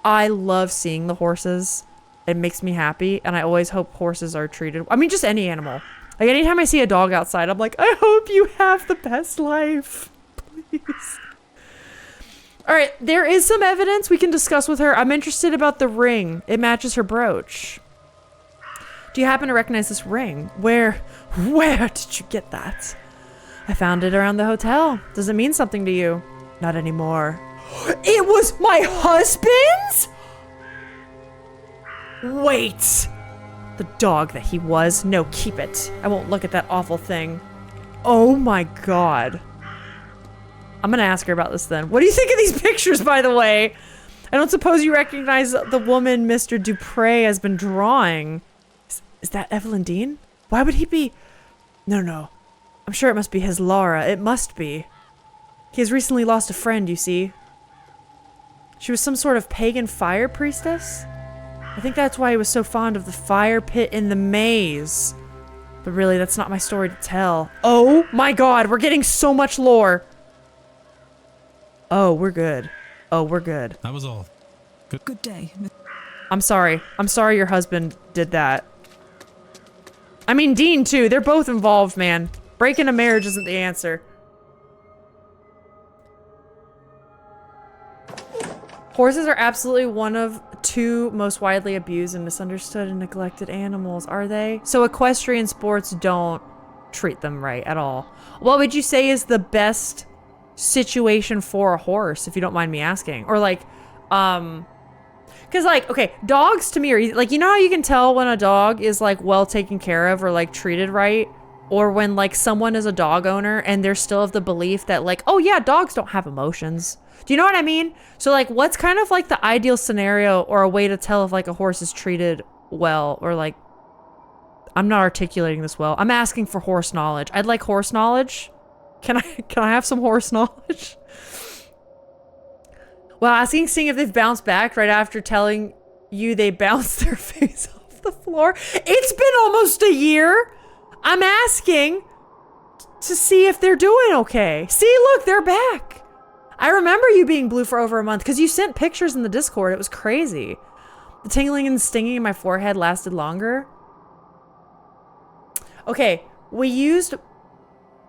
I love seeing the horses. It makes me happy, and I always hope horses are treated... I mean, just any animal. Like, anytime I see a dog outside, I'm like, I hope you have the best life. Please. Alright, there is some evidence we can discuss with her. I'm interested about the ring. It matches her brooch. Do you happen to recognize this ring? Where did you get that? I found it around the hotel. Does it mean something to you? Not anymore. It was my husband's? Wait. The dog that he was. No, keep it. I won't look at that awful thing. Oh my god. I'm gonna ask her about this then. What do you think of these pictures, by the way? I don't suppose you recognize the woman Mr. Dupre has been drawing. Is that Evelyn Dean? Why would he be... No. I'm sure it must be his Laura. It must be. He has recently lost a friend, you see. She was some sort of pagan fire priestess? I think that's why he was so fond of the fire pit in the maze. But really, that's not my story to tell. Oh my god, we're getting so much lore. Oh, we're good. Oh, we're good.
That was all.
Good day.
I'm sorry. I'm sorry your husband did that. I mean, Dean, too. They're both involved, man. Breaking a marriage isn't the answer. Horses are absolutely one of 2 most widely abused and misunderstood and neglected animals, are they? So equestrian sports don't treat them right at all. What would you say is the best situation for a horse, if you don't mind me asking? Or like, because like, okay, dogs to me are easy. Like, you know how you can tell when a dog is like well taken care of or like treated right? Or when like someone is a dog owner and they're still of the belief that like, oh yeah, dogs don't have emotions. Do you know what I mean? So like, what's kind of like the ideal scenario or a way to tell if like a horse is treated well, or like, I'm not articulating this well. I'm asking for horse knowledge. I'd like horse knowledge. Can I have some horse knowledge? Well, asking, seeing if they've bounced back right after telling you they bounced their face off the floor. It's been almost a year. I'm asking to see if they're doing okay. See, look, they're back. I remember you being blue for over a month because you sent pictures in the Discord. It was crazy. The tingling and stinging in my forehead lasted longer. Okay, we used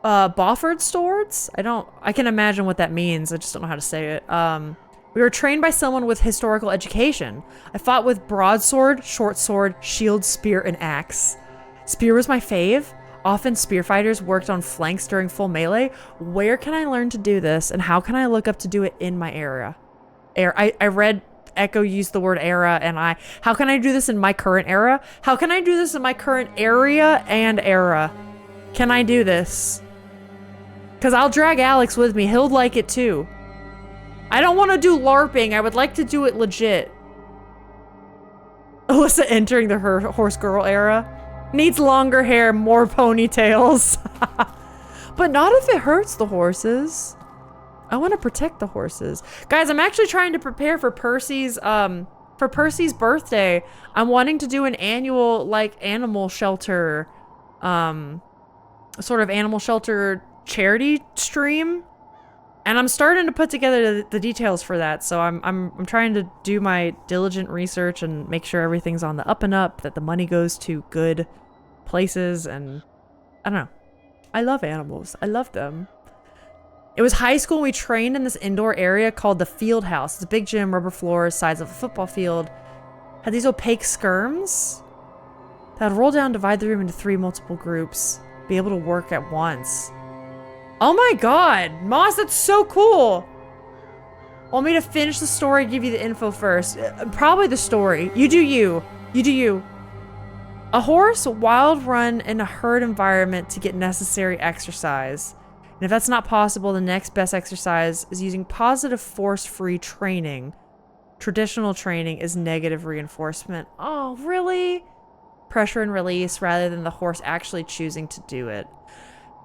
Bofford swords. I can imagine what that means. I just don't know how to say it. We were trained by someone with historical education. I fought with broadsword, short sword, shield, spear, and axe. Spear was my fave. Often spear fighters worked on flanks during full melee. Where can I learn to do this, and how can I look up to do it in my area? I read Echo used the word era, and how can I do this in my current era? How can I do this in my current area and era? Can I do this? Because I'll drag Alex with me. He'll like it too. I don't want to do LARPing. I would like to do it legit. Alyssa entering the horse girl era. Needs longer hair, more ponytails. But not if it hurts the horses. I want to protect the horses. Guys, I'm actually trying to prepare for Percy's birthday. I'm wanting to do an annual, like, animal shelter, sort of animal shelter charity stream. And I'm starting to put together the details for that. So I'm trying to do my diligent research and make sure everything's on the up and up, that the money goes to good places, and I don't know. I love animals. I love them. It was high school. We trained in this indoor area called the field house. It's a big gym, rubber floors, size of a football field. Had these opaque skirms that would roll down, divide the room into 3 multiple groups, be able to work at once. Oh my god, Moss, that's so cool. Want me to finish the story, give you the info first? Probably the story. You do you. You do you. A horse wild run in a herd environment to get necessary exercise. And if that's not possible, the next best exercise is using positive force-free training. Traditional training is negative reinforcement. Oh, really? Pressure and release rather than the horse actually choosing to do it.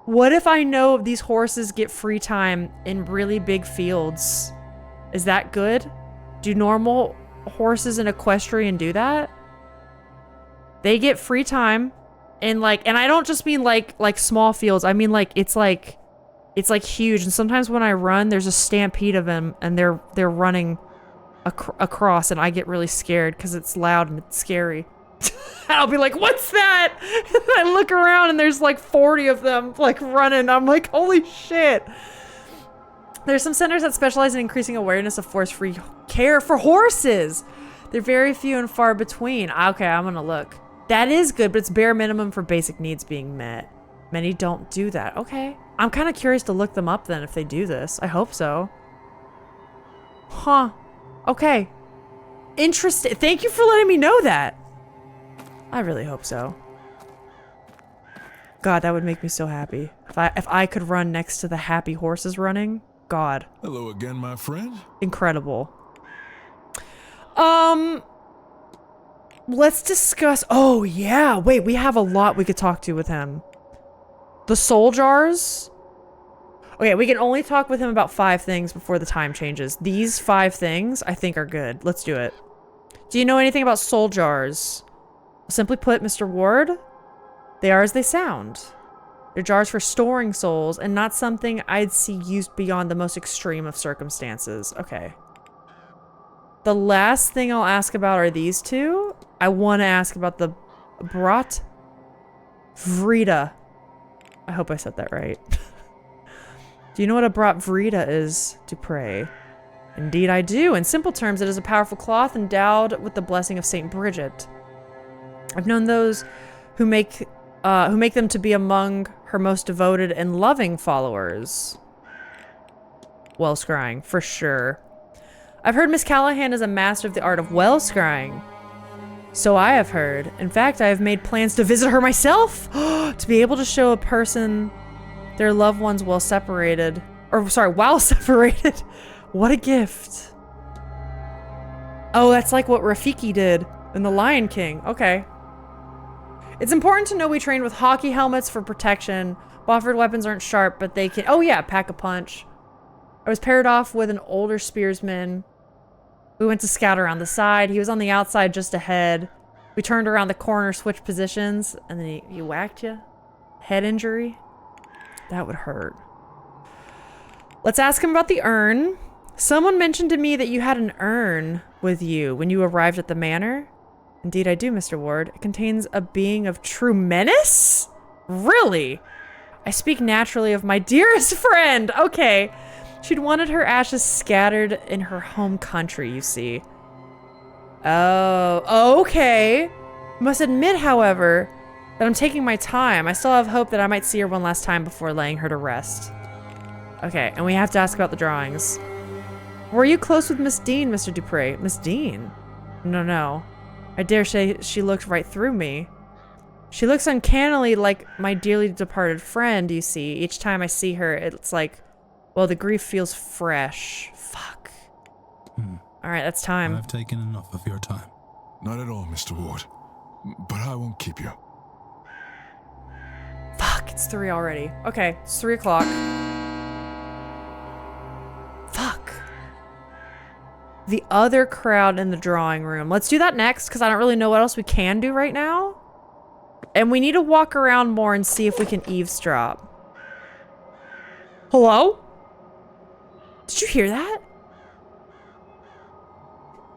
What if I know these horses get free time in really big fields? Is that good? Do normal horses in equestrian do that? They get free time in like, and I don't just mean like small fields. I mean like it's like huge. And sometimes when I run, there's a stampede of them, and they're running across, and I get really scared because it's loud and it's scary. I'll be like, what's that? And I look around and there's like 40 of them like running. I'm like, holy shit. There's some centers that specialize in increasing awareness of force-free care for horses. They're very few and far between. Okay, I'm gonna look. That is good, but it's bare minimum for basic needs being met. Many don't do that. Okay. I'm kind of curious to look them up then if they do this. I hope so. Huh. Okay. Interesting. Thank you for letting me know that. I really hope so. God, that would make me so happy. If I could run next to the happy horses running. God.
Hello again, my friend.
Incredible. Let's discuss. Oh, yeah. Wait, we have a lot we could talk to with him. The soul jars. Okay, we can only talk with him about 5 things before the time changes. These 5 things I think are good. Let's do it. Do you know anything about soul jars? Simply put, Mr. Ward, they are as they sound. They're jars for storing souls and not something I'd see used beyond the most extreme of circumstances. Okay. The last thing I'll ask about are these 2. I want to ask about the Brat Vrita. I hope I said that right. Do you know what a Brat Vrita is, Dupre? Indeed I do. In simple terms, it is a powerful cloth endowed with the blessing of Saint Bridget. I've known those who make them to be among her most devoted and loving followers. Well scrying, for sure. I've heard Miss Callahan is a master of the art of well scrying. So I have heard. In fact, I have made plans to visit her myself to be able to show a person their loved ones while separated. What a gift. Oh, that's like what Rafiki did in The Lion King. Okay. It's important to know we train with hockey helmets for protection. Waffered weapons aren't sharp, but they can... Oh yeah, pack a punch. I was paired off with an older spearsman. We went to scout around the side. He was on the outside just ahead. We turned around the corner, switched positions, and then he whacked you. Head injury. That would hurt. Let's ask him about the urn. Someone mentioned to me that you had an urn with you when you arrived at the manor. Indeed I do, Mr. Ward. It contains a being of true menace? Really? I speak naturally of my dearest friend. Okay. She'd wanted her ashes scattered in her home country, you see. Oh, okay. Must admit, however, that I'm taking my time. I still have hope that I might see her one last time before laying her to rest. Okay, and we have to ask about the drawings. Were you close with Miss Dean, Mr. Dupre? Miss Dean? No. I dare say she looked right through me. She looks uncannily like my dearly departed friend, you see. Each time I see her, it's like, well, the grief feels fresh. Fuck. Alright, that's time.
I've taken enough of your time.
Not at all, Mr. Ward. But I won't keep you.
Fuck, it's 3 already. Okay, it's 3 o'clock. Fuck. The other crowd in the drawing room. Let's do that next, because I don't really know what else we can do right now. And we need to walk around more and see if we can eavesdrop. Hello? Did you hear that?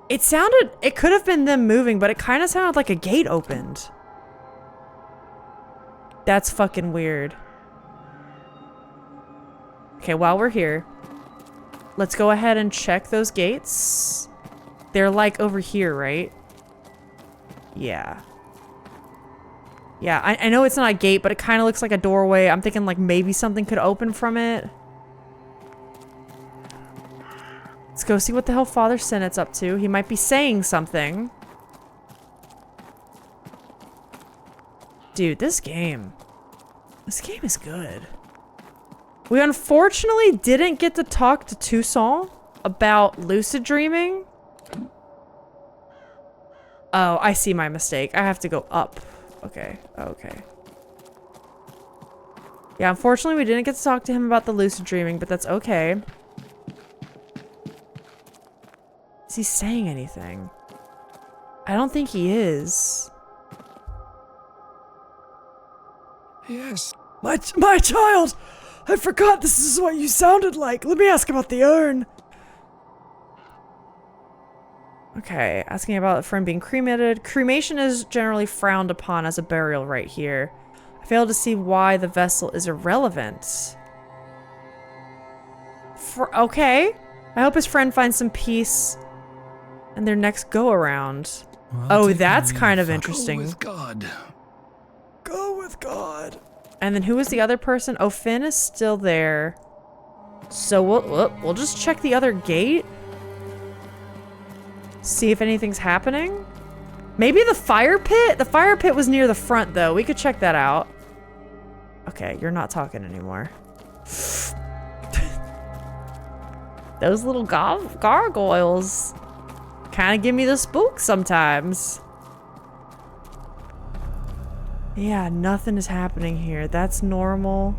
It sounded, it could have been them moving, but it kind of sounded like a gate opened. That's fucking weird. Okay, while we're here, let's go ahead and check those gates. They're like over here, right? Yeah. Yeah, I know it's not a gate, but it kind of looks like a doorway. I'm thinking like maybe something could open from it. Let's go see what the hell Father Sennett's up to. He might be saying something. Dude, this game is good. We unfortunately didn't get to talk to Toussaint about lucid dreaming. Oh, I see my mistake. I have to go up. Okay, okay. Yeah, unfortunately we didn't get to talk to him about the lucid dreaming, but that's okay. Is he saying anything? I don't think he is.
Yes.
My child! I forgot this is what you sounded like. Let me ask about the urn. Okay, asking about a friend being cremated. Cremation is generally frowned upon as a burial rite here. I fail to see why the vessel is irrelevant. Okay. I hope his friend finds some peace in their next go-around. Oh, that's kind of interesting.
Go with God.
Go with God. And then who was the other person? Oh, Finn is still there. So we'll just check the other gate. See if anything's happening. Maybe the fire pit? The fire pit was near the front, though. We could check that out. Okay, you're not talking anymore. Those little gargoyles kind of give me the spook sometimes. Yeah, nothing is happening here. That's normal.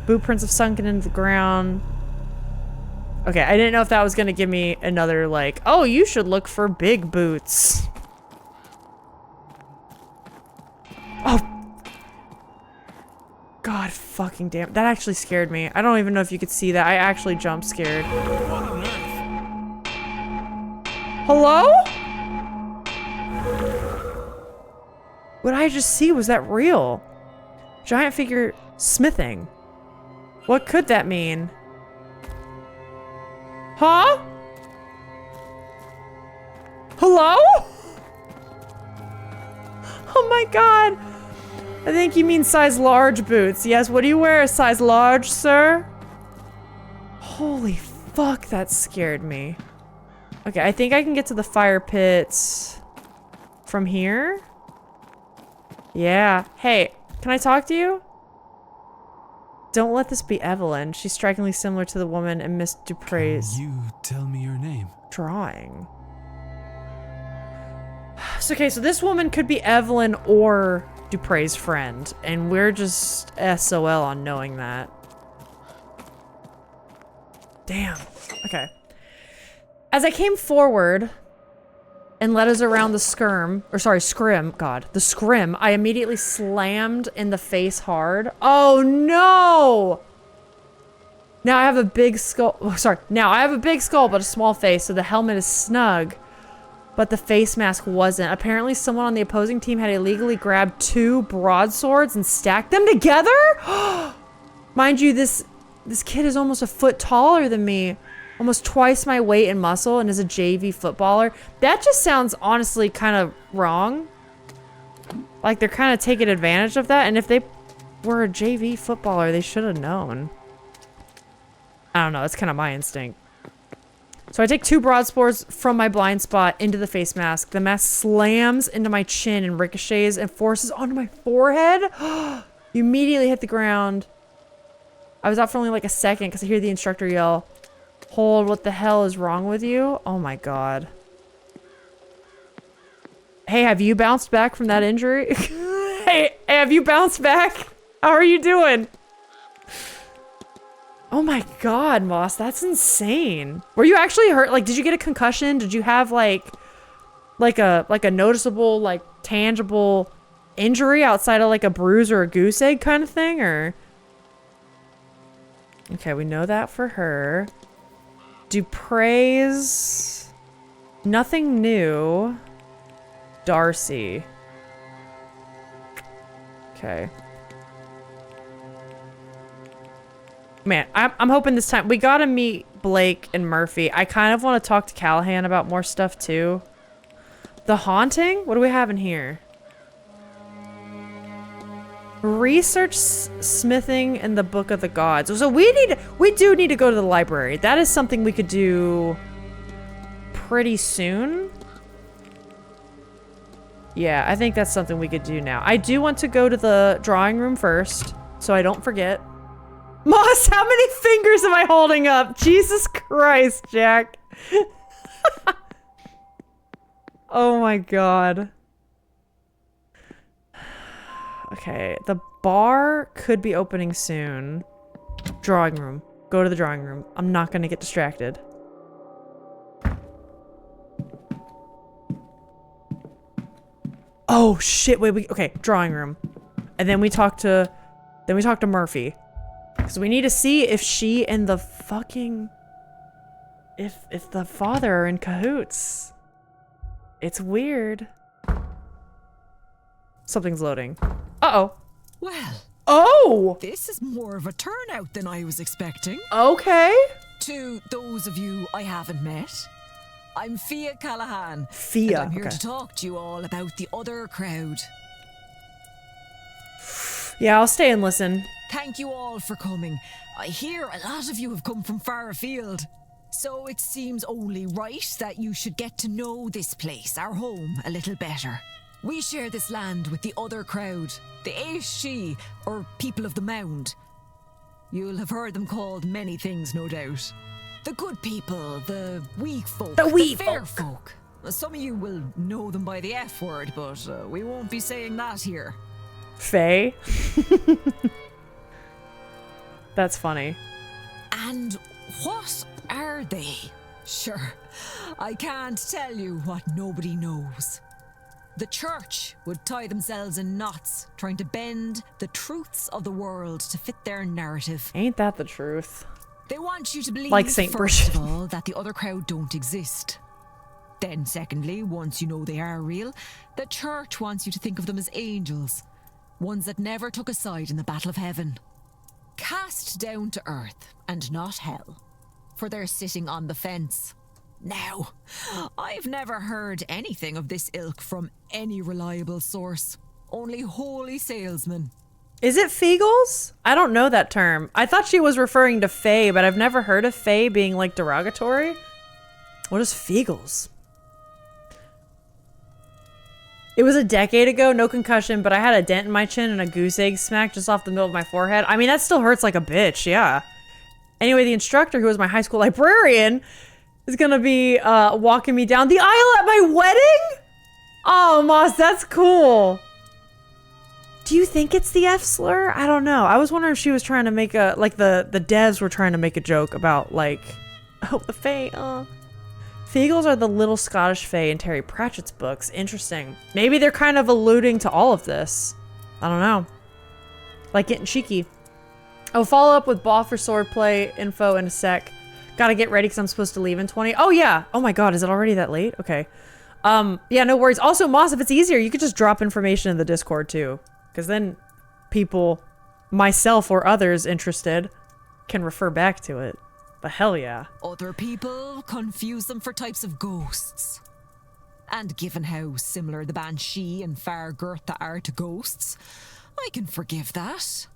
Boot prints have sunken into the ground. Okay, I didn't know if that was gonna give me another, like, oh, you should look for big boots. Oh. God fucking damn. That actually scared me. I don't even know if you could see that. I actually jump scared. Hello? What I just see, was that real? Giant figure smithing. What could that mean? Huh? Hello? Oh my god. I think you mean size large boots. Yes, what do you wear? A size large, sir? Holy fuck, that scared me. Okay, I think I can get to the fire pits from here. Yeah. Hey, can I talk to you? Don't let this be Evelyn. She's strikingly similar to the woman in Miss Dupre's
Can you tell me your name?
drawing. So, okay, so this woman could be Evelyn or Dupre's friend, and we're just SOL on knowing that. Damn. Okay. As I came forward and led us around the scrim, the scrim, I immediately slammed in the face hard. Oh no! Now I have a big skull, now I have a big skull but a small face, so the helmet is snug, but the face mask wasn't. Apparently someone on the opposing team had illegally grabbed 2 broadswords and stacked them together? Mind you, this kid is almost a foot taller than me. Almost twice my weight and muscle, and is a JV footballer. That just sounds honestly kind of wrong. Like they're kind of taking advantage of that, and if they were a JV footballer, they should have known. I don't know, that's kind of my instinct. So I take 2 broadswords from my blind spot into the face mask. The mask slams into my chin and ricochets and forces onto my forehead. You immediately hit the ground. I was out for only like a second because I hear the instructor yell, "Hold, what the hell is wrong with you?" Oh my god. Hey, have you bounced back from that injury? Hey, have you bounced back? How are you doing? Oh my god, Moss, that's insane. Were you actually hurt? Like, did you get a concussion? Did you have like a noticeable, like, tangible injury outside of like a bruise or a goose egg kind of thing, or? Okay, we know that for her. Dupre's nothing new. Darcy. Okay. Man, I'm hoping this time we gotta meet Blake and Murphy. I kind of want to talk to Callahan about more stuff too. The haunting? What do we have in here? Research smithing in the Book of the Gods. So we do need to go to the library. That is something we could do pretty soon. Yeah, I think that's something we could do now. I do want to go to the drawing room first, so I don't forget. Moss, how many fingers am I holding up? Jesus Christ, Jack. Oh my god. Okay, the bar could be opening soon. Drawing room. Go to the drawing room. I'm not gonna get distracted. Oh shit, wait, okay, drawing room. And then we talk to Murphy. Because we need to see if she and the fucking if the father are in cahoots. It's weird. Something's loading. Uh-oh.
Well.
Oh!
This is more of a turnout than I was expecting.
Okay.
To those of you I haven't met, I'm Fia Callahan.
Fia,
and I'm here
okay.
to talk to you all about the other crowd.
Yeah, I'll stay and listen.
Thank you all for coming. I hear a lot of you have come from far afield. So it seems only right that you should get to know this place, our home, a little better. We share this land with the other crowd, the Aishi, or people of the Mound. You'll have heard them called many things, no doubt. The good people, the weak folk, the fair folk. Some of you will know them by the F word, but we won't be saying that here.
Faye? That's funny.
And what are they? Sure, I can't tell you what nobody knows. The church would tie themselves in knots, trying to bend the truths of the world to fit their narrative.
Ain't that the truth?
They want you to believe,
like Saint
first of all, that the other crowd don't exist. Then secondly, once you know they are real, the church wants you to think of them as angels. Ones that never took a side in the battle of heaven. Cast down to earth, and not hell. for their sitting on the fence. Now, I've never heard anything of this ilk from any reliable source. Only holy salesmen.
Is it Feagles? I don't know that term. I thought she was referring to Fae, but I've never heard of Fae being like derogatory. What is Feagles? It was a decade ago, no concussion, but I had a dent in my chin and a goose egg smack just off the middle of my forehead. I mean, that still hurts like a bitch, yeah. Anyway, the instructor, who was my high school librarian, is gonna be walking me down the aisle at my wedding? Oh, Moss, that's cool. Do you think it's the F slur? I don't know. I was wondering if she was trying to make a, like the devs were trying to make a joke about like, oh, the Fae, Feagles are the little Scottish Fae in Terry Pratchett's books. Interesting. Maybe they're kind of alluding to all of this. I don't know. Like getting cheeky. Oh, follow up with Ball for swordplay info in a sec. Gotta get ready because I'm supposed to leave in 20. Oh, yeah. Oh my god, is it already that late? Okay. Yeah, no worries. Also, Moss, if it's easier, you could just drop information in the Discord too. Because then people, myself or others interested, can refer back to it. But hell yeah.
Other people confuse them for types of ghosts. And given how similar the Banshee and Far Gertha are to ghosts, I can forgive that.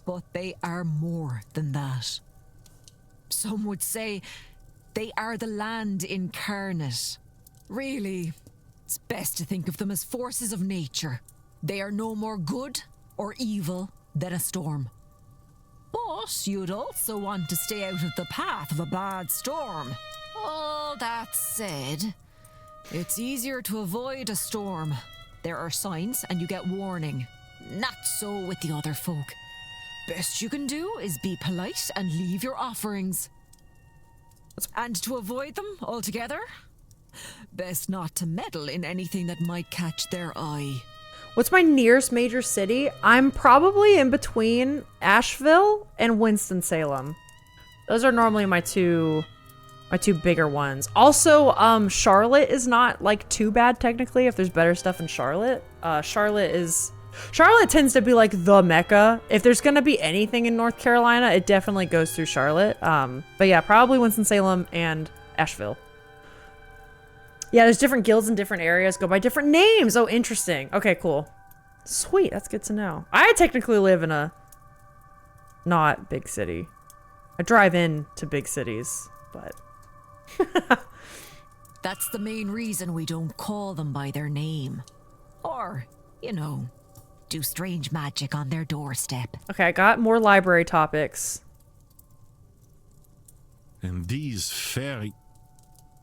But they are more than that. Some would say they are the land incarnate. Really, it's best to think of them as forces of nature. They are no more good or evil than a storm. But you'd also want to stay out of the path of a bad storm. All that said, it's easier to avoid a storm. There are signs and you get warning. Not so with the other folk. Best you can do is be polite and leave your offerings. And to avoid them altogether, best not to meddle in anything that might catch their eye.
What's my nearest major city? I'm probably in between Asheville and Winston-Salem. Those are normally my two bigger ones. Also, Charlotte is not like too bad technically if there's better stuff in Charlotte. Charlotte tends to be like the Mecca. If there's gonna be anything in North Carolina, it definitely goes through Charlotte. But yeah, probably Winston-Salem and Asheville. Yeah, there's different guilds in different areas, go by different names. Oh, interesting. Okay, cool. Sweet, that's good to know. I technically live in a not big city. I drive in to big cities, but...
That's the main reason we don't call them by their name. Or, you know, do strange magic on their doorstep.
Okay, I got more library topics.
And these fairy...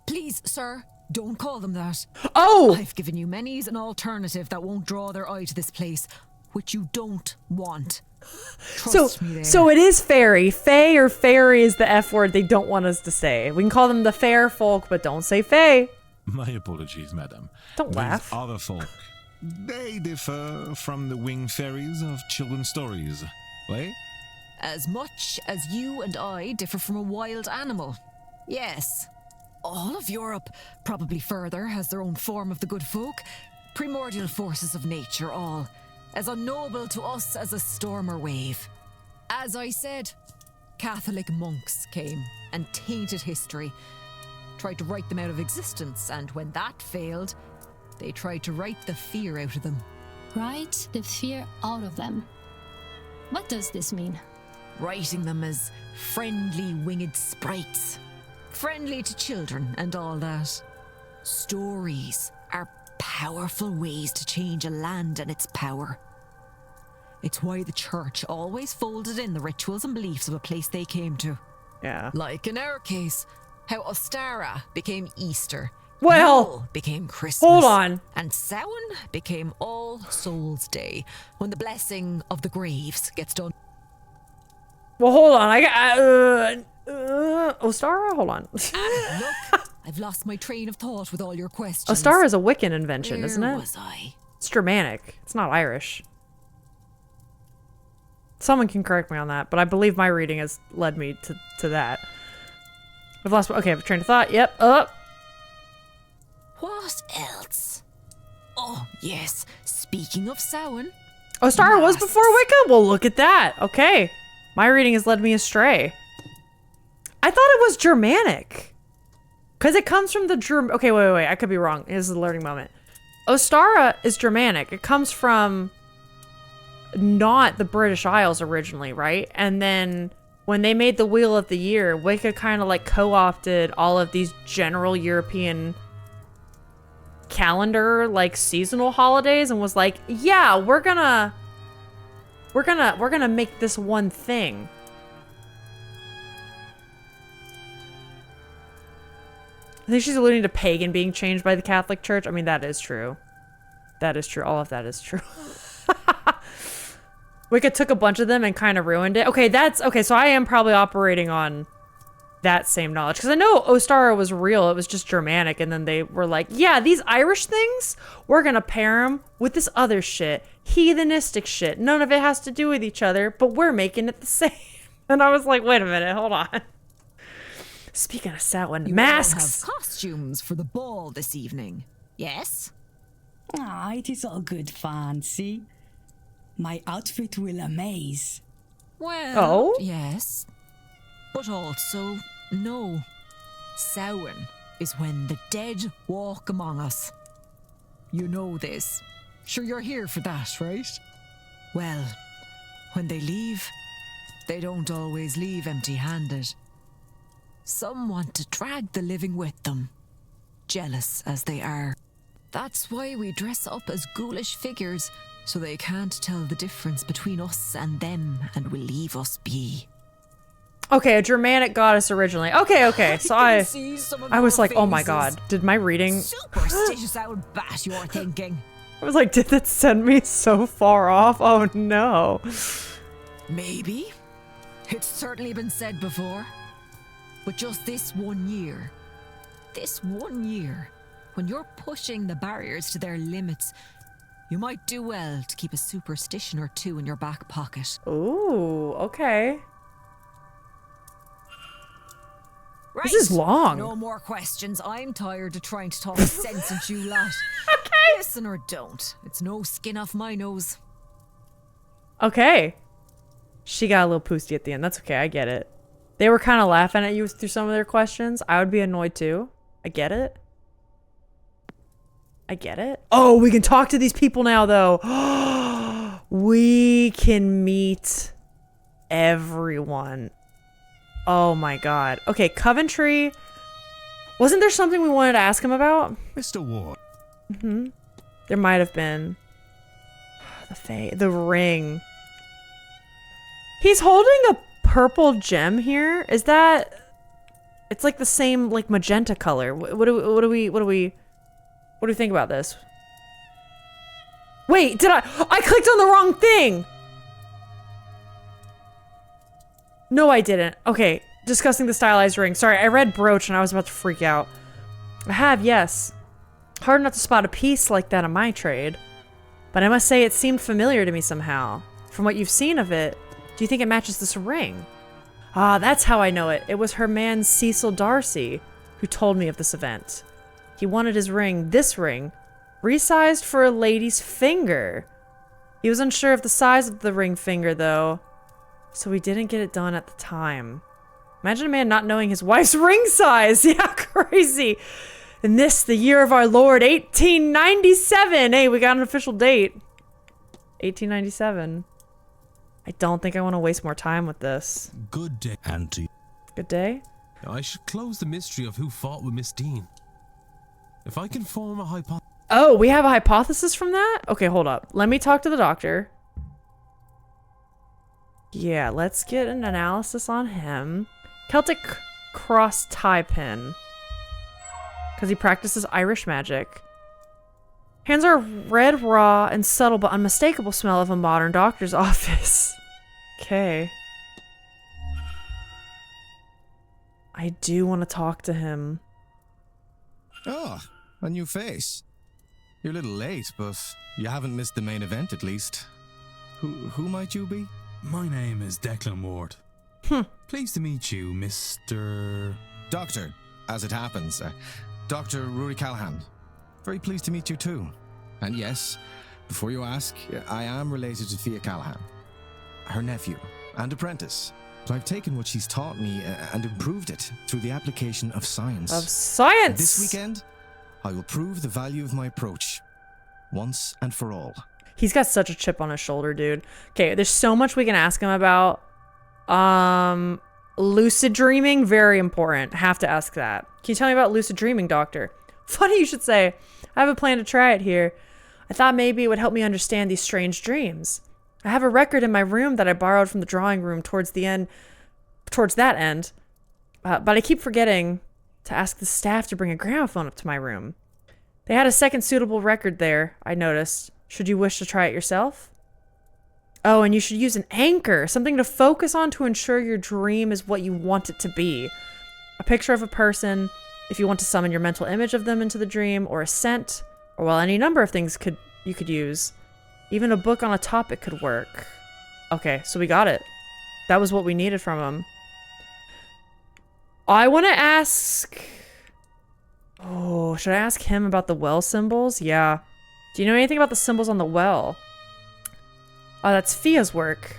Please, sir, don't call them that.
Oh!
I've given you many's an alternative that won't draw their eye to this place, which you don't want. Trust me there.
So it is fairy. Fae or fairy is the F word they don't want us to say. We can call them the fair folk, but don't say fae.
My apologies, madam.
Don't
These
laugh.
other folk, they differ from the winged fairies of children's stories, right?
As much as you and I differ from a wild animal. Yes. All of Europe, probably further, has their own form of the good folk. Primordial forces of nature, all. As unknowable to us as a storm or wave. As I said, Catholic monks came and tainted history. Tried to write them out of existence, and when that failed, they tried to write the fear out of them.
Write the fear out of them. What does this mean?
Writing them as friendly winged sprites. Friendly to children and all that. Stories are powerful ways to change a land and its power. It's why the church always folded in the rituals and beliefs of a place they came to.
Yeah.
Like in our case, how Ostara became Easter.
Well,
Yule became Christmas.
hold on.
And Samhain became All Souls Day, when the blessing of the graves gets done.
Well, hold on. I got Ostara. Hold on.
Look, I've lost my train of thought with all your questions.
Ostara is a Wiccan invention,
Where
isn't it?
was I?
It's Germanic. It's not Irish. Someone can correct me on that, but I believe my reading has led me to that. I've lost. Okay, I have a train of thought. Yep. Up.
What else? Oh, yes. Speaking of Samhain.
Ostara was before Wicca? Well, look at that. Okay. My reading has led me astray. I thought it was Germanic. Because it comes from the okay, wait. I could be wrong. This is a learning moment. Ostara is Germanic. It comes from not the British Isles originally, right? And then when they made the Wheel of the Year, Wicca kind of like co-opted all of these general European calendar, like seasonal holidays, and was like, yeah, we're gonna make this one thing. I think she's alluding to pagan being changed by the Catholic Church. I mean, that is true. That is true. All of that is true. Wicca took a bunch of them and kind of ruined it. Okay, so I am probably operating on that same knowledge. Because I know Ostara was real. It was just Germanic. And then they were like, yeah, these Irish things, we're going to pair them with this other shit. Heathenistic shit. None of it has to do with each other, but we're making it the same. And I was like, wait a minute, hold on. Speaking of Samhain, masks.
Have costumes for the ball this evening. Yes?
Ah, it is all good fun, see? My outfit will amaze.
Well, yes. But also, no. Samhain is when the dead walk among us. You know this. Sure you're here for that, right? Well, when they leave, they don't always leave empty-handed. Some want to drag the living with them, jealous as they are. That's why we dress up as ghoulish figures, so they can't tell the difference between us and them and will leave us be.
Okay, a Germanic goddess originally. Okay. So I was like, oh my god, did my reading...
Superstitious old bat, you're thinking.
I was like, did that send me so far off? Oh no.
Maybe. It's certainly been said before. But just this 1 year, when you're pushing the barriers to their limits, you might do well to keep a superstition or two in your back pocket.
Ooh, okay.
Right.
This is long.
No more questions. I'm tired of trying to talk sense into you lot.
Okay.
Listen or don't. It's no skin off my nose.
Okay. She got a little poosty at the end. That's okay. I get it. They were kind of laughing at you through some of their questions. I would be annoyed too. I get it. Oh, we can talk to these people now, though. We can meet everyone. Oh my god. Okay, Coventry. Wasn't there something we wanted to ask him about?
Mr. Ward.
Mm-hmm. There might have been. The ring. He's holding a purple gem here. Is that... It's like the same, like, magenta color. What do we think about this? Wait, I clicked on the wrong thing! No, I didn't. Okay, discussing the stylized ring. Sorry, I read brooch and I was about to freak out. I have, yes. Hard not to spot a piece like that in my trade. But I must say it seemed familiar to me somehow. From what you've seen of it, do you think it matches this ring? Ah, that's how I know it. It was her man Cecil Darcy who told me of this event. He wanted his ring, this ring, resized for a lady's finger. He was unsure of the size of the ring finger, though, so he didn't get it done at the time. Imagine a man not knowing his wife's ring size. Yeah, crazy. And this, the year of our Lord, 1897. Hey, we got an official date. 1897. I don't think I want to waste more time with this.
Good day, Auntie.
Good day?
I should close the mystery of who fought with Miss Dean. If I can form a hypothesis...
Oh, we have a hypothesis from that? Okay, hold up. Let me talk to the doctor. Yeah, let's get an analysis on him. Celtic cross tie pin. Because he practices Irish magic. Hands are red, raw, and subtle but unmistakable smell of a modern doctor's office. Okay. I do want to talk to him.
Oh, a new face. You're a little late, but you haven't missed the main event at least. Who might you be?
My name is Declan Ward. Pleased to meet you, Mr...
Doctor, as it happens. Dr. Rory Callahan. Very pleased to meet you too. And yes, before you ask, I am related to Thea Callahan. Her nephew and apprentice. But I've taken what she's taught me and improved it through the application of science.
Of science!
This weekend, I will prove the value of my approach, once and for all.
He's got such a chip on his shoulder, dude. Okay, there's so much we can ask him about. Lucid dreaming, very important. Have to ask that. Can you tell me about lucid dreaming, Doctor? Funny you should say. I have a plan to try it here. I thought maybe it would help me understand these strange dreams. I have a record in my room that I borrowed from the drawing room towards that end. But I keep forgetting to ask the staff to bring a gramophone up to my room. They had a second suitable record there, I noticed. Should you wish to try it yourself? Oh, and you should use an anchor, something to focus on to ensure your dream is what you want it to be. A picture of a person, if you want to summon your mental image of them into the dream, or a scent, or well, any number of things you could use. Even a book on a topic could work. Okay, so we got it. That was what we needed from him. I want to ask... Oh, should I ask him about the well symbols? Yeah. Do you know anything about the symbols on the well? Oh, that's Fia's work.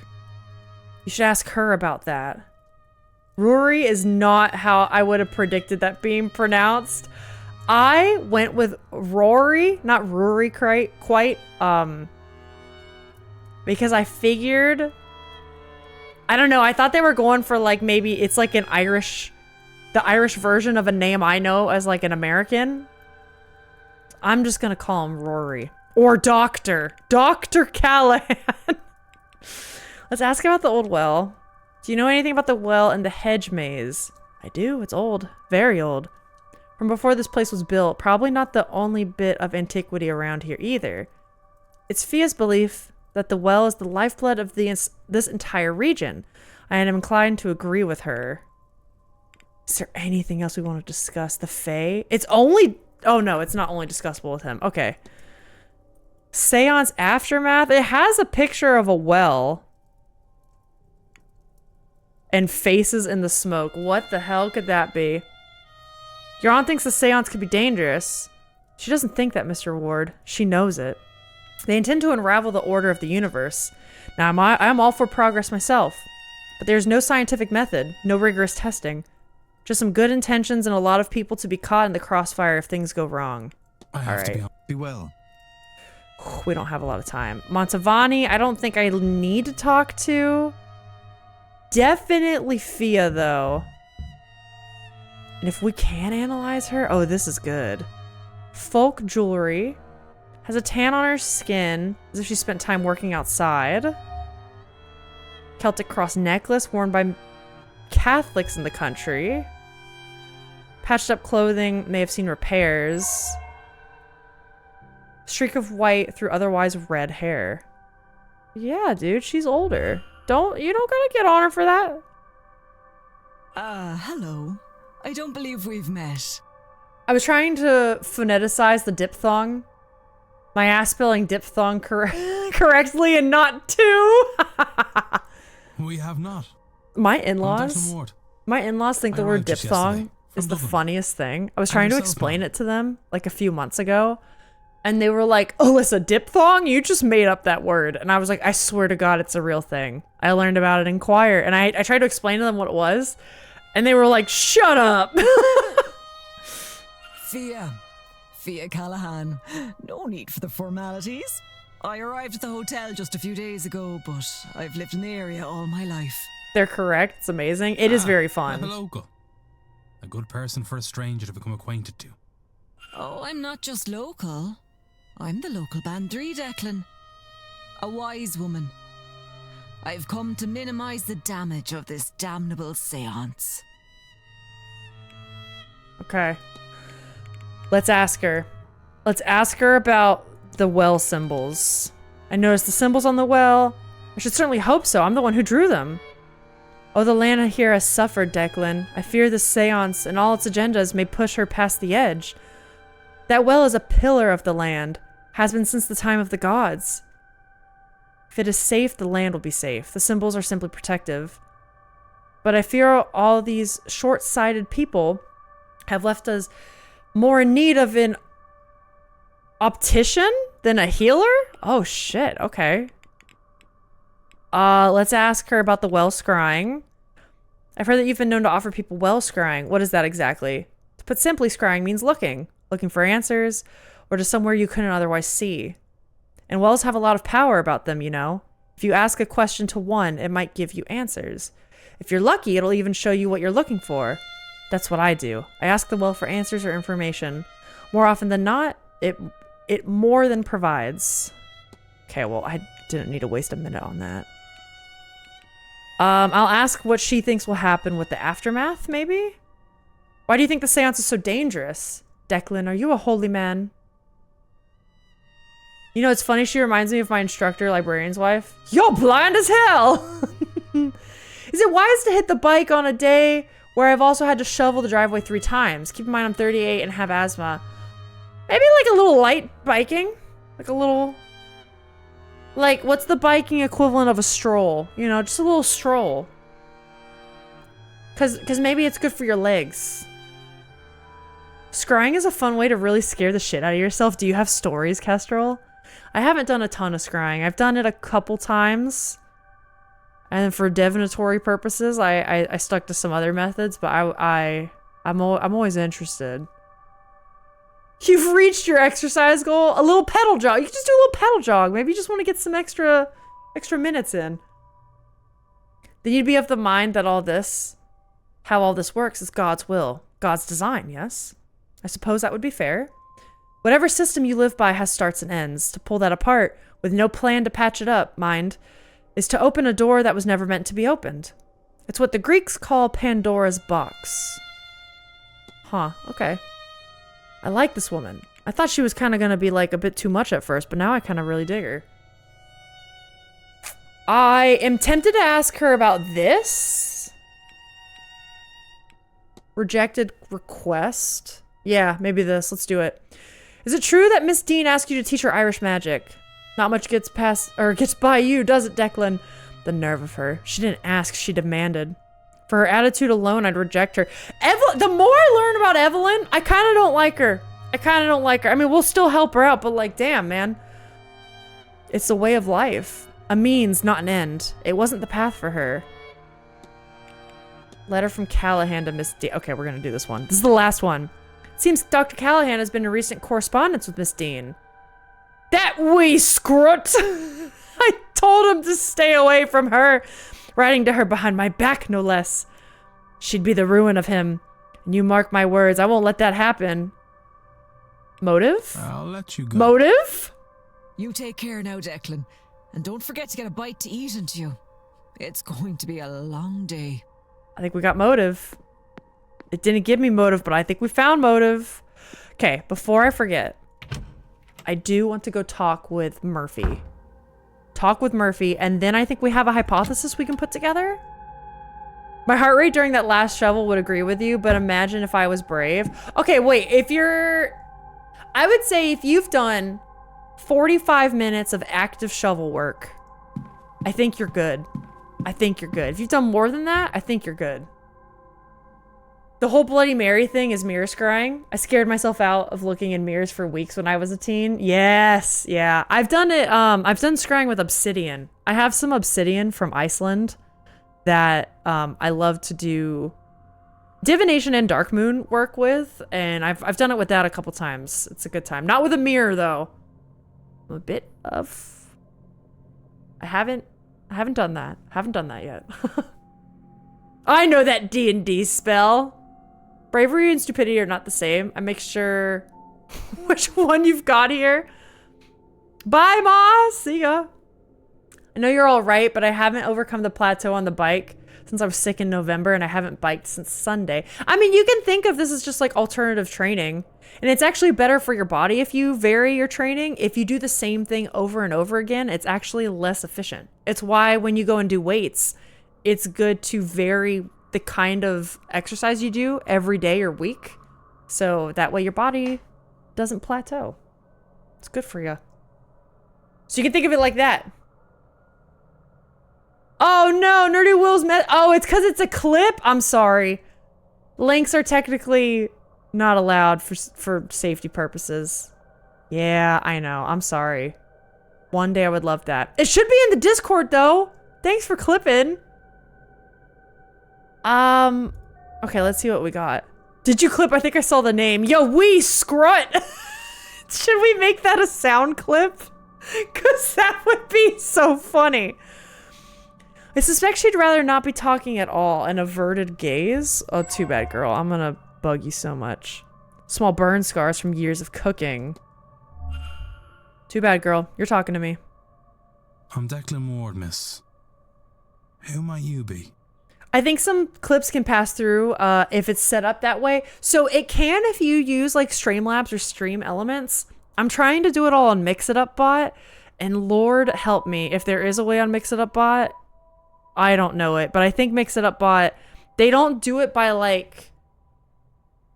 You should ask her about that. Rory is not how I would have predicted that being pronounced. I went with Rory, not Rory quite, because I figured, I don't know, I thought they were going for like maybe it's like the Irish version of a name I know as like an American. I'm just gonna call him Rory. Or Dr. Callahan. Let's ask about the old well. Do you know anything about the well and the hedge maze? I do, it's old. Very old. From before this place was built, probably not the only bit of antiquity around here either. It's Fia's belief that the well is the lifeblood of this entire region. I am inclined to agree with her. Is there anything else we want to discuss? The Fae? It's only... Oh no, it's not only discussable with him. Okay. Seance aftermath. It has a picture of a well. And faces in the smoke. What the hell could that be? Your aunt thinks the seance could be dangerous. She doesn't think that, Mr. Ward. She knows it. They intend to unravel the order of the universe. Now, I'm all for progress myself. But there's no scientific method, no rigorous testing. Just some good intentions and a lot of people to be caught in the crossfire if things go wrong. Alright.
Be well.
We don't have a lot of time. Montavani, I don't think I need to talk to. Definitely Fia, though. And if we can analyze her... Oh, this is good. Folk jewelry. Has a tan on her skin, as if she spent time working outside. Celtic cross necklace worn by Catholics in the country. Patched up clothing, may have seen repairs. Streak of white through otherwise red hair. Yeah, dude, she's older. You don't gotta get on her for that.
Hello. I don't believe we've met.
I was trying to phoneticize the diphthong. My ass spelling diphthong correctly and not two.
We have not.
My in-laws think the word diphthong is the funniest thing. I was trying to explain it to them like a few months ago. And they were like, Alyssa, diphthong? You just made up that word. And I was like, I swear to God, it's a real thing. I learned about it in choir. And I tried to explain to them what it was. And they were like, shut up.
Fia Callahan. No need for the formalities. I arrived at the hotel just a few days ago, but I've lived in the area all my life.
They're correct. It's amazing. It is very fun.
A local. A good person for a stranger to become acquainted to.
Oh, I'm not just local. I'm the local Bandri, Declan. A wise woman. I've come to minimize the damage of this damnable seance.
Okay. Let's ask her. Let's ask her about the well symbols. I noticed the symbols on the well. I should certainly hope so. I'm the one who drew them. Oh, the land here has suffered, Declan. I fear this seance and all its agendas may push her past the edge. That well is a pillar of the land. Has been since the time of the gods. If it is safe, the land will be safe. The symbols are simply protective. But I fear all these short-sighted people have left us more in need of an optician than a healer? Oh shit, okay. Let's ask her about the well scrying. I've heard that you've been known to offer people well scrying. What is that exactly? To put simply, scrying means looking for answers, or to somewhere you couldn't otherwise see. And wells have a lot of power about them, you know. If you ask a question to one, it might give you answers. If you're lucky, it'll even show you what you're looking for. That's what I do. I ask the well for answers or information. More often than not, it more than provides. Okay, well, I didn't need to waste a minute on that. I'll ask what she thinks will happen with the aftermath, maybe? Why do you think the seance is so dangerous? Declan, are you a holy man? You know, it's funny, she reminds me of my instructor, librarian's wife. You're blind as hell! Is it wise to hit the bike on a day where I've also had to shovel the driveway 3 times? Keep in mind I'm 38 and have asthma. Maybe like a little light biking? Like a little... Like, what's the biking equivalent of a stroll? You know, just a little stroll. Cause maybe it's good for your legs. Scrying is a fun way to really scare the shit out of yourself. Do you have stories, Kestrel? I haven't done a ton of scrying. I've done it a couple times. And for divinatory purposes, I stuck to some other methods, but I'm always interested. You've reached your exercise goal. A little pedal jog. You can just do a little pedal jog. Maybe you just want to get some extra minutes in. Then you'd be of the mind that how all this works is God's will. God's design, yes? I suppose that would be fair. Whatever system you live by has starts and ends. To pull that apart, with no plan to patch it up, mind, is to open a door that was never meant to be opened. It's what the Greeks call Pandora's box. Huh, okay. I like this woman. I thought she was kind of going to be like a bit too much at first, but now I kind of really dig her. I am tempted to ask her about this. Rejected request. Yeah, maybe this. Let's do it. Is it true that Miss Dean asked you to teach her Irish magic? Not much gets by you, does it, Declan? The nerve of her. She didn't ask, she demanded. For her attitude alone, I'd reject her. The more I learn about Evelyn, I kind of don't like her. I mean, we'll still help her out, but like, damn, man. It's a way of life. A means, not an end. It wasn't the path for her. Letter from Callahan to Miss Dean. Okay, we're gonna do this one. This is the last one. It seems Dr. Callahan has been in recent correspondence with Miss Dean. That wee scrut! I told him to stay away from her. Writing to her behind my back, no less. She'd be the ruin of him. And you mark my words, I won't let that happen. Motive?
I'll let you go.
Motive?
You take care now, Declan. And don't forget to get a bite to eat into you. It's going to be a long day.
I think we got motive. It didn't give me motive, but I think we found motive. Okay, before I forget, I do want to go talk with Murphy. And then I think we have a hypothesis we can put together. My heart rate during that last shovel would agree with you, but imagine if I was brave. Okay, wait, I would say if you've done 45 minutes of active shovel work, I think you're good. If you've done more than that, I think you're good. The whole Bloody Mary thing is mirror scrying. I scared myself out of looking in mirrors for weeks when I was a teen. Yes, yeah. I've done it, I've done scrying with obsidian. I have some obsidian from Iceland that I love to do divination and dark moon work with, and I've done it with that a couple times. It's a good time. Not with a mirror though. A bit of... I haven't done that. Haven't done that yet. I know that D&D spell. Bravery and stupidity are not the same. I make sure which one you've got here. Bye, Ma. See ya. I know you're all right, but I haven't overcome the plateau on the bike since I was sick in November, and I haven't biked since Sunday. I mean, you can think of this as just like alternative training, and it's actually better for your body if you vary your training. If you do the same thing over and over again, it's actually less efficient. It's why when you go and do weights, it's good to vary the kind of exercise you do every day or week. So that way your body doesn't plateau. It's good for you. So you can think of it like that. Oh no, Nerdy Will's oh, it's because it's a clip? I'm sorry. Links are technically not allowed for safety purposes. Yeah, I know. I'm sorry. One day I would love that. It should be in the Discord though. Thanks for clipping. Okay, let's see what we got. Did you clip? I think I saw the name. Yo, we scrut! Should we make that a sound clip? Cause that would be so funny. I suspect she'd rather not be talking at all. An averted gaze? Oh, too bad, girl. I'm gonna bug you so much. Small burn scars from years of cooking. Too bad, girl. You're talking to me.
I'm Declan Ward, miss. Who might you be?
I think some clips can pass through if it's set up that way. So it can if you use like Streamlabs or Stream Elements. I'm trying to do it all on Mix It Up Bot, and Lord help me if there is a way on Mix It Up Bot. I don't know it, but I think Mix It Up Bot, they don't do it by like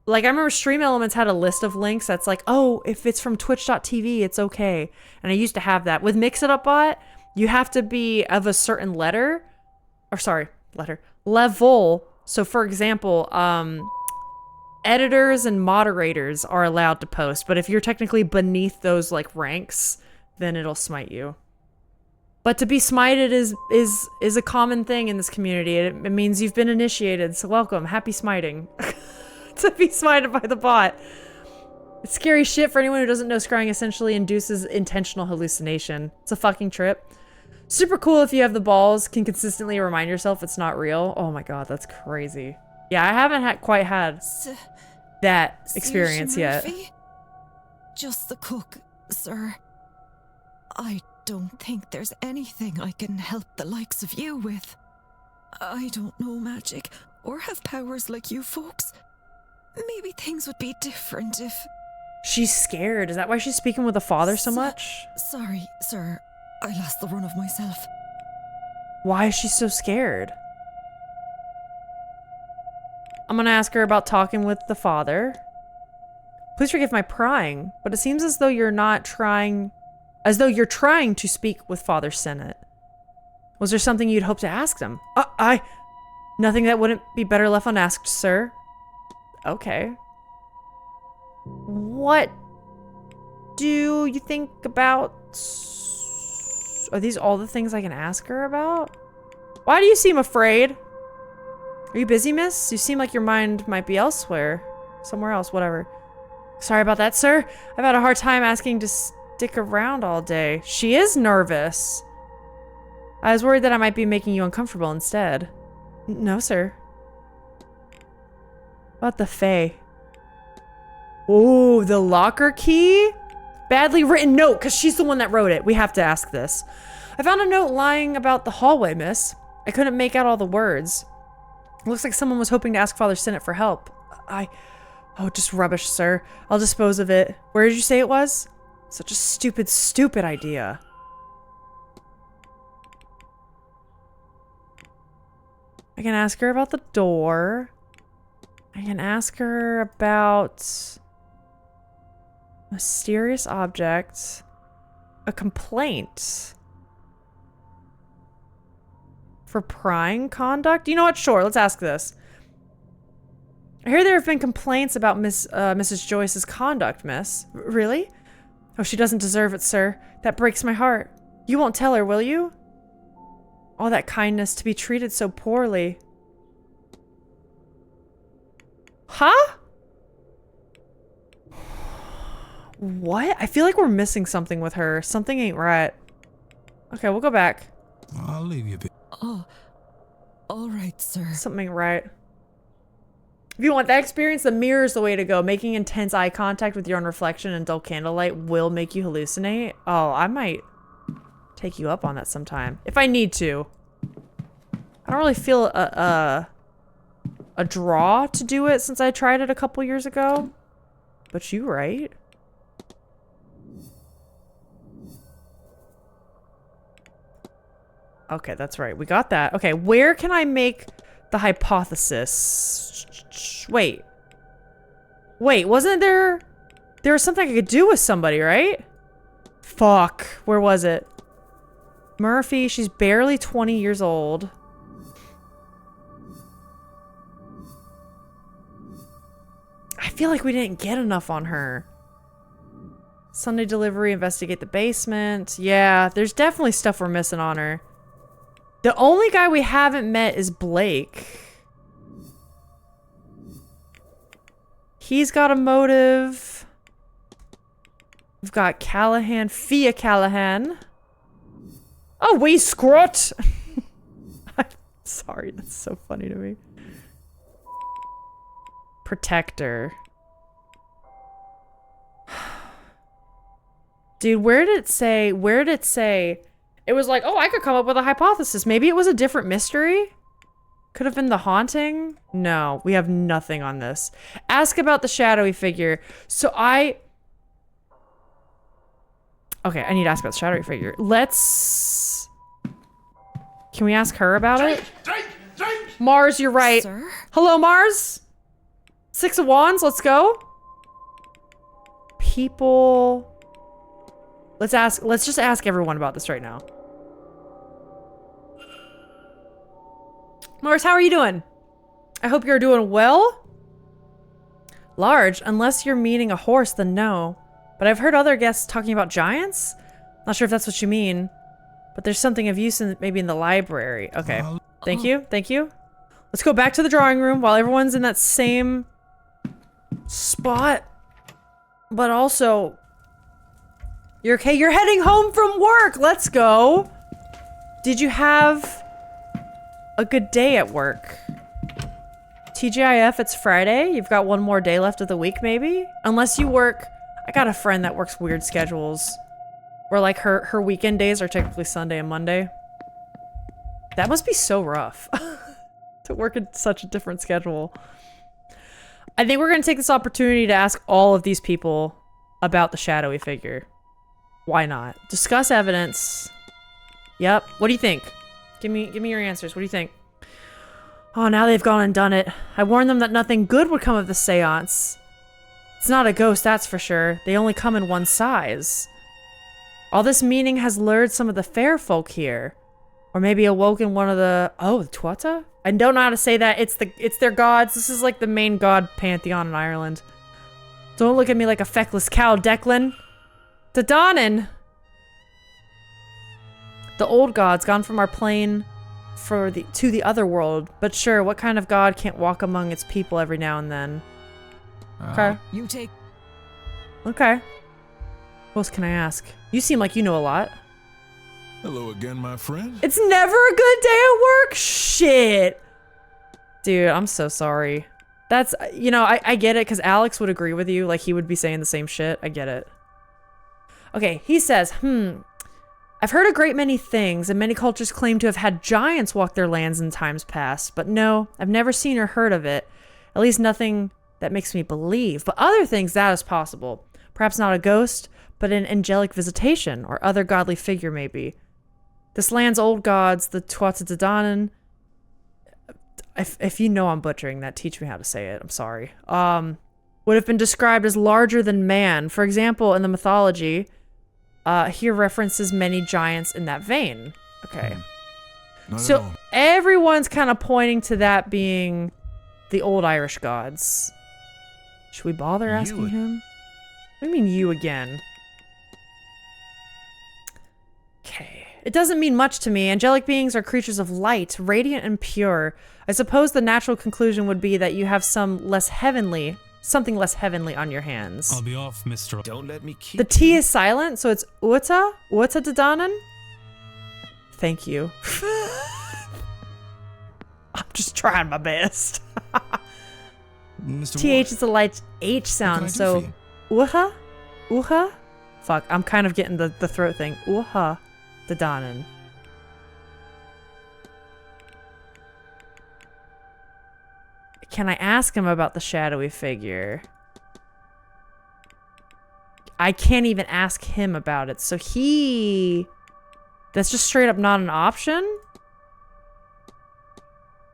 I remember Stream Elements had a list of links that's like, oh, if it's from twitch.tv, it's okay. And I used to have that. With Mix It Up Bot, you have to be of a certain level. So for example, editors and moderators are allowed to post, but if you're technically beneath those like ranks, then it'll smite you. But to be smited is a common thing in this community. It means you've been initiated, so welcome, happy smiting. To be smited by the bot. It's scary shit for anyone who doesn't know. Scrying essentially induces intentional hallucination. It's a fucking trip. Super cool if you have the balls, can consistently remind yourself it's not real. Oh my god, that's crazy. Yeah, I haven't quite had that experience yet.
Just the cook, sir. I don't think there's anything I can help the likes of you with. I don't know magic or have powers like you folks. Maybe things would be different if...
She's scared. Is that why she's speaking with the father so much?
Sorry, sir. I lost the run of myself.
Why is she so scared? I'm gonna ask her about talking with the father. Please forgive my prying, but it seems as though you're not trying... As though you're trying to speak with Father Sennett. Was there something you'd hope to ask them? Nothing that wouldn't be better left unasked, sir. Okay. What do you think about... Are these all the things I can ask her about? Why do you seem afraid? Are you busy, miss? You seem like your mind might be elsewhere. Somewhere else, whatever. Sorry about that, sir. I've had a hard time asking to stick around all day. She is nervous. I was worried that I might be making you uncomfortable instead. No, sir. What the Fae? Oh, the locker key? Badly written note, because she's the one that wrote it. We have to ask this. I found a note lying about the hallway, miss. I couldn't make out all the words. It looks like someone was hoping to ask Father Sennett for help. Oh, just rubbish, sir. I'll dispose of it. Where did you say it was? Such a stupid, stupid idea. I can ask her about the door. I can ask her about mysterious object, a complaint for prying conduct. You know what? Sure, let's ask this. I hear there have been complaints about Mrs. Joyce's conduct, miss. Really? Oh, she doesn't deserve it, sir. That breaks my heart. You won't tell her, will you? All that kindness to be treated so poorly. Huh? What? I feel like we're missing something with her. Something ain't right. Okay, we'll go back.
I'll leave you a bit.
Oh, all right, sir.
Something ain't right. If you want that experience, the mirror is the way to go. Making intense eye contact with your own reflection in dull candlelight will make you hallucinate. Oh, I might take you up on that sometime. If I need to. I don't really feel a draw to do it since I tried it a couple years ago. But you right. Okay, that's right. We got that. Okay, where can I make the hypothesis? Wait. Wait, wasn't there... There was something I could do with somebody, right? Fuck. Where was it? Murphy, she's barely 20 years old. I feel like we didn't get enough on her. Sunday delivery, investigate the basement. Yeah, there's definitely stuff we're missing on her. The only guy we haven't met is Blake. He's got a motive. We've got Callahan, Fia Callahan. Oh, we scrot! I'm sorry, that's so funny to me. Protector. Dude, where did it say? Where did it say? It was like, oh, I could come up with a hypothesis. Maybe it was a different mystery? Could have been the haunting? No, we have nothing on this. Ask about the shadowy figure. So okay, I need to ask about the shadowy figure. Let's... Can we ask her about it? Mars, you're right.
Sir?
Hello, Mars? 6 of Wands, let's go. People... Let's just ask everyone about this right now. Mars, how are you doing? I hope you're doing well. Large, unless you're meaning a horse, then no. But I've heard other guests talking about giants? Not sure if that's what you mean. But there's something of use in maybe in the library. Okay. Thank you. Thank you. Let's go back to the drawing room while everyone's in that same spot. But also... You're okay? You're heading home from work! Let's go! Did you have a good day at work? TGIF, it's Friday. You've got one more day left of the week, maybe? Unless you work... I got a friend that works weird schedules. Where, like, her weekend days are technically Sunday and Monday. That must be so rough. To work in such a different schedule. I think we're gonna take this opportunity to ask all of these people about the shadowy figure. Why not? Discuss evidence. Yep. What do you think? Give me your answers. What do you think? Oh, now they've gone and done it. I warned them that nothing good would come of the seance. It's not a ghost, that's for sure. They only come in one size. All this meaning has lured some of the fair folk here. Or maybe awoken one of the... Oh, the Tuatha? I don't know how to say that. It's their gods. This is like the main god pantheon in Ireland. Don't look at me like a feckless cow, Declan. Dadanan! The old gods gone from our plane to the other world. But sure, what kind of god can't walk among its people every now and then? Okay.
You take...
Okay. What else can I ask? You seem like you know a lot.
Hello again, my friend.
It's never a good day at work? Shit! Dude, I'm so sorry. That's, you know, I get it, because Alex would agree with you. Like, he would be saying the same shit. I get it. Okay, he says, I've heard a great many things, and many cultures claim to have had giants walk their lands in times past. But no, I've never seen or heard of it. At least nothing that makes me believe. But other things, that is possible. Perhaps not a ghost, but an angelic visitation, or other godly figure, maybe. This land's old gods, the Tuatha De Danann. If you know I'm butchering that, teach me how to say it. I'm sorry. Would have been described as larger than man. For example, in the mythology, here references many giants in that vein. Okay. So everyone's kind of pointing to that being the old Irish gods. Should we bother asking him? What do you mean you again? Okay. It doesn't mean much to me. Angelic beings are creatures of light, radiant and pure. I suppose the natural conclusion would be that you have something less heavenly on your hands.
I'll be off, Mr.
Don't let me keep
The T is silent, so it's Uata De Danann? Thank you. I'm just trying my best. TH is a light H sound, so Uha? Uha? Fuck, I'm kind of getting the throat thing. Uha De Danann. Can I ask him about the shadowy figure? I can't even ask him about it, so that's just straight up not an option?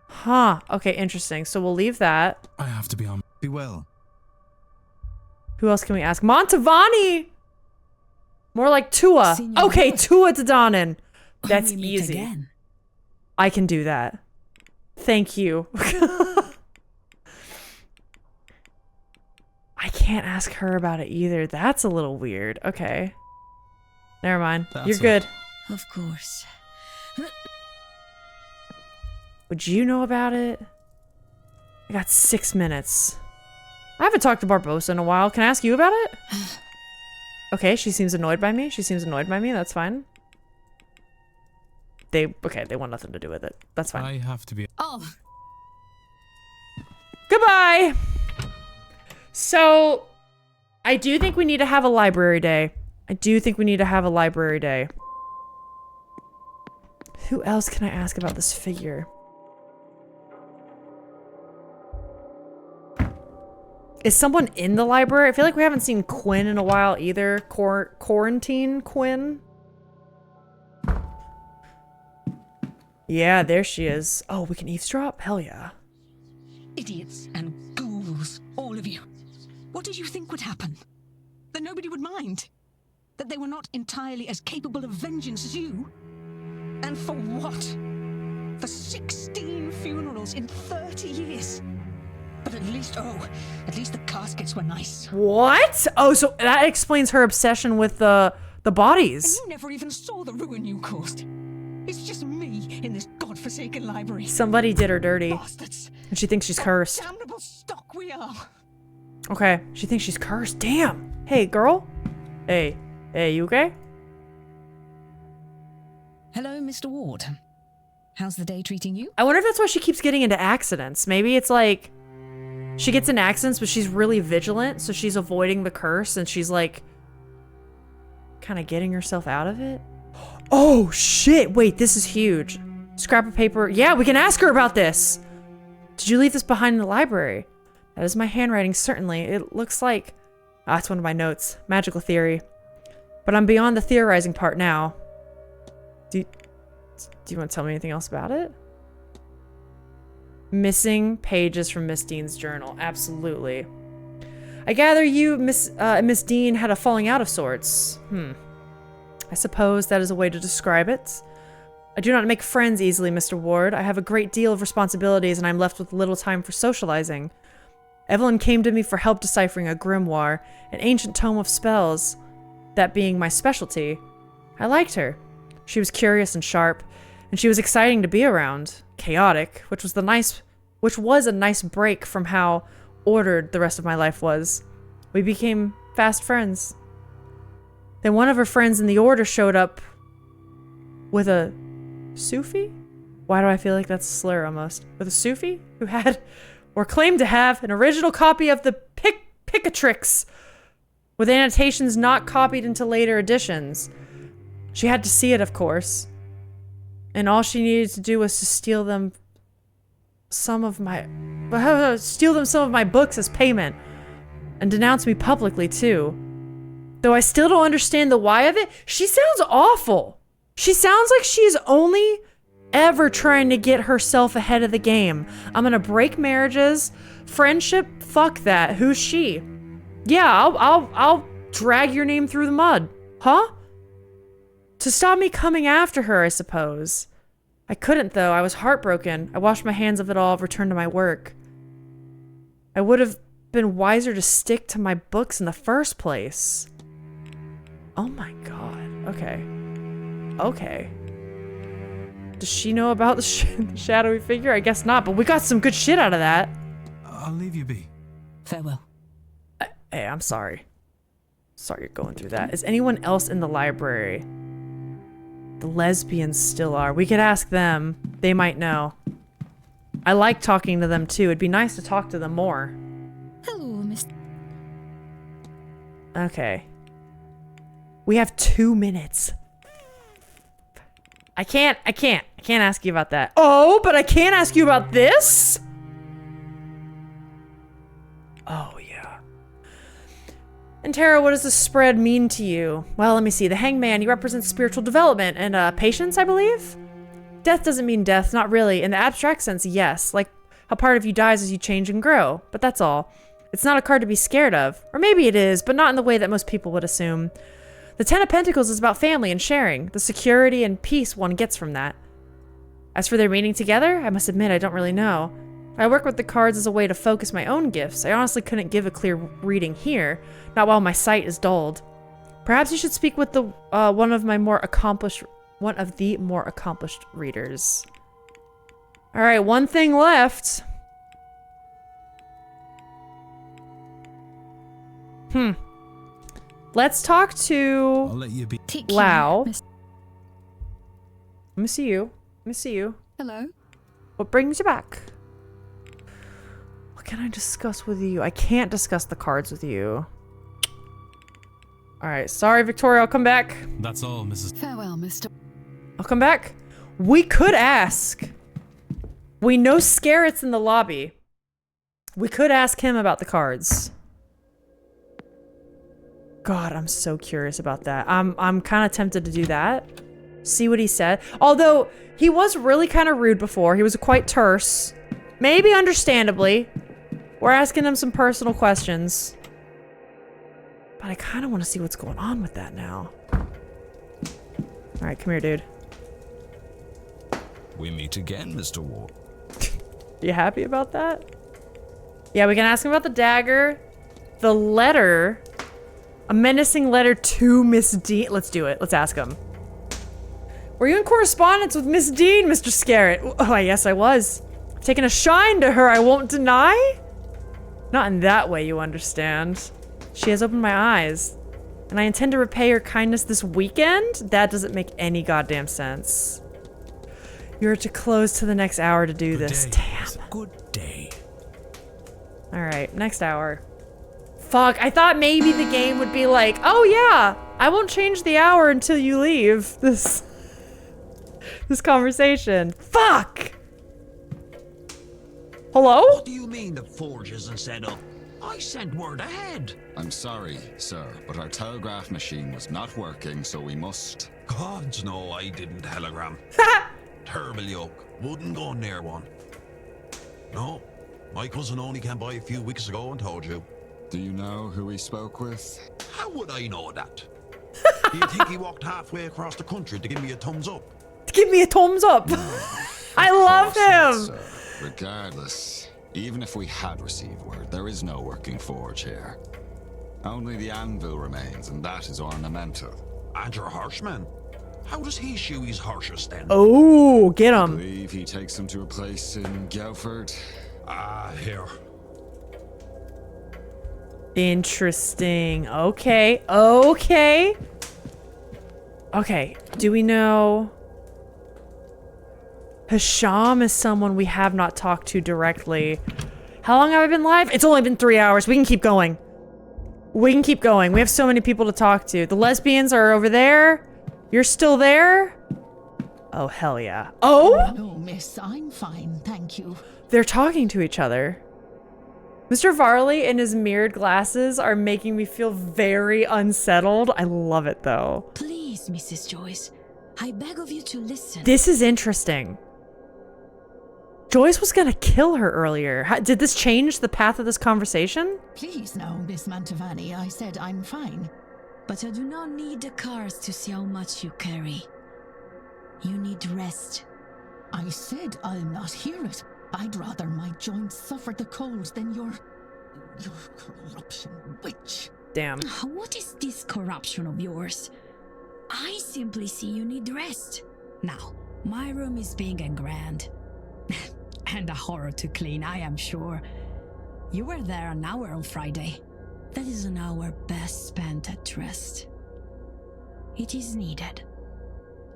Huh, okay, interesting. So we'll leave that.
I have to be on.
Be well.
Who else can we ask? Montavani! More like Tua. Okay, Tua De Danann. That's easy.
Again.
I can do that. Thank you. I can't ask her about it either. That's a little weird. Okay. Never mind. You're good.
Of course.
Would you know about it? I got 6 minutes. I haven't talked to Barbosa in a while. Can I ask you about it? Okay, she seems annoyed by me. She seems annoyed by me. That's fine. They want nothing to do with it. That's fine.
I have to be.
Oh.
Goodbye. So, I do think we need to have a library day. I do think we need to have a library day. Who else can I ask about this figure? Is someone in the library? I feel like we haven't seen Quinn in a while either. Quarantine Quinn? Yeah, there she is. Oh, we can eavesdrop? Hell yeah.
Idiots and ghouls, all of you. What did you think would happen? That nobody would mind? That they were not entirely as capable of vengeance as you? And for what? For 16 funerals in 30 years? But at least the caskets were nice.
What? Oh, so that explains her obsession with the bodies.
And you never even saw the ruin you caused. It's just me in this godforsaken library.
Somebody did her dirty.
Bastards.
And she thinks she's cursed.
Damnable stock we are.
Okay, she thinks she's cursed. Damn. Hey, girl. Hey, you okay?
Hello, Mr. Ward. How's the day treating you?
I wonder if that's why she keeps getting into accidents. Maybe it's like she gets in accidents, but she's really vigilant, so she's avoiding the curse, and she's like kind of getting herself out of it. Oh, shit. Wait, this is huge. Scrap of paper. Yeah, we can ask her about this. Did you leave this behind in the library? That is my handwriting, certainly. It looks like... Ah, it's one of my notes. Magical theory. But I'm beyond the theorizing part now. Do you want to tell me anything else about it? Missing pages from Miss Dean's journal. Absolutely. I gather you, Miss Dean, had a falling out of sorts. I suppose that is a way to describe it. I do not make friends easily, Mr. Ward. I have a great deal of responsibilities and I'm left with little time for socializing. Evelyn came to me for help deciphering a grimoire, an ancient tome of spells, that being my specialty. I liked her. She was curious and sharp, and she was exciting to be around. Chaotic, which was a nice break from how ordered the rest of my life was. We became fast friends. Then one of her friends in the order showed up with a Sufi? Why do I feel like that's a slur almost? With a Sufi who had, or claimed to have, an original copy of the Picatrix with annotations not copied into later editions. She had to see it, of course. And all she needed to do was to steal them some of my books as payment. And denounce me publicly, too. Though I still don't understand the why of it, she sounds awful. She sounds like she's only ever trying to get herself ahead of the game. I'm gonna break marriages. Friendship, fuck that. Who's she? Yeah, I'll drag your name through the mud. Huh? To stop me coming after her, I suppose. I couldn't, though. I was heartbroken. I washed my hands of it all, returned to my work. I would have been wiser to stick to my books in the first place. Oh my god. Okay. Okay. Does she know about the shadowy figure? I guess not, but we got some good shit out of that.
I'll leave you be.
Farewell.
Hey, I'm sorry. Sorry you're going through that. Is anyone else in the library? The lesbians still are. We could ask them. They might know. I like talking to them too. It'd be nice to talk to them more.
Hello, Miss.
Okay. We have 2 minutes. I can't ask you about that. Oh, but I can't ask you about this? Oh, yeah. And Tara, what does the spread mean to you? Well, let me see. The hangman, he represents spiritual development and patience, I believe? Death doesn't mean death, not really. In the abstract sense, yes. Like how part of you dies as you change and grow. But that's all. It's not a card to be scared of. Or maybe it is, but not in the way that most people would assume. The Ten of Pentacles is about family and sharing, the security and peace one gets from that. As for their meaning together, I must admit I don't really know. I work with the cards as a way to focus my own gifts. I honestly couldn't give a clear reading here, not while my sight is dulled. Perhaps you should speak with the one of the more accomplished readers. All right, one thing left. Let's talk to
I'll let you be.
Lau. Let me see you. Let me see you.
Hello.
What brings you back? What can I discuss with you? I can't discuss the cards with you. Alright, sorry, Victoria, I'll come back.
That's all, Mrs.
Farewell, Mr.
I'll come back. We could ask. We know Scarrett's in the lobby. We could ask him about the cards. God, I'm so curious about that. I'm kind of tempted to do that. See what he said. Although, he was really kind of rude before. He was quite terse. Maybe understandably. We're asking him some personal questions. But I kind of want to see what's going on with that now. Alright, come here, dude.
We meet again, Mr. Ward.
You happy about that? Yeah, we can ask him about the dagger. The letter. A menacing letter to Miss Dean. Let's do it. Let's ask him. Were you in correspondence with Miss Dean, Mr. Scarrett? Oh, yes, I was. I've taken a shine to her, I won't deny. Not in that way, you understand. She has opened my eyes. And I intend to repay her kindness this weekend? That doesn't make any goddamn sense. You're to close to the next hour to do this. Damn.
Good day.
Alright, next hour. Fuck, I thought maybe the game would be like, oh yeah, I won't change the hour until you leave this conversation. Fuck! Hello?
What do you mean the forge isn't set up? I sent word ahead.
I'm sorry, sir, but our telegraph machine was not working, so we must...
Gods no, I didn't telegram. Terrible yoke. Wouldn't go near one. No, my cousin only came by a few weeks ago and told you.
Do you know who he spoke with?
How would I know that? Do you think he walked halfway across the country to give me a thumbs up?
To give me a thumbs up? I love him!
Not, regardless, even if we had received word, there is no working forge here. Only the anvil remains, and that is ornamental.
And your horseman? How does he shoe his horses then?
Oh, get him.
I believe he takes them to a place in Guildford.
Ah, here.
Interesting. Okay. Okay. Okay. Do we know... Hisham is someone we have not talked to directly. How long have I been live? It's only been 3 hours. We can keep going. We can keep going. We have so many people to talk to. The lesbians are over there. You're still there? Oh, hell yeah. Oh?
No, miss, I'm fine, thank you.
They're talking to each other. Mr. Varley and his mirrored glasses are making me feel very unsettled. I love it, though.
Please, Mrs. Joyce, I beg of you to listen.
This is interesting. Joyce was gonna kill her earlier. Did this change the path of this conversation?
Please, no, Miss Mantovani, I said I'm fine.
But I do not need the cars to see how much you carry. You need rest.
I said I'll not hear it. I'd rather my joints suffer the cold than your corruption witch.
Damn.
What is this corruption of yours? I simply see you need rest. Now, my room is big and grand. And a horror to clean, I am sure. You were there an hour on Friday. That is an hour best spent at rest. It is needed.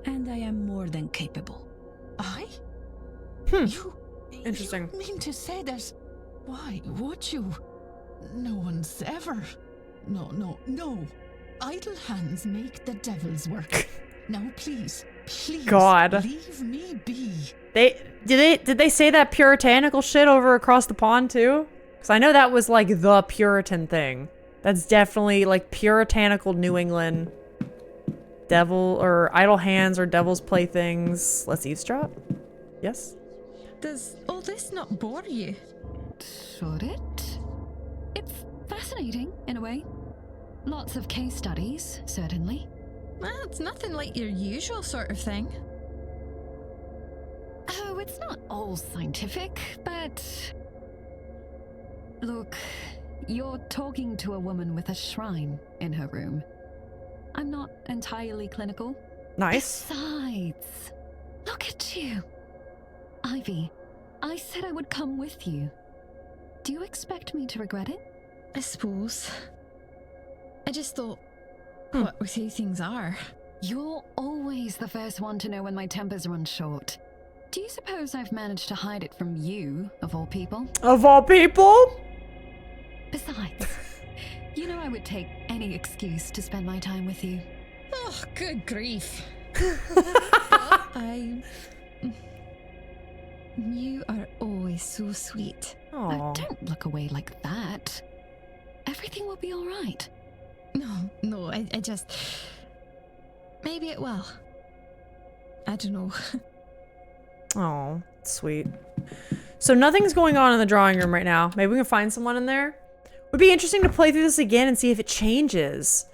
And I am more than capable.
I?
Interesting.
You mean to say that... Why would you? No one's ever... No. Idle hands make the devil's work. Now, please,
God.
leave me be.
Did they say that puritanical shit over across the pond too? Because I know that was like the Puritan thing. That's definitely like puritanical New England. Devil or idle hands or devil's playthings. Let's eavesdrop. Yes.
Does all this not bore you?
Should it? It's fascinating, in a way. Lots of case studies, certainly.
Well, it's nothing like your usual sort of thing.
Oh, it's not all scientific, but... Look, you're talking to a woman with a shrine in her room. I'm not entirely clinical.
Nice.
Besides, look at you. Ivy, I said I would come with you. Do you expect me to regret it?
I suppose. I just thought, what with who things are.
You're always the first one to know when my tempers run short. Do you suppose I've managed to hide it from you, of all people?
Of all people?
Besides, you know I would take any excuse to spend my time with you.
Oh, good grief. You are always so sweet.
Now, don't look away like that. Everything will be all right.
No, I just... Maybe it will. I don't know.
Oh, sweet. So nothing's going on in the drawing room right now. Maybe we can find someone in there. Would be interesting to play through this again and see if it changes.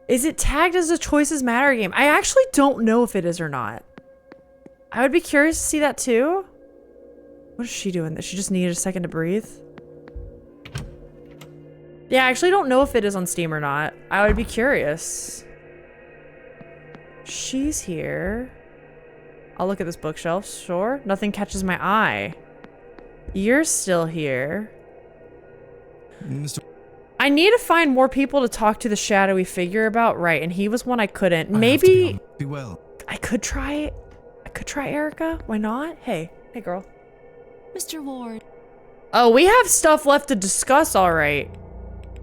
Is it tagged as a Choices Matter game? I actually don't know if it is or not. I would be curious to see that too. What is she doing? Does she just need a second to breathe? Yeah, I actually don't know if it is on Steam or not. I would be curious. She's here. I'll look at this bookshelf, sure. Nothing catches my eye. You're still here. I need to find more people to talk to the shadowy figure about, right? And he was one I couldn't. Maybe
Be well.
I could try Erica. Why not? Hey girl.
Mr. Ward.
Oh, we have stuff left to discuss, all right.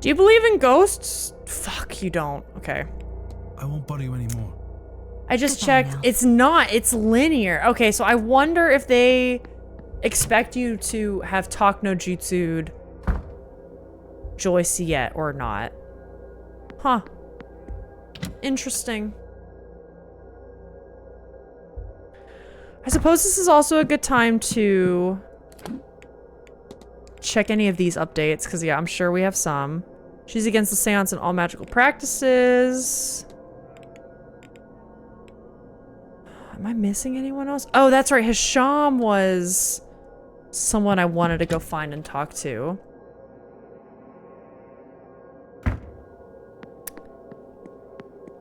Do you believe in ghosts? Fuck, you don't. Okay.
I won't bother you anymore.
I just checked. It's not. It's linear. Okay, so I wonder if they expect you to have talk no jutsu'd Joyce yet or not. Huh. Interesting. I suppose this is also a good time to check any of these updates, because yeah, I'm sure we have some. She's against the seance and all magical practices. Am I missing anyone else? Oh, that's right. Hisham was someone I wanted to go find and talk to.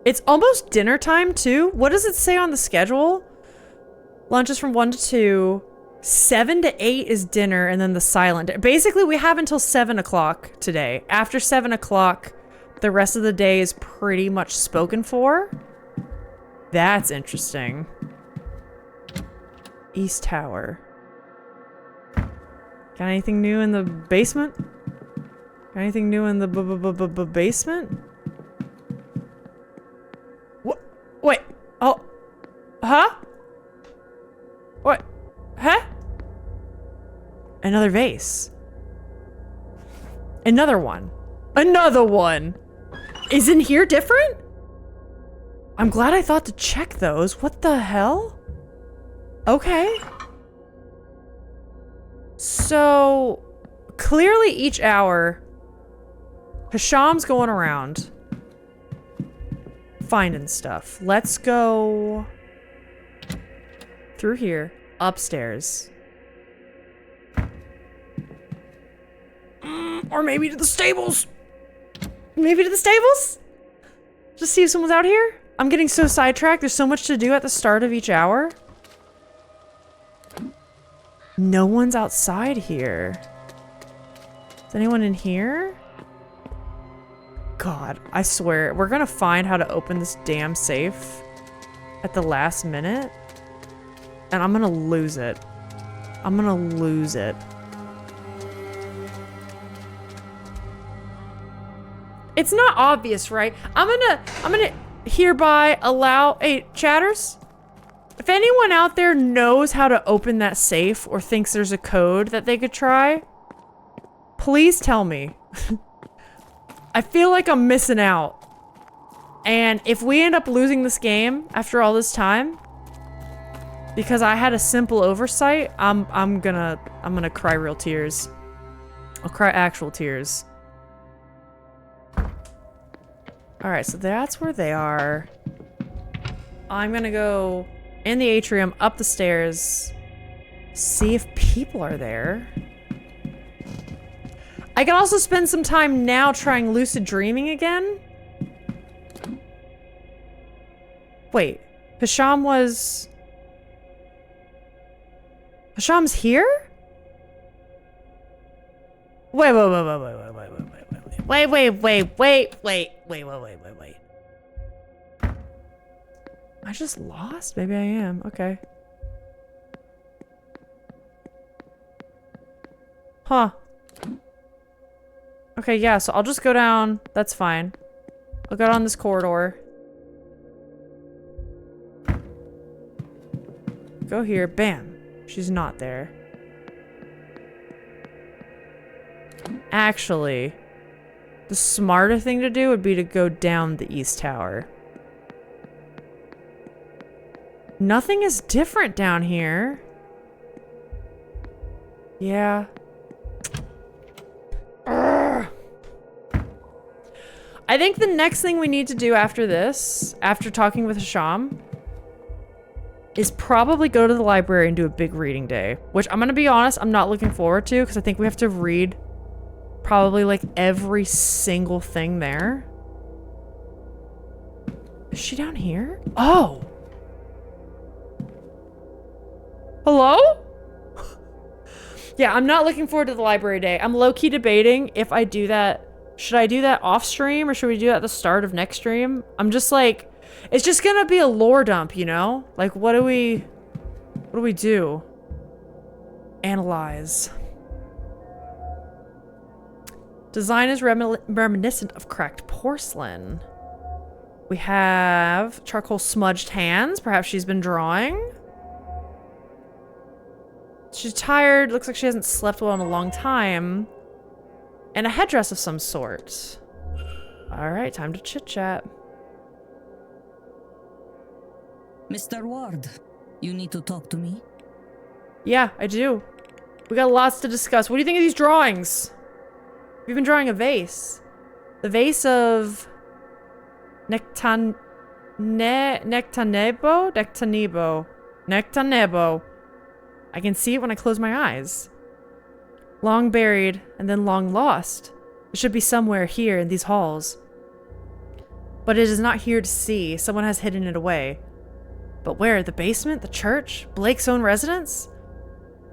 It's almost dinner time too. What does it say on the schedule? Lunch is from 1 to 2. 7 to 8 is dinner, and then the silent. Basically, we have until 7 o'clock today. After 7 o'clock, the rest of the day is pretty much spoken for. That's interesting. East Tower. Got anything new in the basement? Got anything new in the basement? What? Wait. Oh. Huh? What? Huh? Another vase. Another one. Another one. Isn't here different? I'm glad I thought to check those. What the hell? Okay. So, clearly each hour, Hisham's going around finding stuff. Let's go through here, upstairs. Or maybe to the stables. Maybe to the stables? Just see if someone's out here? I'm getting so sidetracked. There's so much to do at the start of each hour. No one's outside here. Is anyone in here? God, I swear, we're gonna find how to open this damn safe at the last minute. And I'm gonna lose it. I'm gonna lose it. It's not obvious, right? I'm gonna hereby allow, hey, chatters? If anyone out there knows how to open that safe or thinks there's a code that they could try, please tell me. I feel like I'm missing out. And if we end up losing this game after all this time, because I had a simple oversight, I'm gonna cry real tears. I'll cry actual tears. Alright, so that's where they are. I'm gonna go in the atrium, up the stairs, see if people are there. I can also spend some time now trying lucid dreaming again. Wait, Hisham's here? Wait. Wait. I just lost? Maybe I am. Okay. Huh. Okay, yeah, so I'll just go down. That's fine. I'll go down this corridor. Go here. Bam. She's not there. Actually, the smarter thing to do would be to go down the east tower. Nothing is different down here. Yeah. Urgh. I think the next thing we need to do after this, after talking with Hisham, is probably go to the library and do a big reading day. Which, I'm gonna be honest, I'm not looking forward to, because I think we have to read probably like every single thing there. Is she down here? Oh! Hello? Yeah, I'm not looking forward to the library day. I'm low-key debating if I do that. Should I do that off stream or should we do that at the start of next stream? I'm just like, it's just gonna be a lore dump, you know? Like, what do we do? Analyze. Design is reminiscent of cracked porcelain. We have charcoal smudged hands. Perhaps she's been drawing. She's tired. Looks like she hasn't slept well in a long time. And a headdress of some sort. Alright, time to chit-chat.
Mr. Ward, you need to talk to me?
Yeah, I do. We got lots to discuss. What do you think of these drawings? We've been drawing a vase. The vase of... Nectanebo. I can see it when I close my eyes. Long buried, and then long lost. It should be somewhere here in these halls. But it is not here to see. Someone has hidden it away. But where? The basement? The church? Blake's own residence?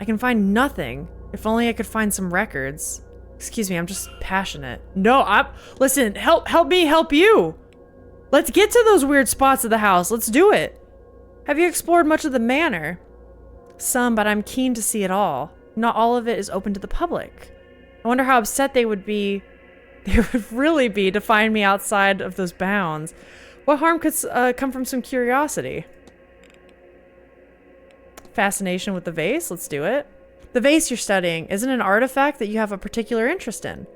I can find nothing. If only I could find some records. Excuse me, I'm just passionate. No, listen, help me help you. Let's get to those weird spots of the house. Let's do it. Have you explored much of the manor? Some, but I'm keen to see it all. Not all of it is open to the public. I wonder how upset they would really be to find me outside of those bounds. What harm could come from some curiosity? Fascination with the vase? Let's do it. The vase you're studying isn't an artifact that you have a particular interest in.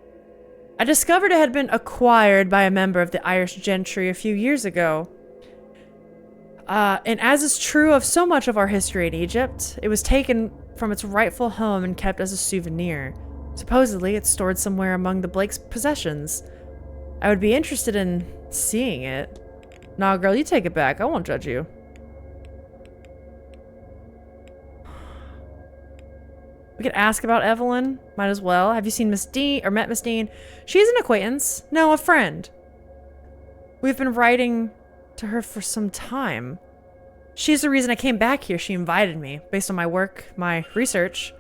I discovered it had been acquired by a member of the Irish gentry a few years ago. And as is true of so much of our history in Egypt, it was taken from its rightful home and kept as a souvenir. Supposedly, it's stored somewhere among the Blake's possessions. I would be interested in seeing it. Nah, girl, you take it back. I won't judge you. We could ask about Evelyn. Might as well. Have you seen Miss Dean or met Miss Dean? She's an acquaintance. No, a friend. We've been writing to her for some time. She's the reason I came back here. She invited me based on my work, my research.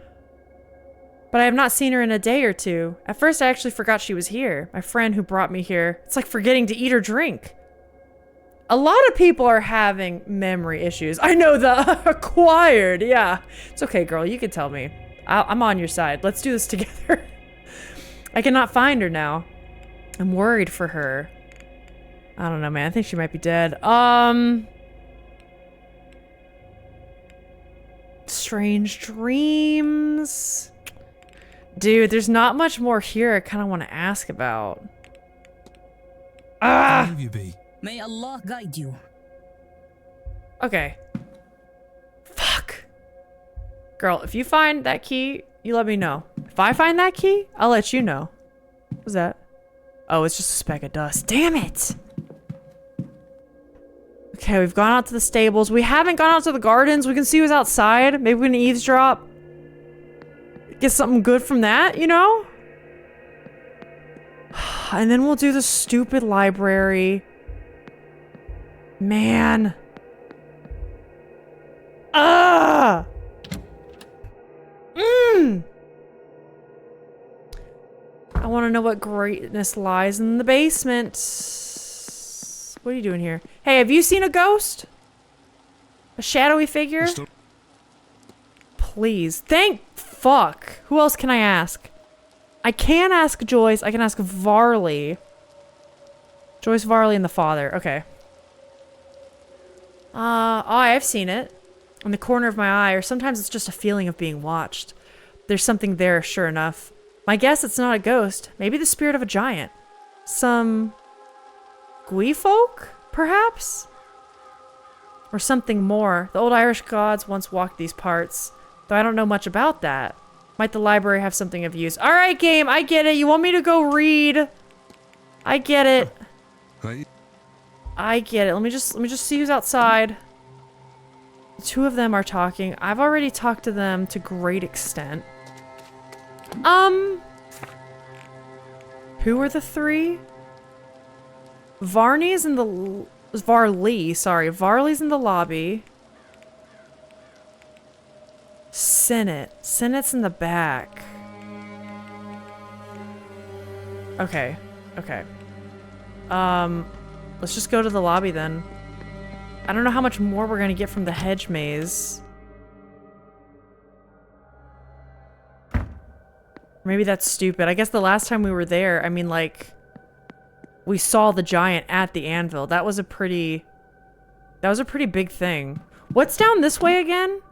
But I have not seen her in a day or two. At first, I actually forgot she was here. My friend who brought me here. It's like forgetting to eat or drink. A lot of people are having memory issues. I know, the acquired. Yeah. It's okay, girl. You can tell me. I'm on your side. Let's do this together. I cannot find her now. I'm worried for her. I don't know, man. I think she might be dead. Strange dreams. Dude, there's not much more here I kind of want to ask about. Ah!
Where you be? May Allah guide you.
Okay. Fuck. Girl, if you find that key, you let me know. If I find that key, I'll let you know. What's that? Oh, it's just a speck of dust. Damn it! Okay, we've gone out to the stables. We haven't gone out to the gardens. We can see who's outside. Maybe we can eavesdrop. Get something good from that, you know? And then we'll do the stupid library. Man. Ah! I want to know what greatness lies in the basement. What are you doing here? Hey, have you seen a ghost? A shadowy figure? Please. Thank fuck. Who else can I ask? I can ask Joyce. I can ask Varley. Joyce, Varley, and the father. Okay. Oh, I've seen it. In the corner of my eye, or sometimes it's just a feeling of being watched. There's something there, sure enough. My guess it's not a ghost. Maybe the spirit of a giant. Some... Gwee folk, perhaps? Or something more. The old Irish gods once walked these parts, though I don't know much about that. Might the library have something of use? Alright, game, I get it. You want me to go read? I get it. I get it. Let me just see who's outside. The two of them are talking. I've already talked to them to great extent. Who are the three? Varney's in the... Varley, sorry. Varley's in the lobby. Sennett's in the back. Okay. Okay. Let's just go to the lobby then. I don't know how much more we're gonna get from the hedge maze. Maybe that's stupid. I guess the last time we were there, I mean, like, we saw the giant at the anvil. That was a pretty big thing. What's down this way again?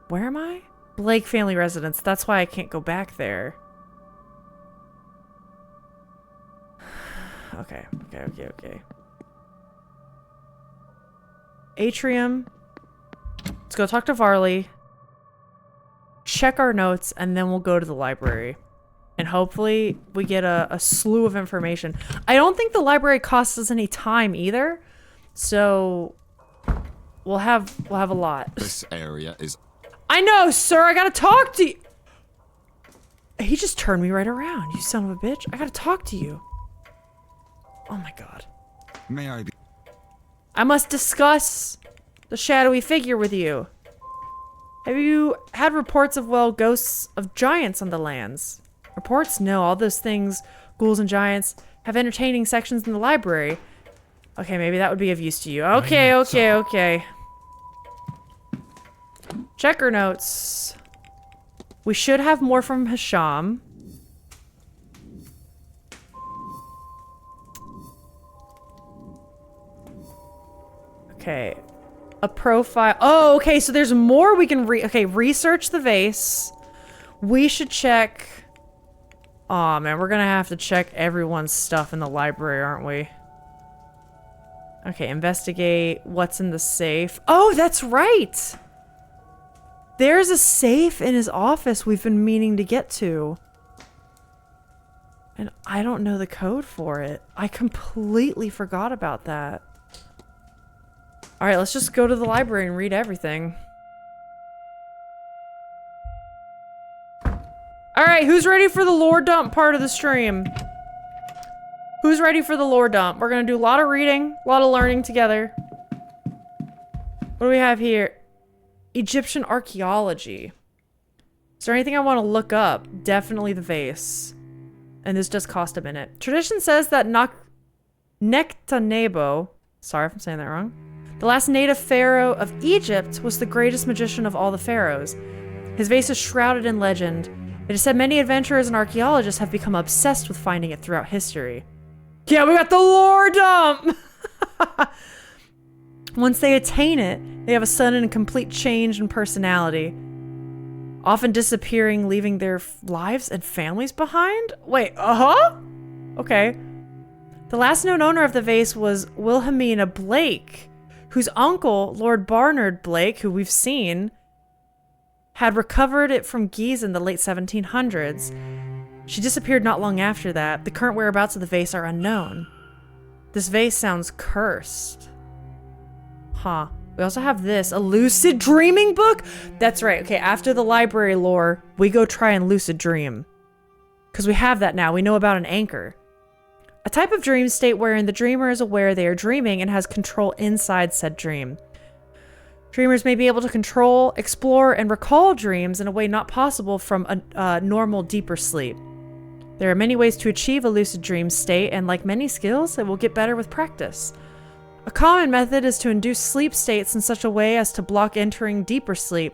Where am I? Blake family residence. That's why I can't go back there. Okay. Atrium. Let's go talk to Varley. Check our notes, and then we'll go to the library. And hopefully we get a slew of information. I don't think the library costs us any time either. So we'll have a lot.
This area is...
I know, sir. I gotta talk to you. He just turned me right around, you son of a bitch. I gotta talk to you. Oh my god.
May I be...
I must discuss the shadowy figure with you. Have you had reports of, well, ghosts of giants on the lands? Reports? No, all those things, ghouls and giants, have entertaining sections in the library. Okay, maybe that would be of use to you. Okay. Check our notes. We should have more from Hisham. Okay. A profile. Oh, okay, so there's more we can research the vase. We should check... Aw, man, we're gonna have to check everyone's stuff in the library, aren't we? Okay, investigate what's in the safe. Oh, that's right! There's a safe in his office we've been meaning to get to. And I don't know the code for it. I completely forgot about that. Alright, let's just go to the library and read everything. Alright, who's ready for the lore dump part of the stream? Who's ready for the lore dump? We're gonna do a lot of reading, a lot of learning together. What do we have here? Egyptian archaeology. Is there anything I want to look up? Definitely the vase. And this does cost a minute. Tradition says that Nectanebo, sorry if I'm saying that wrong, the last native pharaoh of Egypt, was the greatest magician of all the pharaohs. His vase is shrouded in legend. It is said many adventurers and archaeologists have become obsessed with finding it throughout history. Yeah, we got the lore dump! Once they attain it, they have a sudden and complete change in personality. Often disappearing, leaving their lives and families behind? Wait, Okay. The last known owner of the vase was Wilhelmina Blake, whose uncle, Lord Barnard Blake, who we've seen, had recovered it from Giza in the late 1700s. She disappeared not long after that. The current whereabouts of the vase are unknown. This vase sounds cursed. Huh. We also have this, a lucid dreaming book? That's right. Okay, after the library lore, we go try and lucid dream. Because we have that now. We know about an anchor. A type of dream state wherein the dreamer is aware they are dreaming and has control inside said dream. Dreamers may be able to control, explore, and recall dreams in a way not possible from a normal, deeper sleep. There are many ways to achieve a lucid dream state, and like many skills, it will get better with practice. A common method is to induce sleep states in such a way as to block entering deeper sleep.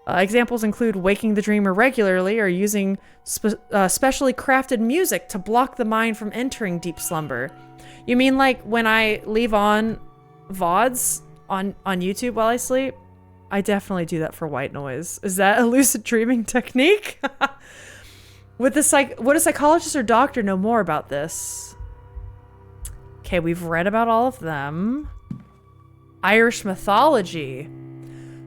Examples include waking the dreamer regularly or using specially crafted music to block the mind from entering deep slumber. You mean like when I leave on VODs on YouTube while I sleep? I definitely do that for white noise. Is that a lucid dreaming technique? Would a psychologist or doctor know more about this? Okay, we've read about all of them. Irish mythology.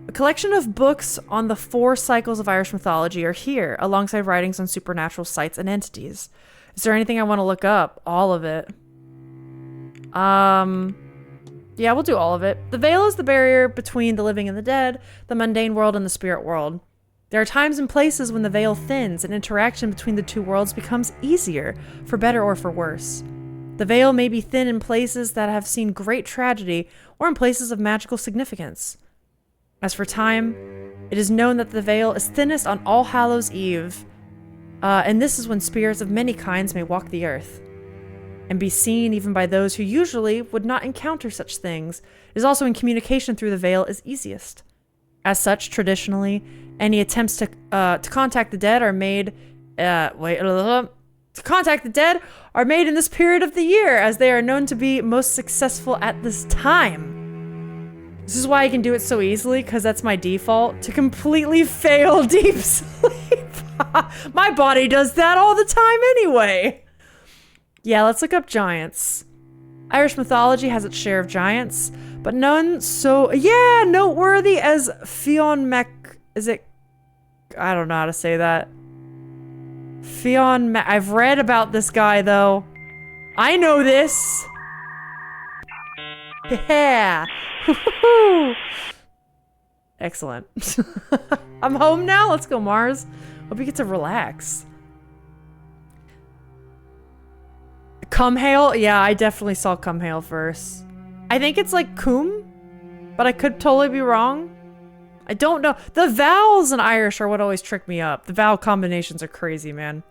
A collection of books on the 4 cycles of Irish mythology are here, alongside writings on supernatural sites and entities. Is there anything I want to look up? All of it. Yeah, we'll do all of it. The veil is the barrier between the living and the dead, the mundane world and the spirit world. There are times and places when the veil thins and interaction between the two worlds becomes easier, for better or for worse. The veil may be thin in places that have seen great tragedy or in places of magical significance. As for time, it is known that the veil is thinnest on All Hallows' Eve, and this is when spirits of many kinds may walk the earth and be seen even by those who usually would not encounter such things. It is also when communication through the veil is easiest. As such, traditionally, any attempts to contact the dead are made in this period of the year, as they are known to be most successful at this time. This is why I can do it so easily, because that's my default, to completely fail deep sleep. My body does that all the time anyway. Yeah, let's look up giants. Irish mythology has its share of giants, but none so, noteworthy as Fionn Mac... Is it... I don't know how to say that. Fionn Mac... I've read about this guy, though. I know this. Yeah. Excellent. I'm home now. Let's go, Mars. Hope you get to relax. Come Hail? Yeah, I definitely saw Come Hail first. I think it's like Coom, but I could totally be wrong. I don't know. The vowels in Irish are what always trick me up. The vowel combinations are crazy, man.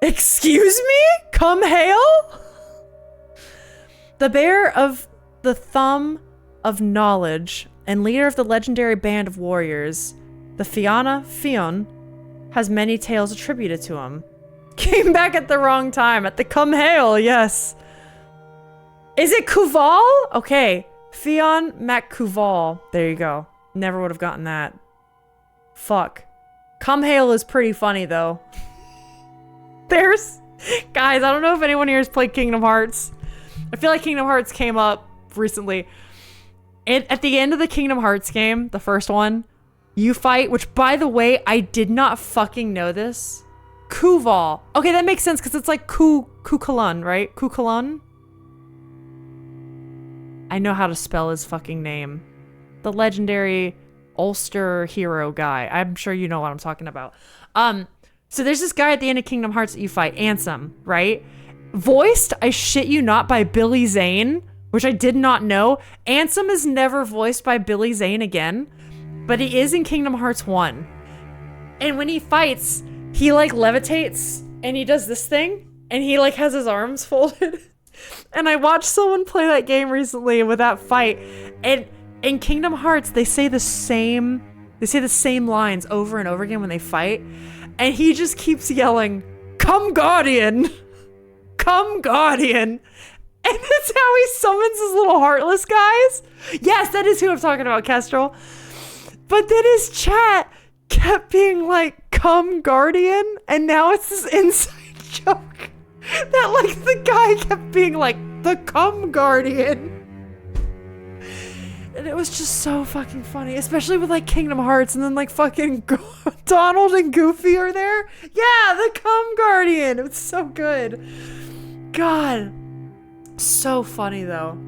Excuse me? Come Hail? The bearer of the Thumb of Knowledge and leader of the legendary band of warriors, the Fionn, has many tales attributed to him. Came back at the wrong time. At the Come Hail, yes. Is it Cuval? Okay. Fionn Mac Cuval. There you go. Never would have gotten that. Fuck. Come Hail is pretty funny, though. Guys, I don't know if anyone here has played Kingdom Hearts. I feel like Kingdom Hearts came up recently. And at the end of the Kingdom Hearts game, the first one, you fight, which by the way, I did not fucking know this. Cuval. Okay, that makes sense because it's like Cuchulainn, right? Cuchulainn? I know how to spell his fucking name. The legendary Ulster hero guy. I'm sure you know what I'm talking about. So there's this guy at the end of Kingdom Hearts that you fight, Ansem, right? Voiced, I shit you not, by Billy Zane, which I did not know. Ansem is never voiced by Billy Zane again, but he is in Kingdom Hearts 1. And when he fights, he like levitates and he does this thing and he like has his arms folded. And I watched someone play that game recently with that fight, and in Kingdom Hearts they say the same lines over and over again when they fight, and he just keeps yelling, "Come Guardian! Come Guardian!" And that's how he summons his little heartless guys. Yes, that is who I'm talking about, Kestrel. But then his chat kept being like, "Come Guardian," and now it's this inside joke that like the guy kept being like, "The Come Guardian." And it was just so fucking funny, especially with like Kingdom Hearts, and then like fucking Donald and Goofy are there. Yeah, the Come Guardian. It was so good. God, so funny though.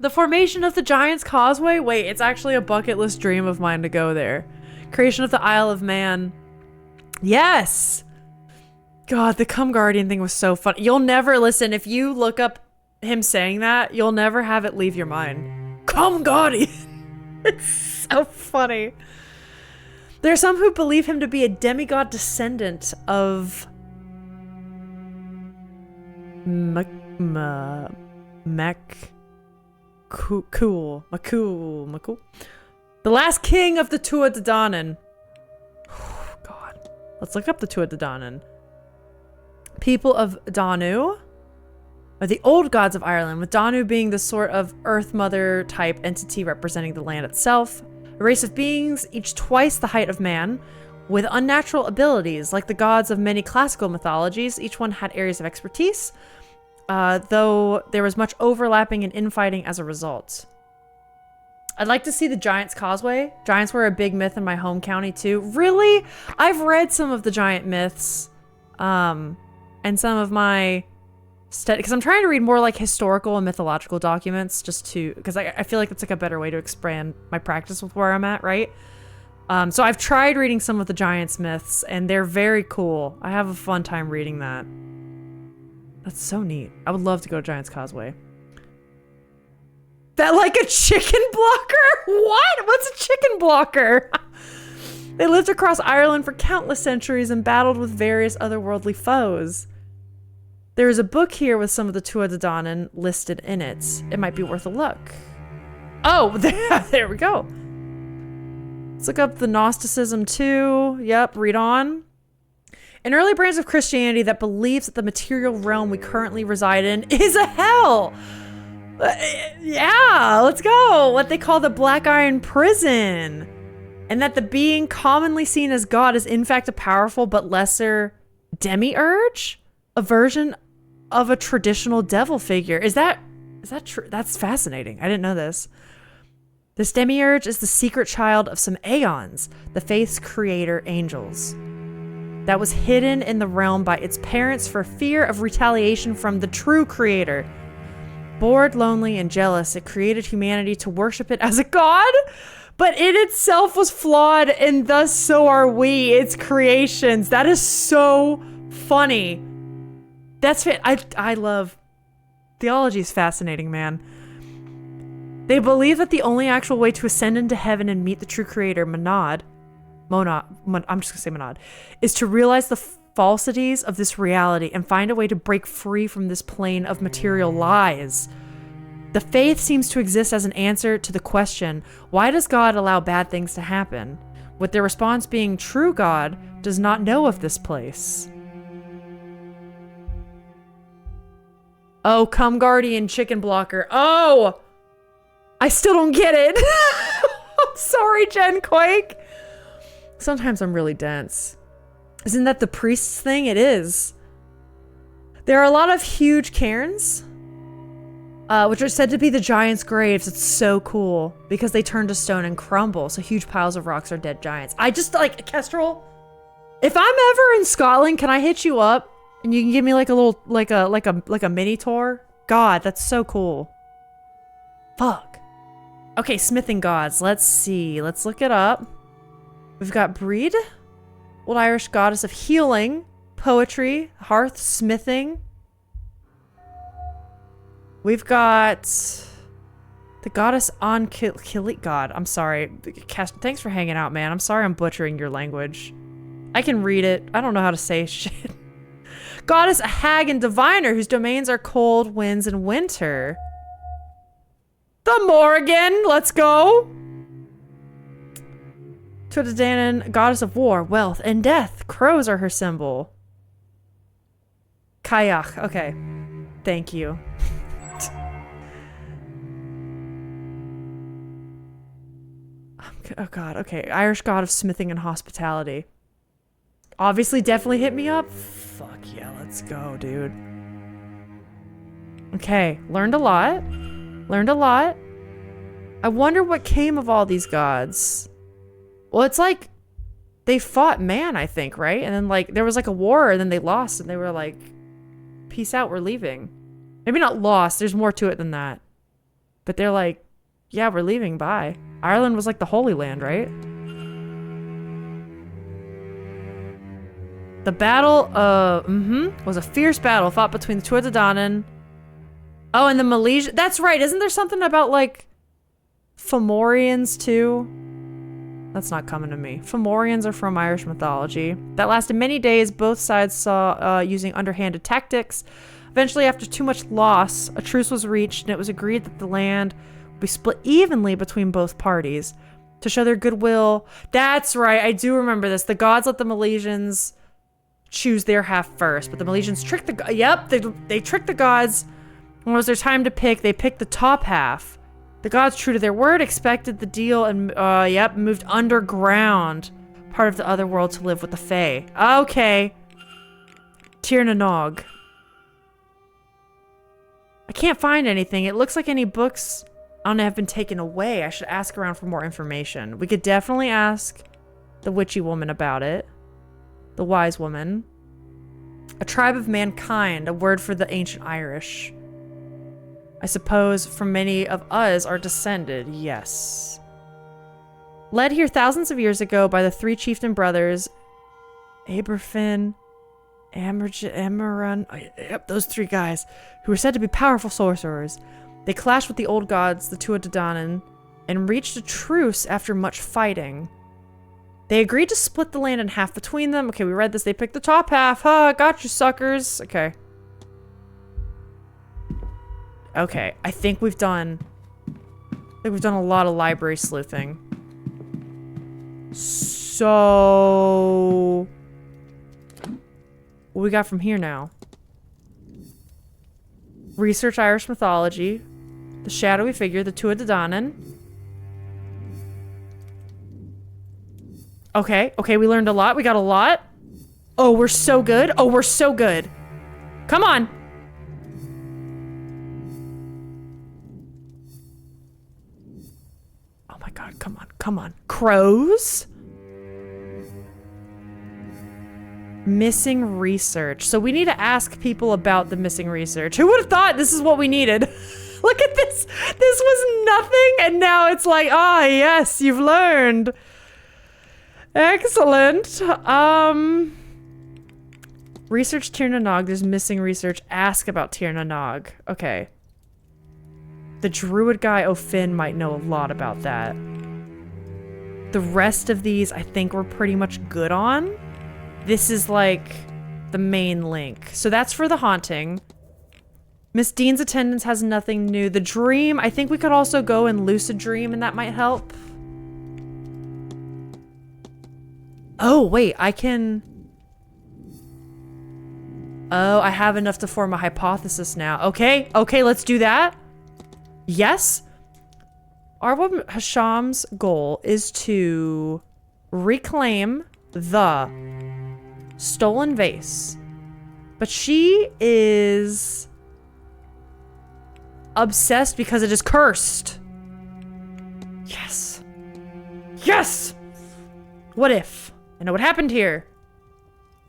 The formation of the Giant's Causeway. Wait, it's actually a bucket list dream of mine to go there. Creation of the Isle of Man. Yes. God, the Come Guardian thing was so funny. You'll never listen. If you look up him saying that, you'll never have it leave your mind. Come Guardian. It's so funny. There are some who believe him to be a demigod descendant of Makul. The last king of the Tuatha De Danann. Oh, God. Let's look up the Tuatha De Danann. People of Danu are the old gods of Ireland, with Danu being the sort of Earth Mother type entity representing the land itself. A race of beings, each twice the height of man, with unnatural abilities. Like the gods of many classical mythologies, each one had areas of expertise, though there was much overlapping and infighting as a result. I'd like to see the Giants Causeway. Giants were a big myth in my home county too. Really? I've read some of the giant myths, and some of my because I'm trying to read more like historical and mythological documents, just to because I feel like it's like a better way to expand my practice with where I'm at, right? So I've tried reading some of the Giants myths, and they're very cool. I have a fun time reading that. That's so neat. I would love to go to Giants Causeway. That like a chicken blocker? What? What's a chicken blocker? They lived across Ireland for countless centuries and battled with various otherworldly foes. There is a book here with some of the Tuatha De Danann listed in it. It might be worth a look. Oh, there we go. Let's look up the Gnosticism too. Yep, read on. An early branch of Christianity that believes that the material realm we currently reside in is a hell. Yeah, let's go. What they call the Black Iron Prison. And that the being commonly seen as God is in fact a powerful but lesser demiurge? A version of a traditional devil figure. Is that true? That's fascinating. I didn't know this. This demiurge is the secret child of some aeons, the faith's creator angels, that was hidden in the realm by its parents for fear of retaliation from the true creator. Bored, lonely, and jealous, it created humanity to worship it as a god, but it itself was flawed, and thus so are we, its creations. That is so funny. That's it. I love theology is fascinating, man. They believe that the only actual way to ascend into heaven and meet the true creator, I'm just gonna say Monad, is to realize the falsities of this reality and find a way to break free from this plane of material lies. The faith seems to exist as an answer to the question, why does God allow bad things to happen? With their response being, true God does not know of this place. Oh, come guardian chicken blocker. Oh, I still don't get it. I'm sorry, Jen Quake. Sometimes I'm really dense. Isn't that the priest's thing? It is. There are a lot of huge cairns, which are said to be the giants' graves. It's so cool because they turn to stone and crumble. So huge piles of rocks are dead giants. I just like Kestrel. If I'm ever in Scotland, can I hit you up and you can give me like a little, like a mini tour? God, that's so cool. Fuck. Okay, smithing gods. Let's see. Let's look it up. We've got Breed, Old Irish goddess of healing, poetry, hearth, smithing. We've got the goddess on Kilit God. I'm sorry. Thanks for hanging out, man. I'm sorry I'm butchering your language. I can read it. I don't know how to say shit. Goddess, a hag and diviner whose domains are cold winds and winter. The Morrigan, let's go. Tuatha De Danann, goddess of war, wealth, and death. Crows are her symbol. Kayak, okay. Thank you. Oh god, okay. Irish god of smithing and hospitality. Obviously, definitely hit me up. Fuck yeah, let's go, dude. Okay, learned a lot. Learned a lot. I wonder what came of all these gods. Well, it's like they fought man, I think, right? And then like there was like a war and then they lost and they were like, peace out, we're leaving. Maybe not lost, there's more to it than that. But they're like, yeah, we're leaving, bye. Ireland was like the Holy Land, right? The battle was a fierce battle fought between the Tuatha De Danann. Oh, and the Milesians. That's right. Isn't there something about like Fomorians too? That's not coming to me. Fomorians are from Irish mythology. That lasted many days. Both sides saw using underhanded tactics. Eventually, after too much loss, a truce was reached, and it was agreed that the land would be split evenly between both parties to show their goodwill. That's right. I do remember this. The gods let the Milesians choose their half first, but the Milesians tricked the... Yep, they tricked the gods. When it was their time to pick, they picked the top half. The gods, true to their word, expected the deal and, moved underground, part of the other world, to live with the Fae. Okay. Tir na Nog. I can't find anything. It looks like any books have been taken away. I should ask around for more information. We could definitely ask the witchy woman about it. The wise woman. A tribe of mankind, a word for the ancient Irish. I suppose from many of us are descended, yes. Led here thousands of years ago by the three chieftain brothers, Aberfin, Amaran, yep, those three guys, who were said to be powerful sorcerers. They clashed with the old gods, the Tuatha Dé Danann, and reached a truce after much fighting. They agreed to split the land in half between them. Okay, we read this. They picked the top half. Huh, got you, suckers. Okay. Okay, I think we've done a lot of library sleuthing. So what we got from here now? Research Irish mythology, the shadowy figure, the Tuatha Dé Danann. Okay, we learned a lot. We got a lot. Oh, we're so good. Oh, we're so good. Come on. Oh my god, come on. Crows? Missing research. So we need to ask people about the missing research. Who would have thought this is what we needed? Look at this. This was nothing, and now it's like, ah, yes, you've learned. Excellent. Research Tir na Nog. There's missing research. Ask about Tir na Nog. Okay. The druid guy, O'Finn, might know a lot about that. The rest of these, I think we're pretty much good on. This is like the main link. So that's for the haunting. Miss Dean's attendance has nothing new. The dream, I think we could also go and lucid dream and that might help. Oh, wait, I can... Oh, I have enough to form a hypothesis now. Okay, let's do that. Yes. Arwab Hasham's goal is to reclaim the stolen vase. But she is obsessed because it is cursed. Yes. Yes! What if? I know what happened here.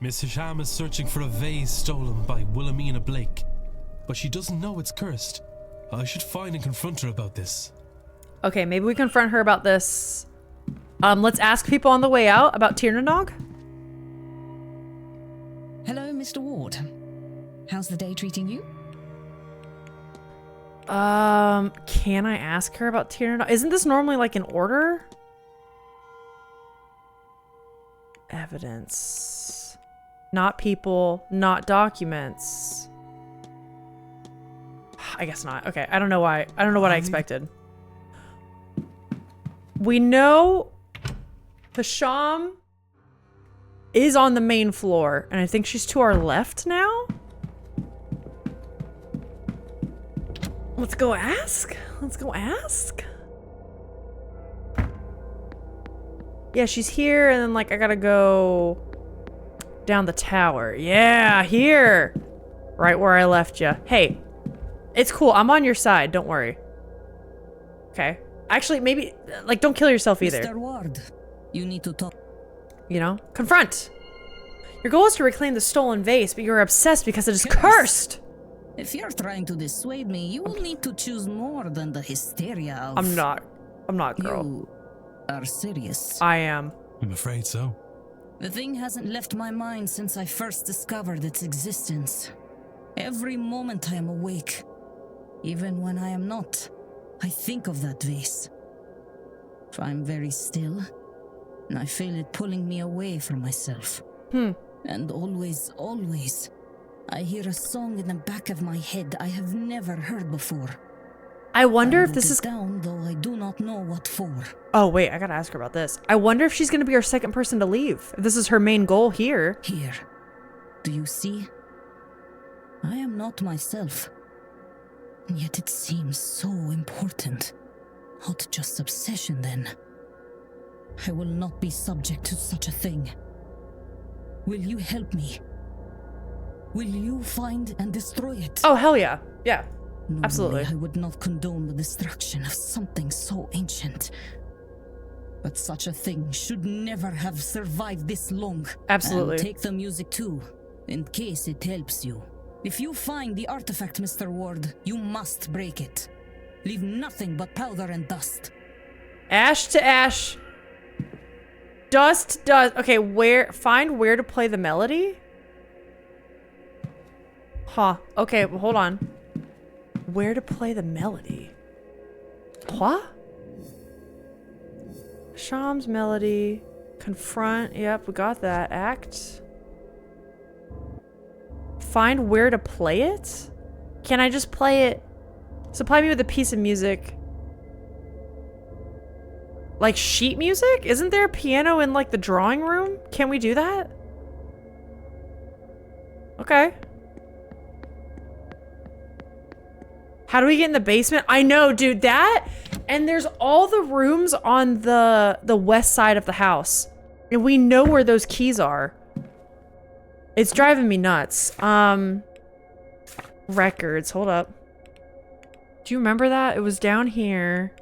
Miss Hisham is searching for a vase stolen by Wilhelmina Blake, but she doesn't know it's cursed. I should find and confront her about this.
Okay, maybe we confront her about this. Let's ask people on the way out about Tir na Nog.
Hello, Mr. Ward. How's the day treating you?
Can I ask her about Tir na Nog? Isn't this normally like in order? Evidence. Not people, not documents. I guess not. Okay, I don't know why. I don't know what I expected. We know Hisham is on the main floor, and I think she's to our left now. Let's go ask. Let's go ask. Yeah, she's here, and then, like, I gotta go down the tower. Yeah, here! Right where I left you. Hey, it's cool. I'm on your side. Don't worry. Okay. Actually, maybe, like, don't kill yourself either.
Mr. Ward, you need to talk.
You know? Confront! Your goal is to reclaim the stolen vase, but you're obsessed because it is cursed!
If you're trying to dissuade me, you will need to choose more than the hysteria of...
I'm not, girl.
You are serious.
I am.
I'm afraid so.
The thing hasn't left my mind since I first discovered its existence. Every moment I am awake, even when I am not, I think of that vase. If I'm very still, I feel it pulling me away from myself. And always, I hear a song in the back of my head I have never heard before.
I wonder if this is
down, though I do not know what for.
Oh wait, I gotta ask her about this. I wonder if she's gonna be our second person to leave. If this is her main goal here.
Here. Do you see? I am not myself. And yet it seems so important. Not just obsession then. I will not be subject to such a thing. Will you help me? Will you find and destroy it?
Oh, hell yeah. Yeah.
Normally,
Absolutely.
I would not condone the destruction of something so ancient. But such a thing should never have survived this long.
Absolutely.
And take the music too, in case it helps you. If you find the artifact, Mr. Ward, you must break it. Leave nothing but powder and dust.
Ash to ash. Dust, dust. Okay, find where to play the melody? Huh. Okay, well, hold on. Where to play the melody? What? Sham's melody. Confront. Yep, we got that. Act. Find where to play it? Can I just play it? Supply me with a piece of music. Like sheet music? Isn't there a piano in like the drawing room? Can we do that? Okay. How do we get in the basement? I know, dude, that, and there's all the rooms on the west side of the house. And we know where those keys are. It's driving me nuts. Records, hold up. Do you remember that? It was down here.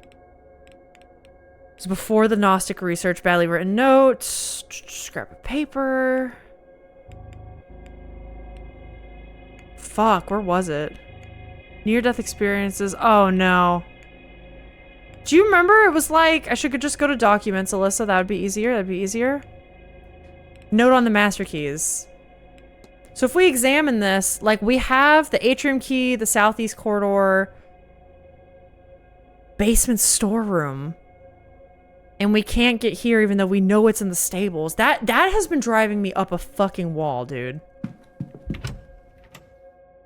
It was before the Gnostic research, badly written notes, scrap of paper. Fuck, where was it? Near-death experiences. Oh, no. Do you remember? It was like, I should just go to documents, Alyssa. That would be easier. That'd be easier. Note on the master keys. So if we examine this, like we have the atrium key, the southeast corridor, basement storeroom. And we can't get here even though we know it's in the stables. That has been driving me up a fucking wall, dude.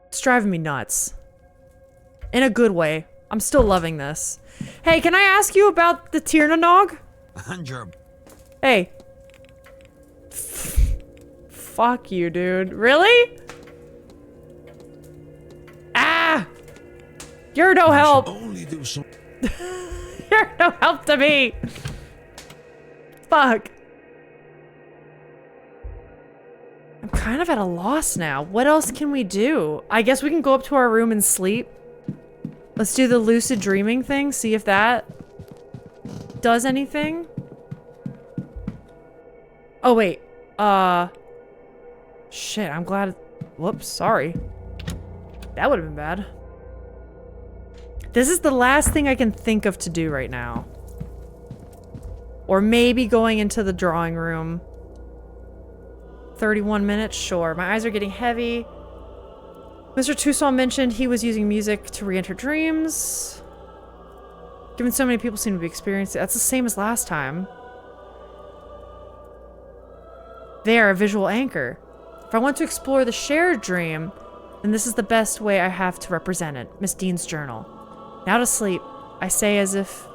It's driving me nuts. In a good way. I'm still loving this. Hey, can I ask you about the Tirnanog?
And your...
Hey. Fuck you, dude. Really? Ah! You're no help.
Only do some...
You're no help to me. Fuck. I'm kind of at a loss now. What else can we do? I guess we can go up to our room and sleep. Let's do the lucid dreaming thing. See if that does anything. Oh, wait. Shit, I'm glad. Whoops, sorry. That would have been bad. This is the last thing I can think of to do right now. Or maybe going into the drawing room. 31 minutes, sure. My eyes are getting heavy. Mr. Tuesson mentioned he was using music to re-enter dreams. Given so many people seem to be experiencing it, that's the same as last time. They are a visual anchor. If I want to explore the shared dream, then this is the best way I have to represent it. Miss Dean's journal. Now to sleep. I say as if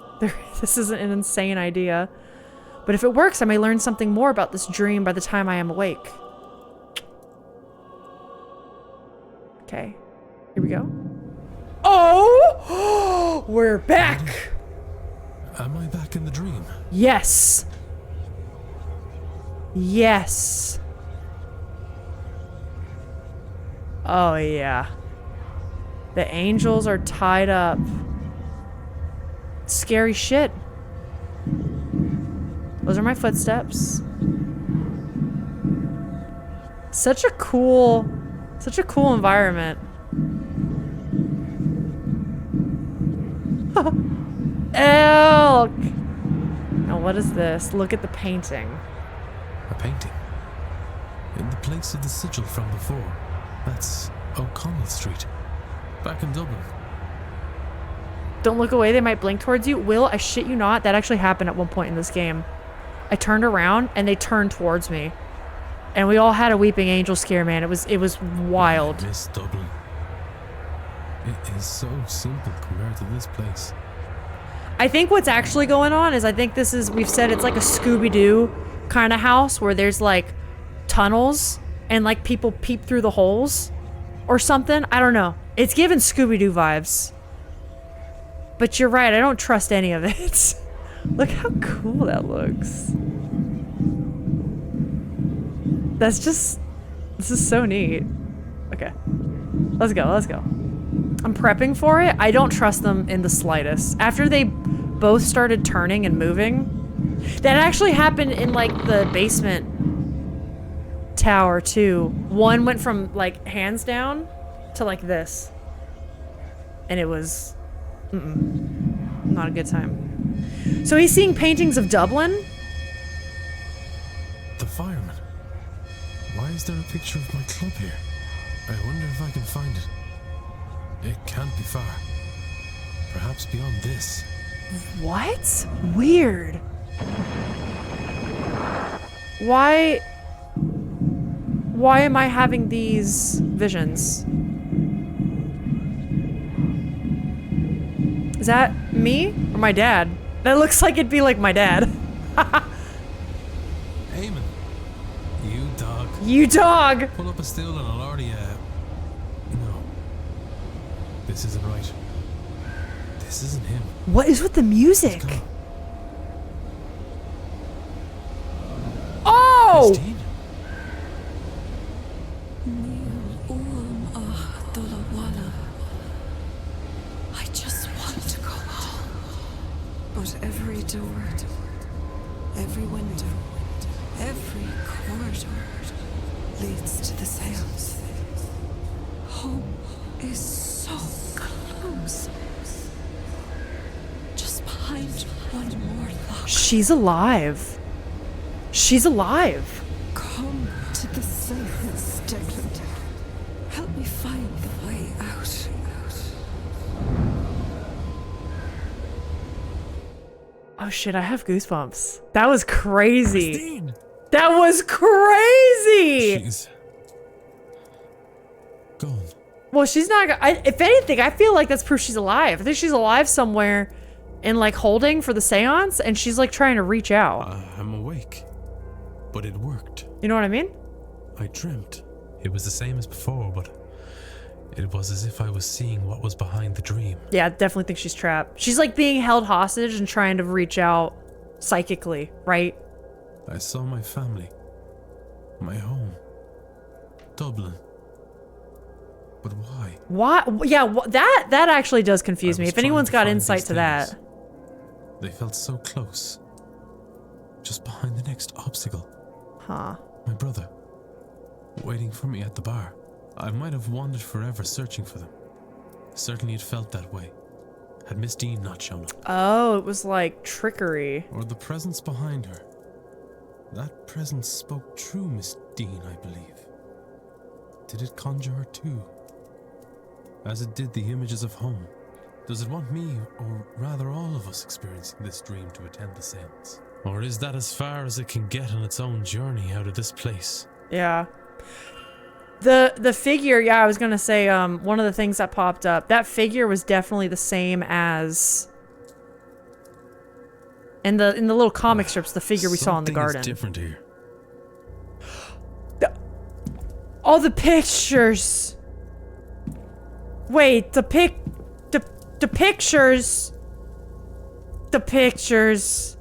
this isn't an insane idea. But if it works, I may learn something more about this dream by the time I am awake. Okay. Here we go. Oh! We're back!
Am I back in the dream?
Yes. Yes. Oh, yeah. The angels are tied up. Scary shit. Those are my footsteps. Such a cool environment. Elk! Now what is this? Look at the painting.
A painting? In the place of the sigil from before. That's O'Connell Street. Back in Dublin.
Don't look away, they might blink towards you. Will, I shit you not, that actually happened at one point in this game. I turned around and they turned towards me. And we all had a weeping angel scare, man. It was wild.
Miss Dublin. It is so simple compared to this place.
I think what's actually going on is I think this is, we've said it's like a Scooby-Doo kind of house where there's like tunnels and like people peep through the holes or something. I don't know. It's giving Scooby-Doo vibes. But you're right, I don't trust any of it. Look how cool that looks. That's just, this is so neat. Okay, let's go, let's go. I'm prepping for it. I don't trust them in the slightest. After they both started turning and moving, that actually happened in like the basement tower too. One went from like hands down to like this. And it was, not a good time. So he's seeing paintings of Dublin?
The fireman. Why is there a picture of my club here? I wonder if I can find it. It can't be far. Perhaps beyond this.
What? Weird. Why am I having these visions? Is that me or my dad? That looks like it'd be like my dad.
Eamon. You dog.
You dog!
Pull up a stool and I'll already, no. This isn't right. This isn't him.
What is with the music? Oh!
Christine?
I just want to go home. But every door, every window, every corridor leads to the seance. Home is so close. Just behind one more lock.
She's alive. She's alive.
Come to the seance, Declan. Help me find the way out.
Oh shit, I have goosebumps. That was crazy.
Christine.
That was crazy!
She's gone.
Well, she's not. If anything, I feel like that's proof she's alive. I think she's alive somewhere and like holding for the seance and she's like trying to reach out.
I'm awake. But it worked.
You know what I mean?
I dreamt. It was the same as before, but it was as if I was seeing what was behind the dream.
Yeah, I definitely think she's trapped. She's like being held hostage and trying to reach out psychically, right?
I saw my family. My home. Dublin. But why?
Why? Yeah, that actually does confuse
I
me.
was
If anyone's got
trying to find
insight
these
to that.
things. They felt so close. Just behind the next obstacle.
Huh.
My brother. Waiting for me at the bar. I might have wandered forever searching for them. Certainly it felt that way. Had Miss Dean not shown up.
Oh, it was like trickery.
Or the presence behind her. That presence spoke true, Miss Dean, I believe. Did it conjure her too? As it did the images of home. Does it want me, or rather all of us, experiencing this dream to attend the seance? Or is that as far as it can get on its own journey out of this place?
Yeah. The figure, yeah, I was gonna say, one of the things that popped up, that figure was definitely the same as in the little comic strips, the figure we saw in the garden.
Something is different here.
All the pictures. Wait, the pictures. The pictures. The pictures.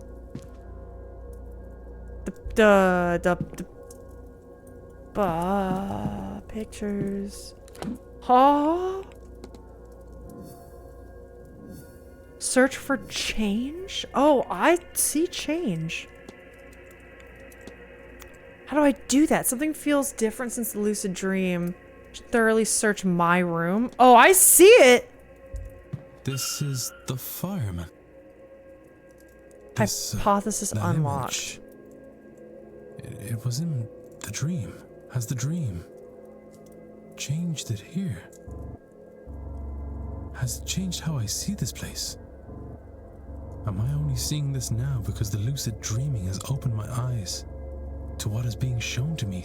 Huh? Search for change? Oh, I see change. How do I do that? Something feels different since the lucid dream. Should thoroughly search my room. Oh, I see it!
This is the fireman.
Hypothesis unlocked.
It was in the dream. Has the dream changed it here? Has it changed how I see this place? Am I only seeing this now because the lucid dreaming has opened my eyes to what is being shown to me?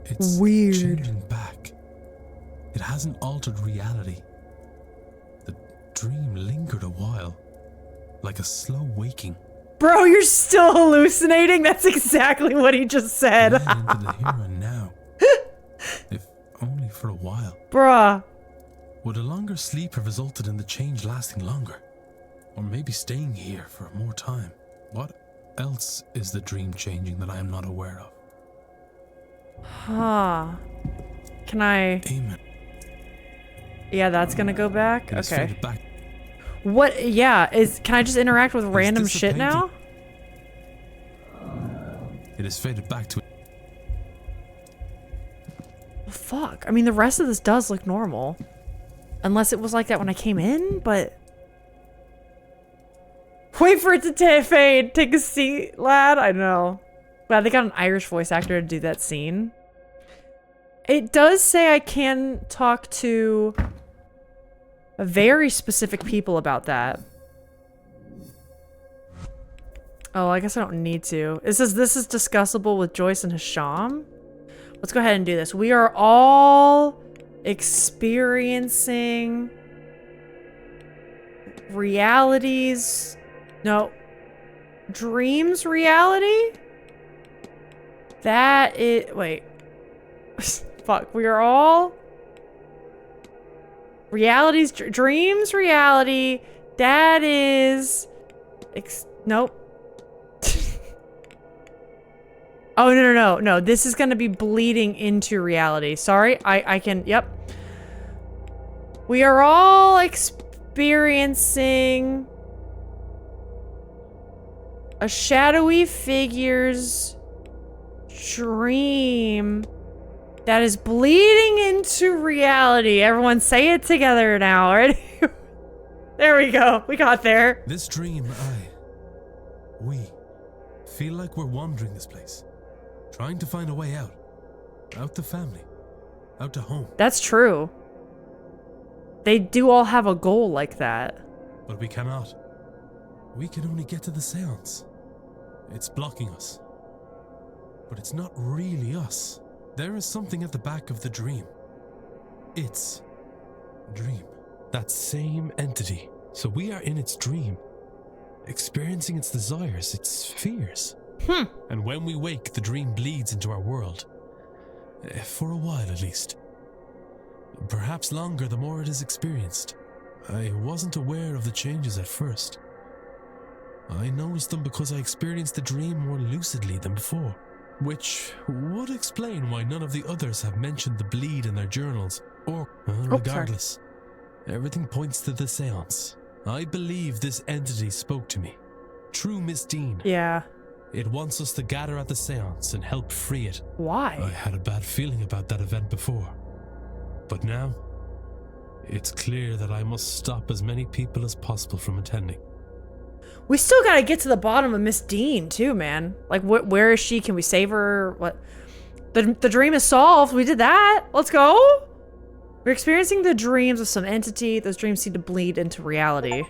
It's
weird.
Changing back. It hasn't altered reality. The dream lingered a while, like a slow waking.
Bro, you're still hallucinating? That's exactly what he just said.
Into the here and now. If only for a while.
Bruh.
Would a longer sleep have resulted in the change lasting longer? Or maybe staying here for more time? What else is the dream changing that I am not aware of?
Huh. Can I...
Amen.
Yeah, that's gonna go back?
It is
Okay.
faded back.
What? Yeah, can I just interact with random
this a
shit now?
It is faded back to...
Well, fuck. I mean, the rest of this does look normal. Unless it was like that when I came in, but... Wait for it to fade. Take a seat, lad. I know. Wow, they got an Irish voice actor to do that scene. It does say I can talk to very specific people about that. Oh, I guess I don't need to. It says this is discussable with Joyce and Hisham. Let's go ahead and do this. We are all experiencing realities. No. Dreams reality? That is... Wait. Fuck. We are all... Realities... Dreams reality. That is... Nope. Oh, no. This is gonna be bleeding into reality. Sorry. I can... Yep. We are all experiencing... a shadowy figure's dream that is bleeding into reality. Everyone say it together now, right? There we go. We got there.
This dream, we feel like we're wandering this place, trying to find a way out. Out to family. Out to home.
That's true. They do all have a goal like that.
But we cannot. We can only get to the seance. It's blocking us. But it's not really us. There is something at the back of the dream. It's dream. That same entity. So we are in its dream, experiencing its desires, its fears. And when we wake, the dream bleeds into our world. For a while, at least. Perhaps longer the more it is experienced. I wasn't aware of the changes at first. I noticed them because I experienced the dream more lucidly than before. Which would explain why none of the others have mentioned the bleed in their journals. Or, regardless, everything points to the seance. I believe this entity spoke to me. True Miss Dean.
Yeah.
It wants us to gather at the seance and help free it.
Why?
I had a bad feeling about that event before. But now, it's clear that I must stop as many people as possible from attending.
We still gotta get to the bottom of Miss Dean, too, man. Like, where is she? Can we save her? What? The dream is solved. We did that. Let's go. We're experiencing the dreams of some entity. Those dreams seem to bleed into reality.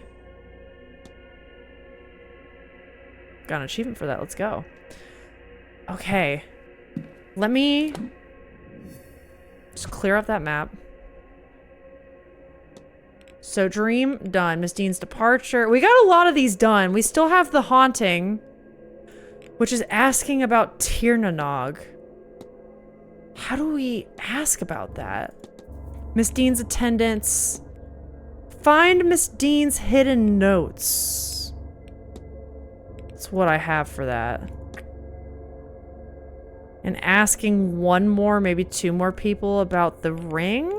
Got an achievement for that. Let's go. Okay. Let me just clear up that map. So dream done. Miss Dean's departure. We got a lot of these done. We still have the haunting, which is asking about Tirnanog. How do we ask about that? Miss Dean's attendance. Find Miss Dean's hidden notes. That's what I have for that. And asking one more, maybe two more people about the ring?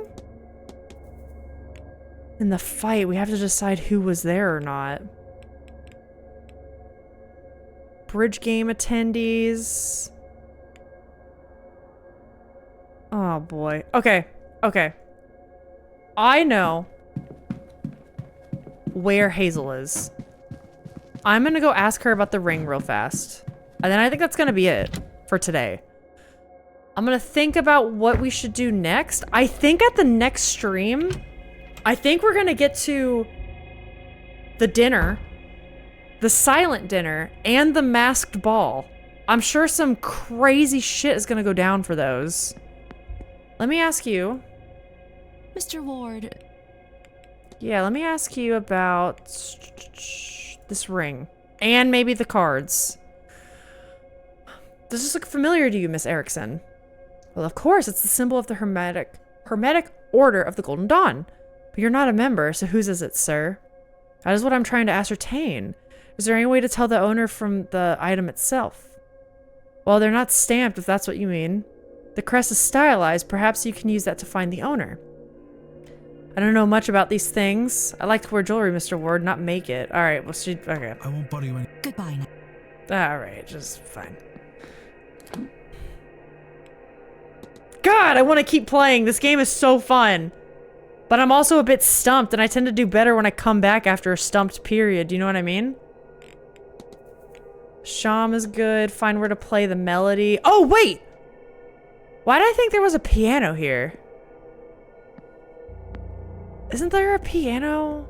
In the fight, we have to decide who was there or not. Bridge game attendees. Oh boy. Okay. I know where Hazel is. I'm gonna go ask her about the ring real fast. And then I think that's gonna be it for today. I'm gonna think about what we should do next. I think at the next stream, I think we're gonna get to the dinner, the silent dinner, and the masked ball. I'm sure some crazy shit is gonna go down for those. Let me ask you.
Mr. Ward.
Yeah, let me ask you about this ring. And maybe the cards. Does this look familiar to you, Miss Erickson? Well, of course, it's the symbol of the Hermetic Order of the Golden Dawn. But you're not a member, so whose is it, sir? That is what I'm trying to ascertain. Is there any way to tell the owner from the item itself? Well, they're not stamped, if that's what you mean. The crest is stylized. Perhaps you can use that to find the owner. I don't know much about these things. I like to wear jewelry, Mr. Ward, not make it. Alright, well, okay.
I won't bother you any.
Goodbye now.
Alright, just fine. God, I want to keep playing. This game is so fun. But I'm also a bit stumped, and I tend to do better when I come back after a stumped period. Do you know what I mean? Sham is good. Find where to play the melody. Oh, wait! Why did I think there was a piano here? Isn't there a piano?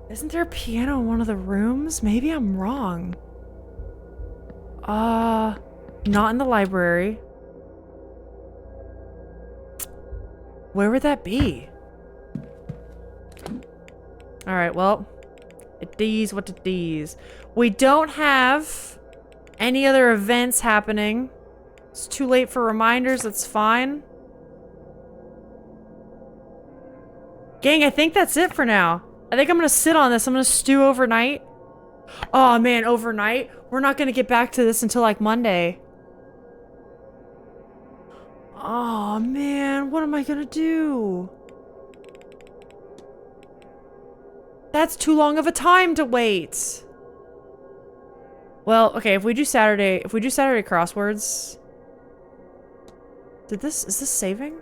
Isn't there a piano in one of the rooms? Maybe I'm wrong. Not in the library. Where would that be? Alright, well. It D's what it D's. We don't have any other events happening. It's too late for reminders, that's fine. Gang, I think that's it for now. I think I'm gonna sit on this. I'm gonna stew overnight. Oh man, overnight? We're not gonna get back to this until like Monday. Oh man, what am I gonna do? That's too long of a time to wait. Well, okay, if we do Saturday crosswords. Is this saving?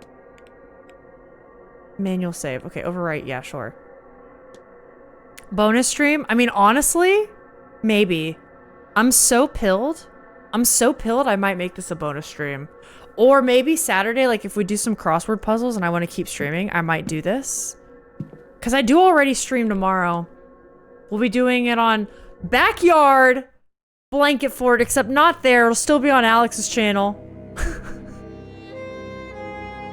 Manual save. Okay, overwrite, yeah, sure. Bonus stream? I mean, honestly, maybe. I'm so pilled I might make this a bonus stream. Or maybe Saturday, like if we do some crossword puzzles and I want to keep streaming, I might do this. Because I do already stream tomorrow. We'll be doing it on Backyard Blanket Fort, except not there. It'll still be on Alex's channel.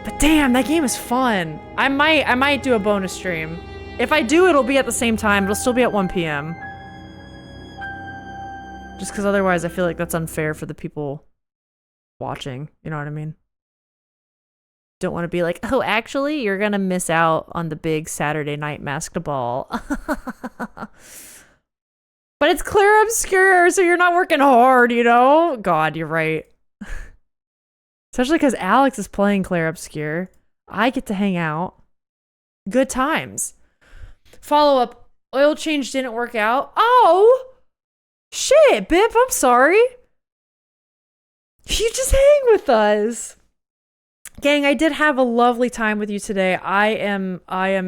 But damn, that game is fun. I might do a bonus stream. If I do, it'll be at the same time. It'll still be at 1 p.m. Just because otherwise I feel like that's unfair for the people watching. You know what I mean? Don't want to be like, oh, actually, you're going to miss out on the big Saturday night masked ball. But it's clear obscure, so you're not working hard, you know? God, you're right. Especially because Alex is playing Claire Obscure. I get to hang out. Good times. Follow up. Oil change didn't work out. Oh! Shit, Bip, I'm sorry. You just hang with us. Gang, I did have a lovely time with you today. I am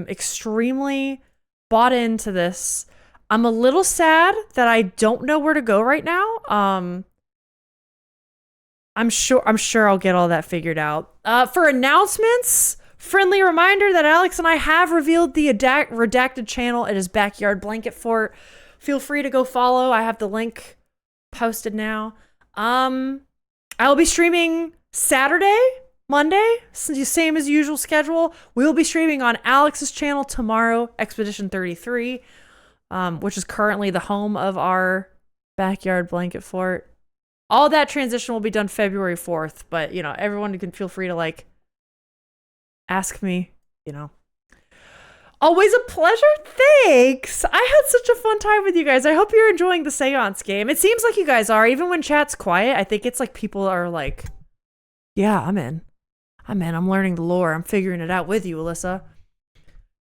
extremely bought into this. I'm a little sad that I don't know where to go right now. I'm sure I'll get all that figured out. For announcements, friendly reminder that Alex and I have revealed the redacted channel. It is Backyard Blanket Fort. Feel free to go follow. I have the link posted now. I'll be streaming Saturday, Monday, same as usual schedule. We'll be streaming on Alex's channel tomorrow, Expedition 33, which is currently the home of our Backyard Blanket Fort. All that transition will be done February 4th, but, you know, everyone can feel free to, like, ask me, you know. Always a pleasure. Thanks. I had such a fun time with you guys. I hope you're enjoying the Seance game. It seems like you guys are. Even when chat's quiet, I think it's like people are like, yeah, I'm in. I'm learning the lore. I'm figuring it out with you, Alyssa.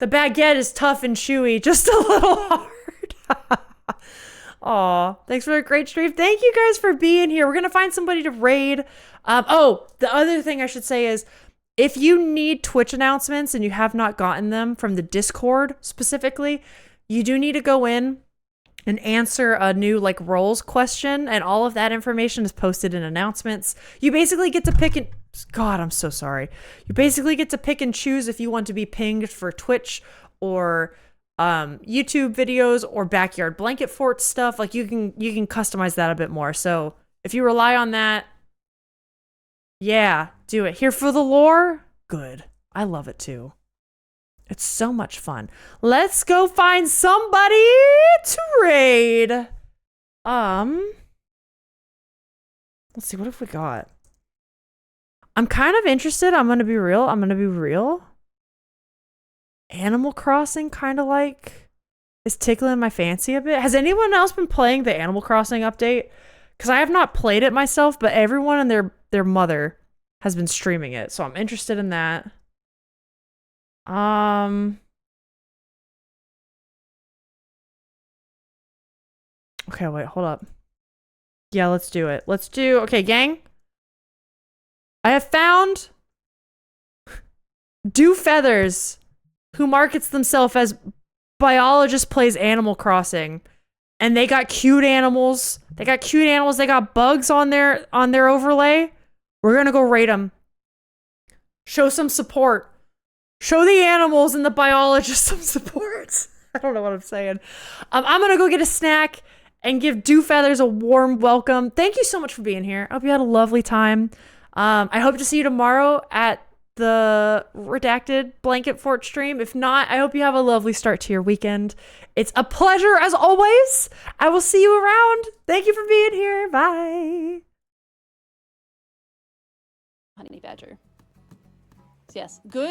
The baguette is tough and chewy, just a little hard. Aw, thanks for a great stream. Thank you guys for being here. We're going to find somebody to raid. Oh, the other thing I should say is, if you need Twitch announcements and you have not gotten them from the Discord specifically, you do need to go in and answer a new like roles question, and all of that information is posted in announcements. You basically get to pick and God, I'm so sorry. You basically get to pick and choose if you want to be pinged for Twitch or YouTube videos or backyard blanket fort stuff. Like you can customize that a bit more. So if you rely on that, yeah, do it. Here for the lore? Good. I love it too. It's so much fun. Let's go find somebody to raid. Let's see, what have we got? I'm kind of interested. I'm gonna be real. Animal Crossing kind of like is tickling my fancy a bit. Has anyone else been playing the Animal Crossing update? Because I have not played it myself, but everyone and their mother has been streaming it, so I'm interested in that. Okay, wait, hold up. Yeah, let's do it. Okay, gang. I have found Do Feathers, who markets themselves as biologist plays Animal Crossing. And they got cute animals. They got bugs on their overlay. We're gonna go raid them. Show some support. Show the animals and the biologists some support. I don't know what I'm saying. I'm gonna go get a snack and give Dew Feathers a warm welcome. Thank you so much for being here. I hope you had a lovely time. I hope to see you tomorrow at the Redacted Blanket Fort stream. If not, I hope you have a lovely start to your weekend. It's a pleasure as always. I will see you around. Thank you for being here. Bye.
Honey badger. Yes, good.